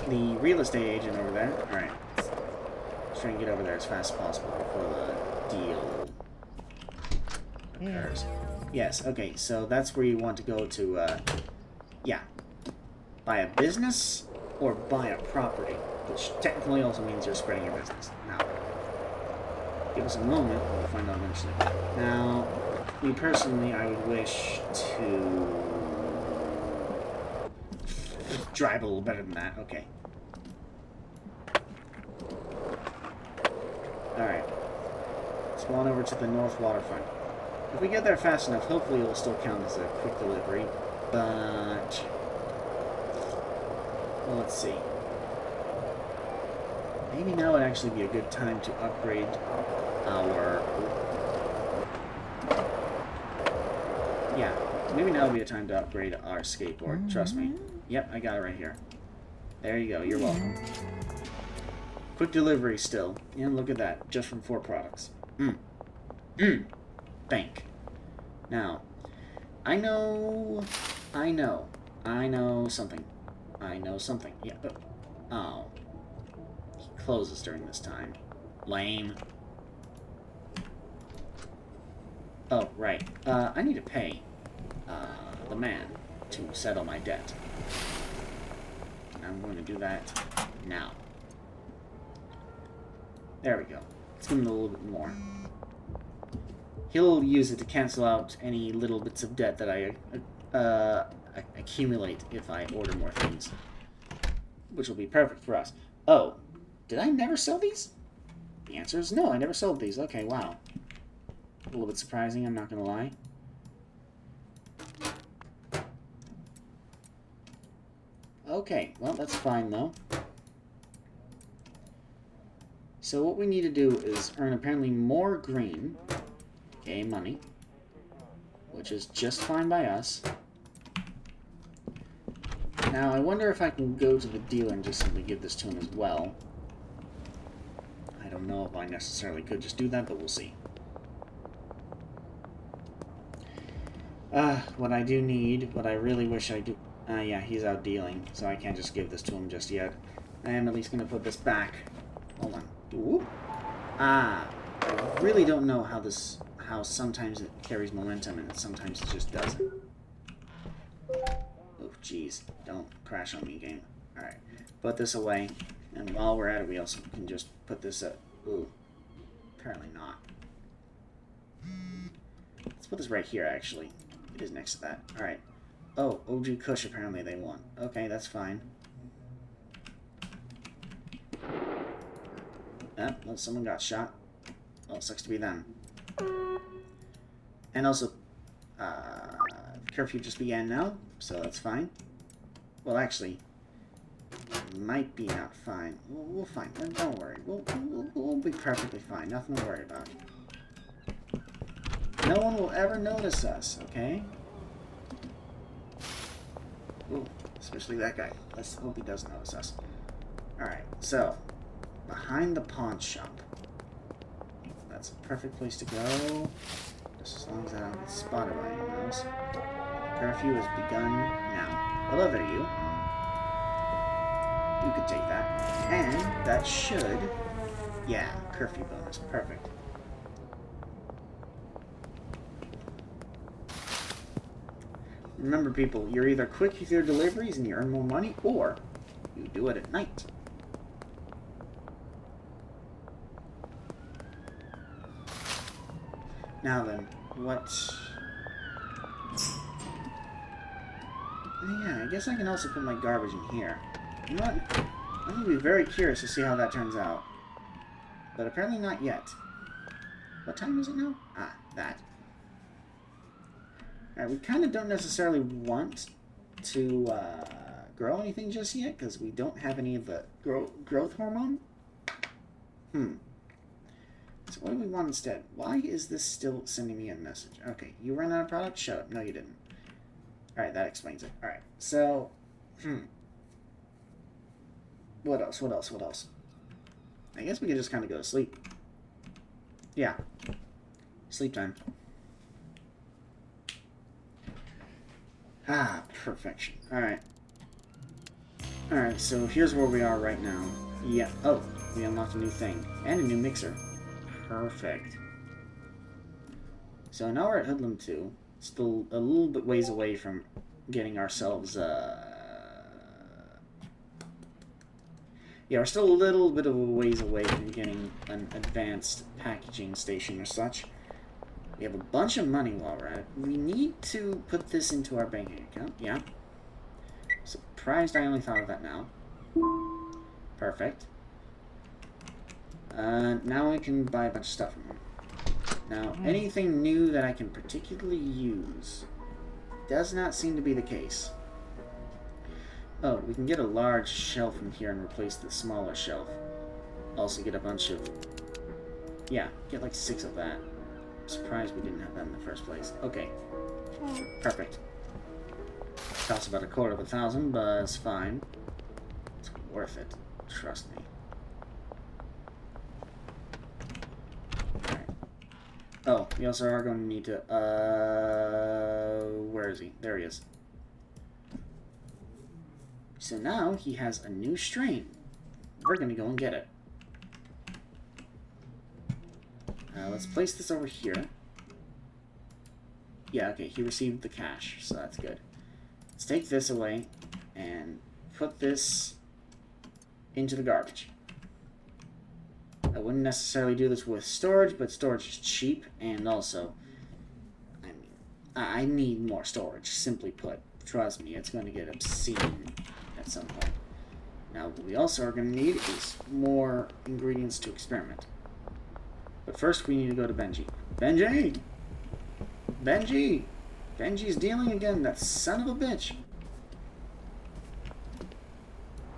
real estate agent over there. Alright. Let's try and get over there as fast as possible before the deal occurs. Yes, okay, so that's where you want to go to, yeah. Buy a business or buy a property, which technically also means you're spreading your business. Now, give us a moment, we'll find out eventually. Now, me personally, I would wish to drive a little better than that. Okay. Alright. Let's go on over to the North Waterfront. If we get there fast enough, hopefully it will still count as a quick delivery. But... well, let's see. Maybe now would actually be a good time to upgrade our... yeah, maybe now would be a time to upgrade our skateboard. Trust me. Yep, I got it right here. There you go. You're welcome. Quick delivery still. And look at that. Just from 4 products. Bank. Now, I know something. Yeah, but... oh. He closes during this time. Lame. Oh, right. I need to pay the man to settle my debt. And I'm going to do that now. There we go. Let's give him a little bit more. He'll use it to cancel out any little bits of debt that I accumulate if I order more things. Which will be perfect for us. Oh, did I never sell these? The answer is no, I never sold these. Okay, wow. A little bit surprising, I'm not going to lie. Okay, well, that's fine, though. So what we need to do is earn apparently more green, okay, money, which is just fine by us. Now, I wonder if I can go to the dealer and just simply give this to him as well. I don't know if I necessarily could just do that, but we'll see. What I do need, what I really wish I do... yeah, he's out dealing, so I can't just give this to him just yet. I am at least going to put this back. Hold on. Ooh. I really don't know how sometimes it carries momentum and sometimes it just doesn't. Oh, jeez. Don't crash on me, game. Alright. Put this away. And while we're at it, we also can just put this up. Ooh. Apparently not. Let's put this right here, actually. It is next to that. Alright. Oh, OG Kush, apparently they won. Okay, that's fine. Well, someone got shot. Well, sucks to be them. And also, curfew just began now, so that's fine. Well, actually, might be not fine. We'll find. Don't worry. We'll be perfectly fine. Nothing to worry about. No one will ever notice us, okay? Ooh, especially that guy. Let's hope he does notice us. Alright, so, behind the pawn shop. That's a perfect place to go. Just as long as I don't get spotted by anyone else. Curfew has begun now. Hello there, you. You could take that. And that should... yeah, curfew bonus. Perfect. Remember, people, you're either quick with your deliveries and you earn more money, or you do it at night. Now then, what... Yeah, I guess I can also put my garbage in here. You know what? I'm going to be very curious to see how that turns out. But apparently not yet. What time is it now? Ah, that. Alright, we kind of don't necessarily want to grow anything just yet, because we don't have any of the growth hormone. So what do we want instead? Why is this still sending me a message? Okay, you ran out of product? Shut up. No, you didn't. Alright, that explains it. Alright, so... What else? What else? What else? I guess we could just kind of go to sleep. Yeah. Sleep time. Ah, perfection. Alright. Alright, so here's where we are right now. Yeah. Oh, we unlocked a new thing. And a new mixer. Perfect. So now we're at Hoodlum 2. Still a little bit ways away from getting ourselves, yeah, we're still a little bit of a ways away from getting an advanced packaging station or such. We have a bunch of money while we're at it. We need to put this into our banking account. Yeah. Surprised I only thought of that now. Perfect. Now I can buy a bunch of stuff from him. Now, anything new that I can particularly use does not seem to be the case. Oh, we can get a large shelf from here and replace the smaller shelf. Also get a bunch of... Yeah, get like 6 of that. I'm surprised we didn't have that in the first place. Okay. Perfect. Costs about $250,000, but it's fine. It's worth it. Trust me. Alright. Oh, we also are going to need to... where is he? There he is. So now he has a new strain. We're going to go and get it. Let's place this over here. Yeah, okay, he received the cash, so that's good. Let's take this away and put this into the garbage. I wouldn't necessarily do this with storage, but storage is cheap, and also, I mean, I need more storage, simply put. Trust me, it's going to get obscene at some point. Now, what we also are going to need is more ingredients to experiment. But first, we need to go to Benji. Benji! Benji! Benji's dealing again, that son of a bitch.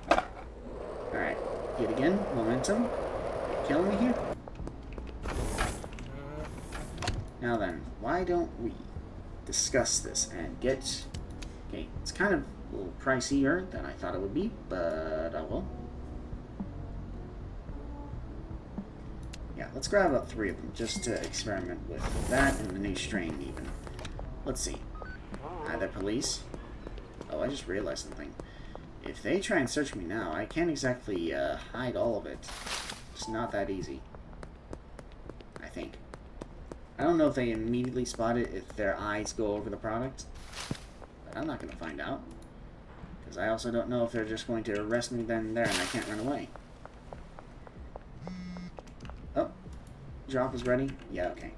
Alright, hit again. Momentum. Killing me here. Now then, why don't we discuss this and get... Okay, it's kind of a little pricier than I thought it would be, but I will. Yeah, let's grab about 3 of them just to experiment with that and the new strain even. Let's see. Hi there, police. Oh, I just realized something. If they try and search me now, I can't exactly hide all of it. It's not that easy. I think. I don't know if they immediately spot it if their eyes go over the product. But I'm not going to find out. Because I also don't know if they're just going to arrest me then and there and I can't run away. Oh. Drop is ready? Yeah, okay.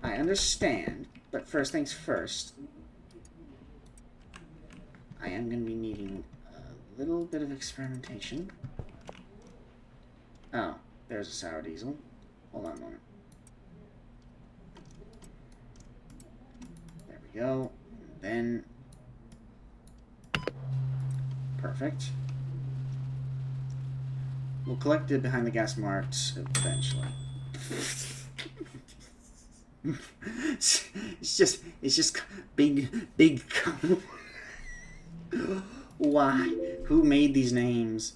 I understand, but first things first. I am going to be needing a little bit of experimentation. Oh, there's a sour diesel. Hold on a moment. There we go. Then... Perfect. We'll collect it behind the gas marks eventually. It's just big. Why? Who made these names?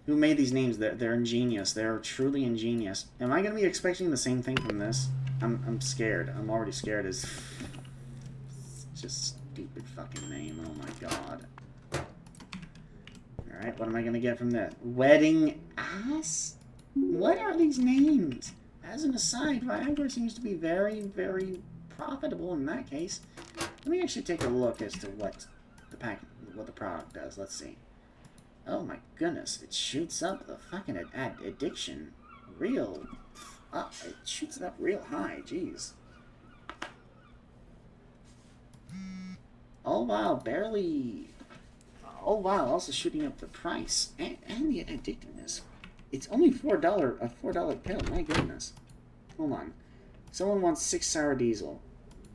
Who made these names? They're ingenious. They're truly ingenious. Am I gonna be expecting the same thing from this? I'm scared. I'm already scared. It's just stupid fucking name. Oh my god. All right, what am I gonna get from that? Wedding ass? What are these names? As an aside, Viagra seems to be very, very profitable in that case. Let me actually take a look as to what the product does. Let's see. Oh my goodness, it shoots up the fucking addiction real up. It shoots it up real high. Jeez. All while barely... All while also shooting up the price. And the addictiveness. It's only $4, a $4 pill, my goodness. Hold on. Someone wants 6 sour diesel.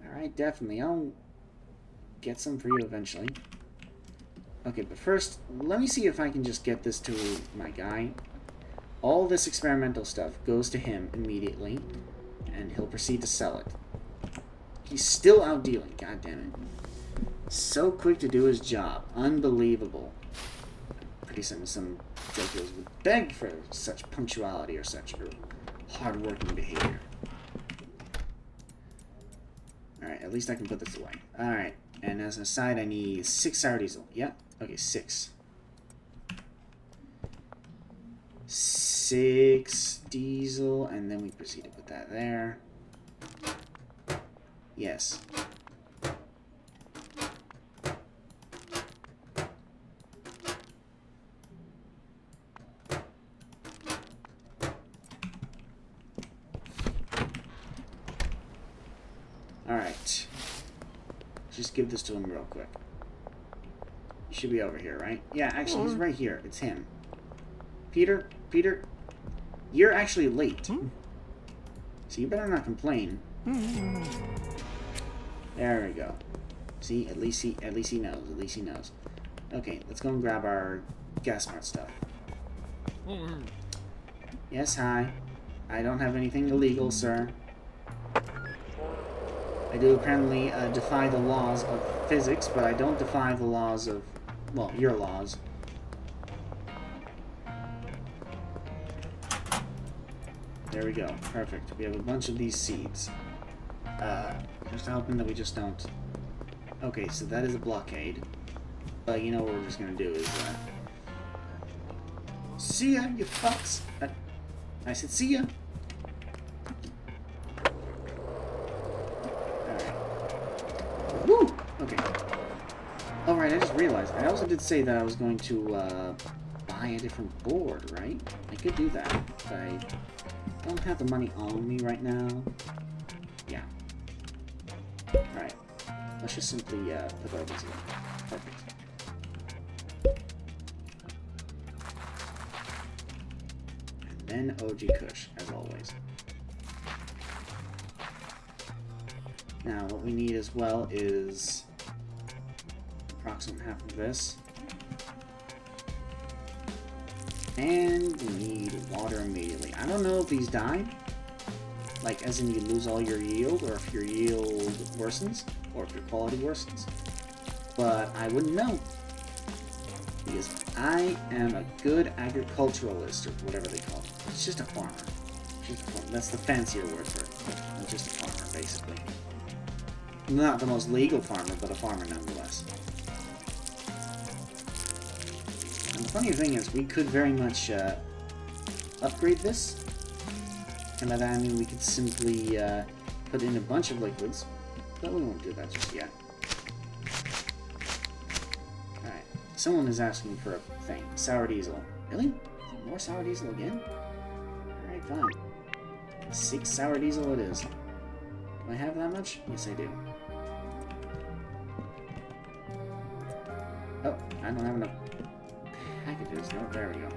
Alright, definitely. I'll get some for you eventually. Okay, but first, let me see if I can just get this to my guy. All this experimental stuff goes to him immediately, and he'll proceed to sell it. He's still out dealing, god damn it. So quick to do his job. Unbelievable. Pretty soon some jokers would beg for such punctuality or such hard-working behavior. Alright, at least I can put this away. Alright, and as an aside, I need 6 sour diesel. Yeah, okay, 6. 6 diesel, and then we proceed to put that there. Yes. Alright. Just give this to him real quick. He should be over here, right? Yeah, actually, he's right here. It's him. Peter, you're actually late. So you better not complain. There we go. See, at least he knows. Okay, let's go and grab our gas smart stuff. Yes, hi. I don't have anything illegal, sir. I do apparently defy the laws of physics, but I don't defy the laws of, well, your laws. There we go. Perfect. We have a bunch of these seeds. Just hoping that we just don't... Okay, so that is a blockade. But you know what we're just gonna do is, see ya, you fucks! I said see ya! Alright. Woo! Okay. Alright, I just realized. I also did say that I was going to, buy a different board, right? I could do that, but I don't have the money on me right now. Yeah. Alright. Let's just simply put all these in. Perfect. And then OG Kush, as always. Now, what we need as well is approximate half of this. And we need water immediately. I don't know if these die, like as in you lose all your yield, or if your yield worsens, or if your quality worsens. But I wouldn't know, because I am a good agriculturalist, or whatever they call it. It's just a farmer. That's the fancier word for it. I'm just a farmer, basically. Not the most legal farmer, but a farmer nonetheless. And the funny thing is, we could very much upgrade this. And by that I mean we could simply put in a bunch of liquids. But we won't do that just yet. Alright. Someone is asking for a thing. Sour diesel. Really? More sour diesel again? Alright, fine. 6 sour diesel it is. Do I have that much? Yes, I do. Oh, I don't have enough packages. No, there we go.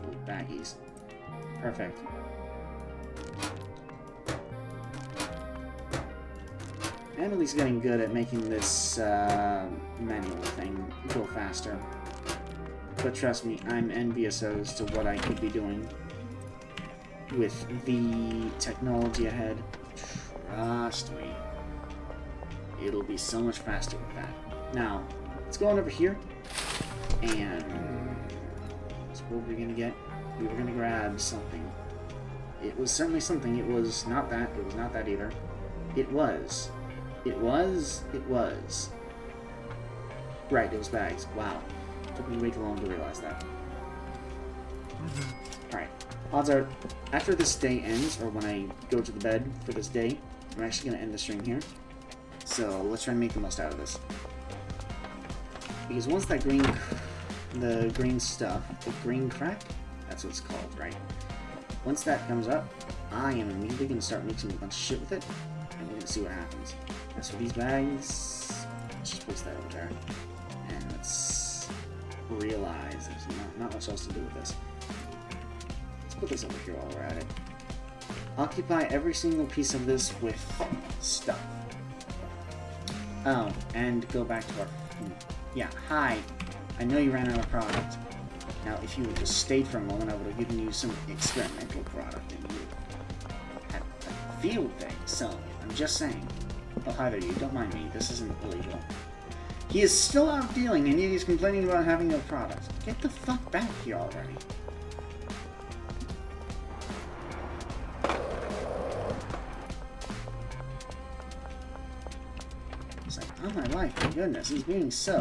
Little baggies. Perfect. I'm at least getting good at making this manual thing go faster. But trust me, I'm envious as to what I could be doing with the technology ahead. Trust me. It'll be so much faster with that. Now, let's go on over here. And so what were we gonna get? We were gonna grab something. It was certainly something. It was not that. It was not that either. It was. It was. Right, it was bags. Wow. Took me way too long to realize that. Alright. Odds are, after this day ends, or when I go to the bed for this day, I'm actually going to end the stream here. So, let's try and make the most out of this. Because once that the green stuff, the green crack, that's what it's called, right? Once that comes up, I am immediately going to start mixing a bunch of shit with it, and we're going to see what happens. As for these bags, Let's just place that over there. And let's realize there's not much else to do with this. Let's put this over here while we're at it. Occupy every single piece of this with stuff. Oh, and go back to our... Yeah, hi. I know you ran out of product. Now, if you had just stayed for a moment, I would have given you some experimental product and you had a field thing selling it. I'm just saying. Oh, hi there, you. Don't mind me. This isn't illegal. He is still out dealing, and yet he's complaining about having no product. Get the fuck back here already. It's like, oh my life, my goodness, he's being so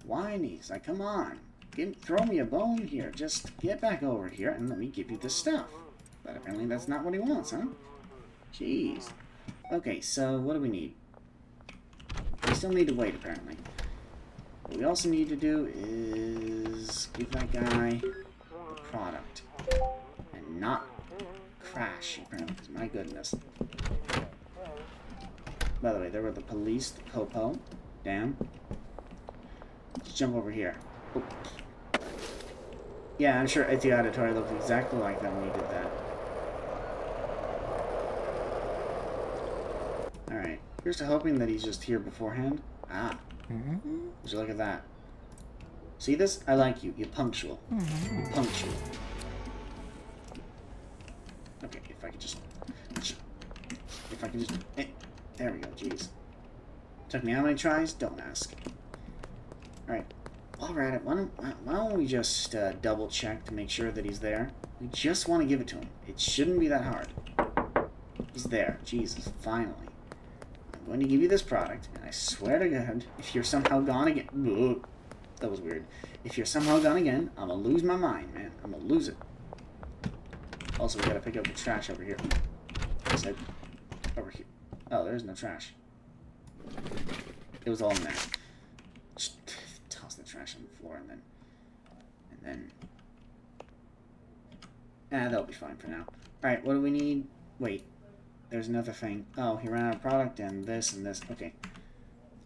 whiny. He's like, come on, throw me a bone here. Just get back over here and let me give you this stuff. But apparently that's not what he wants, huh? Jeez. Okay, so what do we need? We still need to wait, apparently. What we also need to do is give that guy the product. And not crash, apparently, because my goodness. By the way, there were the police, the popo. Damn. Let's jump over here. Oh. Yeah, I'm sure at the auditorium looked exactly like that when he did that. Alright. Here's to hoping that he's just here beforehand. Ah. Would you look at that? See this? I like you. You're punctual. You're punctual. Okay, if I could just... there we go, jeez. Took me how many tries? Don't ask. Alright. While we're at it, why don't we just double check to make sure that he's there? We just want to give it to him. It shouldn't be that hard. He's there. Jesus, finally. I'm going to give you this product, and I swear to God, if you're somehow gone again... Ugh, that was weird. If you're somehow gone again, I'm going to lose my mind, man. I'm going to lose it. Also, we got to pick up the trash over here. I said, over here. Oh, there's no trash. It was all in there. Just toss the trash on the floor, and then... that'll be fine for now. Alright, what do we need? Wait. There's another thing. Oh, he ran out of product and this and this. Okay.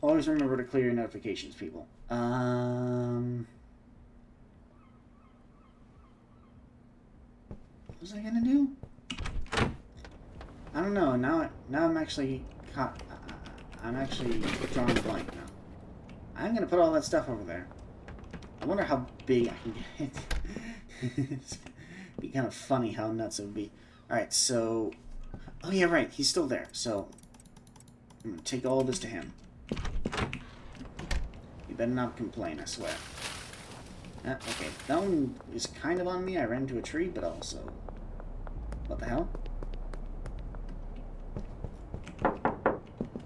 Always remember to clear your notifications, people. What was I gonna do? I don't know. Now I'm actually caught. I'm actually drawing a blank now. I'm gonna put all that stuff over there. I wonder how big I can get it. It'd be kind of funny how nuts it would be. Alright, so... Oh yeah, right. He's still there. So, I'm going to take all of this to him. You better not complain, I swear. Okay, that one is kind of on me. I ran into a tree, but also... What the hell?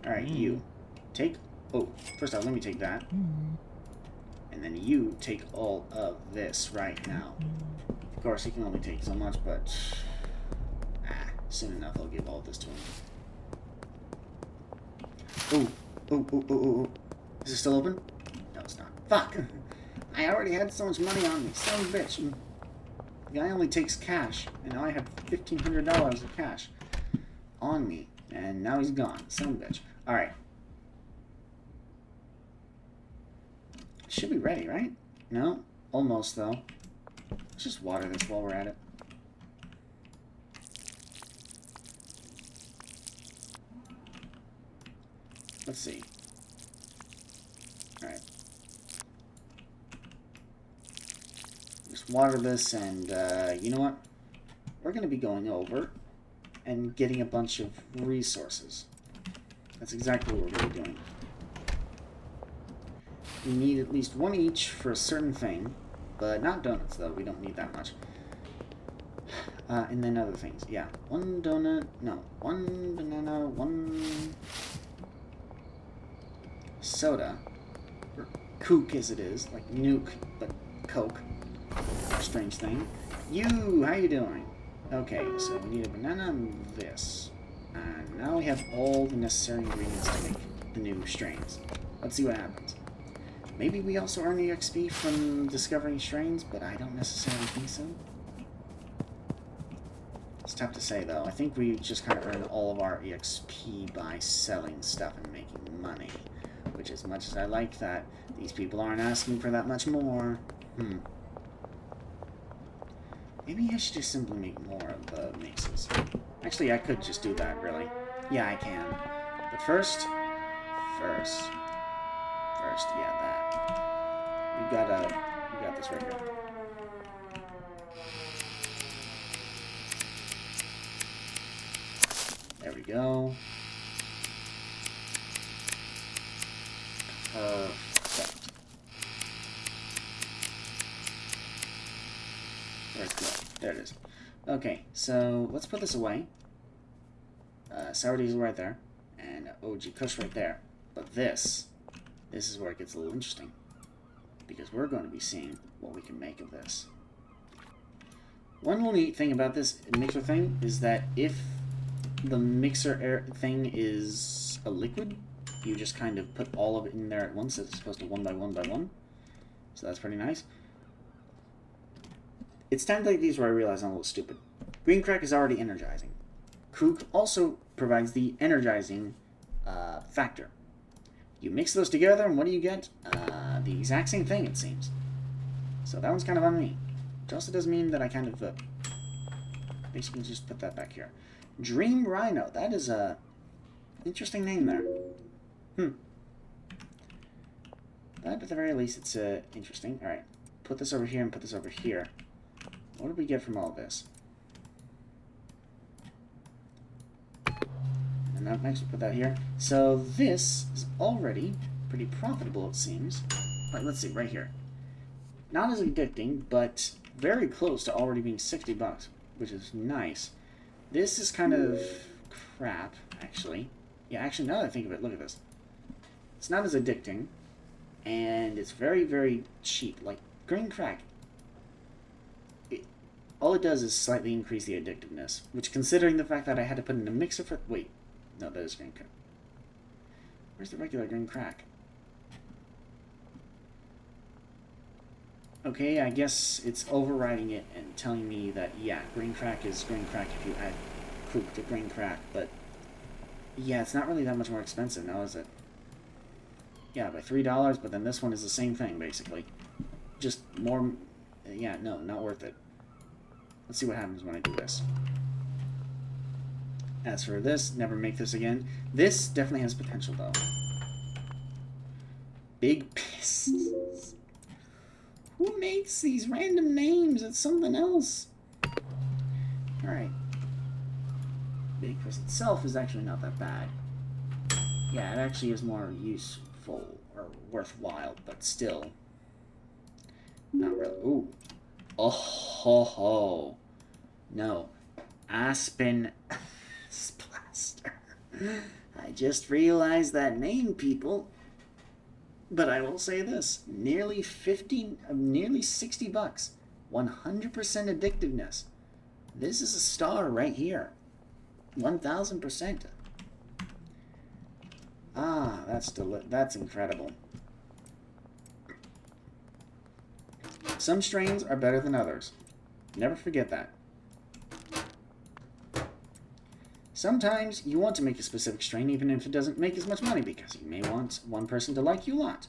Alright, you. Take... Oh, first off, let me take that. And then you take all of this right now. Of course, he can only take so much, but... soon enough, I'll give all this to him. Oh. Is it still open? No, it's not. Fuck! I already had so much money on me. Son of a bitch. The guy only takes cash, and now I have $1,500 of cash on me. And now he's gone. Son of a bitch. Alright. Should be ready, right? No? Almost, though. Let's just water this while we're at it. Let's see. Alright. Just water this, and you know what? We're going to be going over and getting a bunch of resources. That's exactly what we're going to be doing. We need at least one each for a certain thing, but not donuts, though. We don't need that much. And then other things. Yeah, one donut. No, one banana, one... soda, or kook as it is, like nuke, but coke. Strange thing. You, how you doing? Okay, so we need a banana and this. And now we have all the necessary ingredients to make the new strains. Let's see what happens. Maybe we also earn the XP from discovering strains, but I don't necessarily think so. Let's have to say, though. I think we just kind of earn all of our EXP by selling stuff and making money. Which, as much as I like that, these people aren't asking for that much more. Maybe I should just simply make more of the mixes. Actually, I could just do that, really. Yeah, I can. But first, yeah, that. We got this right here. There we go. Perfect. Where's it go? There it is. Okay, so let's put this away. Sour diesel right there, and OG Kush right there. But this is where it gets a little interesting, because we're going to be seeing what we can make of this. One little neat thing about this mixer thing is that if the mixer air thing is a liquid, you just kind of put all of it in there at once as opposed to one by one by one. So that's pretty nice. It's times like these where I realize I'm a little stupid. Green crack is already energizing. Kook also provides the energizing factor. You mix those together, and what do you get? The exact same thing, it seems. So that one's kind of on me. It also does mean that I kind of basically just put that back here. Dream Rhino. That is a interesting name there. But at the very least, it's interesting. All right, put this over here and put this over here. What do we get from all this? And now next, we'll put that here. So this is already pretty profitable, it seems. Right, let's see, right here. Not as addicting, but very close to already being 60 bucks, which is nice. This is kind of crap, actually. Yeah, actually, now that I think of it, look at this. It's not as addicting, and it's very, very cheap. Like, green crack, all it does is slightly increase the addictiveness, which, considering the fact that I had to put in a mixer for... Wait, no, that is green crack. Where's the regular green crack? Okay, I guess it's overriding it and telling me that, yeah, green crack is green crack if you add Kook to green crack, but yeah, it's not really that much more expensive now, is it? Yeah, by $3, but then this one is the same thing, basically. Just more... Yeah, no, not worth it. Let's see what happens when I do this. As for this, never make this again. This definitely has potential, though. Big Piss. Who makes these random names? It's something else. Alright. Big Piss itself is actually not that bad. Yeah, it actually is more useful or worthwhile, but still. Not really. Ooh. Oh ho ho. No. Aspen Splaster. I just realized that name, people. But I will say this. Nearly 60 bucks. 100% addictiveness. This is a star right here. 1000%. Ah, that's incredible. Some strains are better than others. Never forget that. Sometimes you want to make a specific strain even if it doesn't make as much money because you may want one person to like you a lot.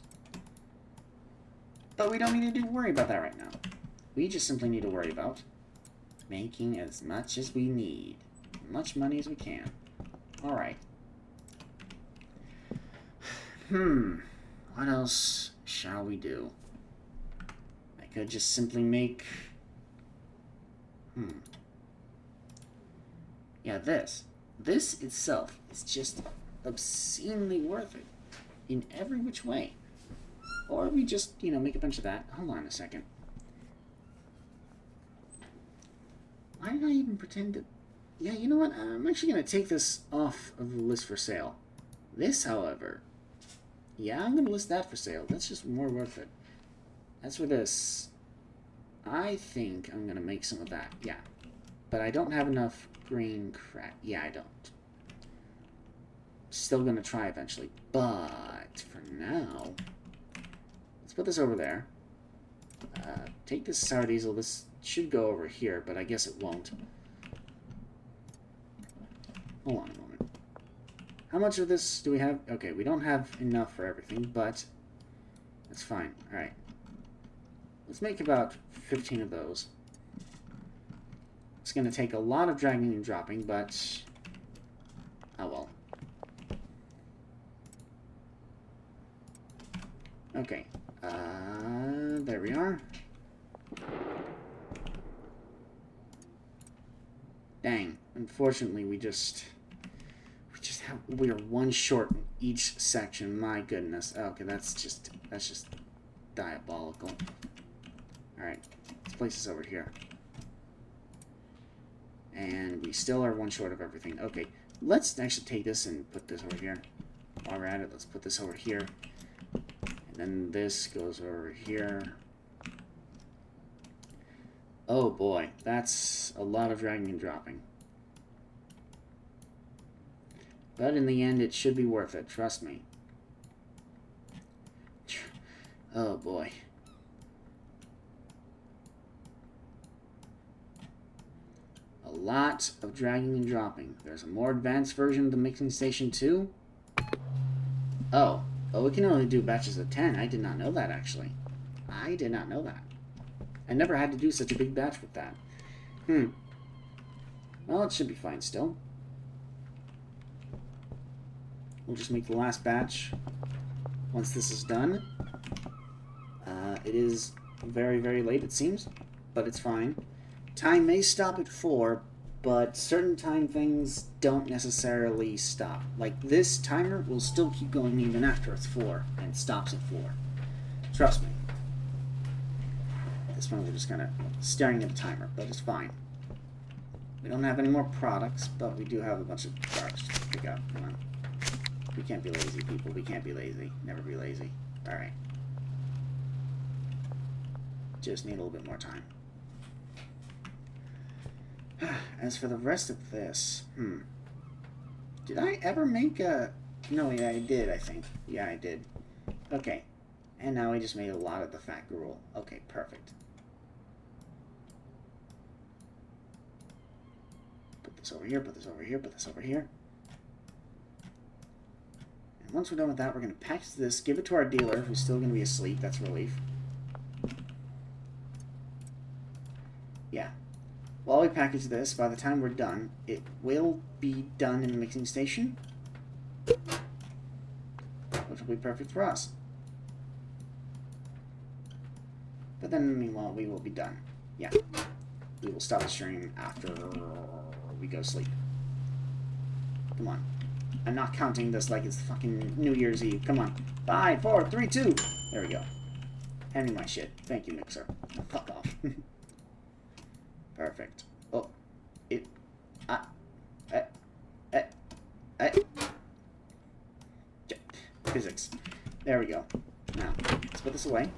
But we don't need to worry about that right now. We just simply need to worry about making as much as we need. As much money as we can. Alright. What else shall we do? I could just simply make... Yeah, this. This itself is just obscenely worth it. In every which way. Or we just, make a bunch of that. Hold on a second. Why did I even pretend to... Yeah, you know what? I'm actually going to take this off of the list for sale. This, however... Yeah, I'm going to list that for sale. That's just more worth it. As for this... I think I'm going to make some of that. Yeah. But I don't have enough green crack. Yeah, I don't. Still going to try eventually. But for now... Let's put this over there. Take this sour diesel. This should go over here, but I guess it won't. Hold on a moment. How much of this do we have? Okay, we don't have enough for everything, but that's fine. Alright. Let's make about 15 of those. It's going to take a lot of dragging and dropping, but... oh well. Okay. There we are. Dang. Unfortunately, we're one short in each section. My goodness. Okay, that's just diabolical. Alright. Let's place this over here. And we still are one short of everything. Okay. Let's actually take this and put this over here. While we're at it, let's put this over here. And then this goes over here. Oh boy, that's a lot of dragging and dropping. But in the end, it should be worth it, trust me. Oh boy. A lot of dragging and dropping. There's a more advanced version of the mixing station too. Oh, we can only do batches of 10. I did not know that, actually. I did not know that. I never had to do such a big batch with that. Well, it should be fine still. We'll just make the last batch once this is done. It is very, very late, it seems, but it's fine. Time may stop at 4, but certain time things don't necessarily stop. Like this timer will still keep going even after it's 4 and stops at 4. Trust me. This one we're just kind of staring at the timer, but it's fine. We don't have any more products, but we do have a bunch of products to pick up. Come on. We can't be lazy, people. We can't be lazy. Never be lazy. Alright. Just need a little bit more time. As for the rest of this, did I ever make a... no, yeah, I did, I think. Yeah, I did. Okay. And now I just made a lot of the fat gruel. Okay, perfect. Put this over here, put this over here, put this over here. And once we're done with that, we're going to package this, give it to our dealer, who's still going to be asleep. That's a relief. Yeah. While we package this, by the time we're done, it will be done in the mixing station, which will be perfect for us. But then, meanwhile, we will be done. Yeah. We will stop the stream after we go sleep. Come on. I'm not counting this like it's fucking New Year's Eve. Come on. 5, 4, 3, 2. There we go. Hand me my shit. Thank you, Mixer. Oh, fuck off. Perfect. Oh. Physics. There we go. Now, let's put this away.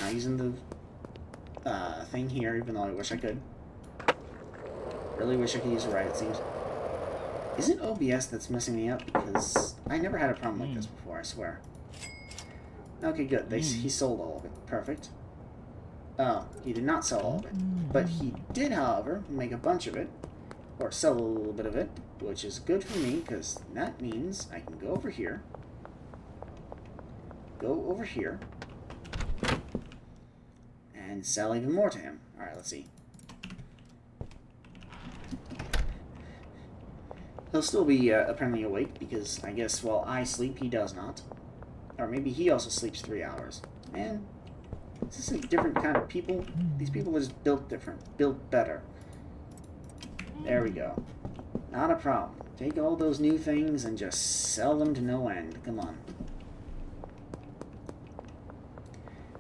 Now, using the thing here, even though I wish I could. Really wish I could use it right, it seems. Is it OBS that's messing me up? Because I never had a problem like this before, I swear. Okay, good. He sold all of it. Perfect. Oh, he did not sell all of it. But he did, however, make a bunch of it. Or sell a little bit of it. Which is good for me, because that means I can go over here. Go over here. And sell even more to him. Alright, let's see. He'll still be apparently awake, because I guess while I sleep, he does not. Or maybe he also sleeps 3 hours. Man, is this a different kind of people? These people are just built different. Built better. There we go. Not a problem. Take all those new things and just sell them to no end. Come on.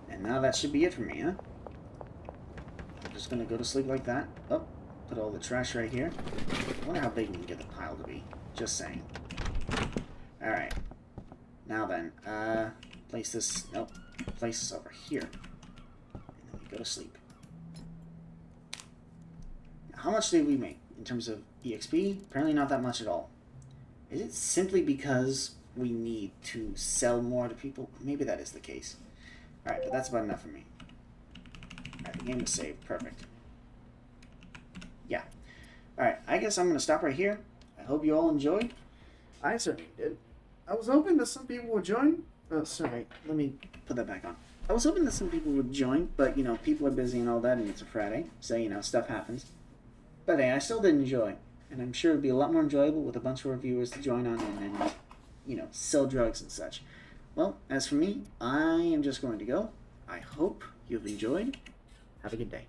And now that should be it for me, huh? I'm just gonna go to sleep like that. Oh, put all the trash right here. I wonder how big we can get the pile to be. Just saying. Alright. Now then, place this... nope. Place this over here. And then we go to sleep. Now, how much did we make in terms of EXP? Apparently not that much at all. Is it simply because we need to sell more to people? Maybe that is the case. Alright, but that's about enough for me. Alright, the game is saved. Perfect. Yeah. Alright, I guess I'm going to stop right here. I hope you all enjoyed. I certainly did. I was hoping that some people would join. Oh, sorry. Let me put that back on. I was hoping that some people would join, but, people are busy and all that, and it's a Friday, so, stuff happens. But, hey, I still did enjoy. And I'm sure it would be a lot more enjoyable with a bunch of reviewers to join on and sell drugs and such. Well, as for me, I am just going to go. I hope you've enjoyed. Have a good day.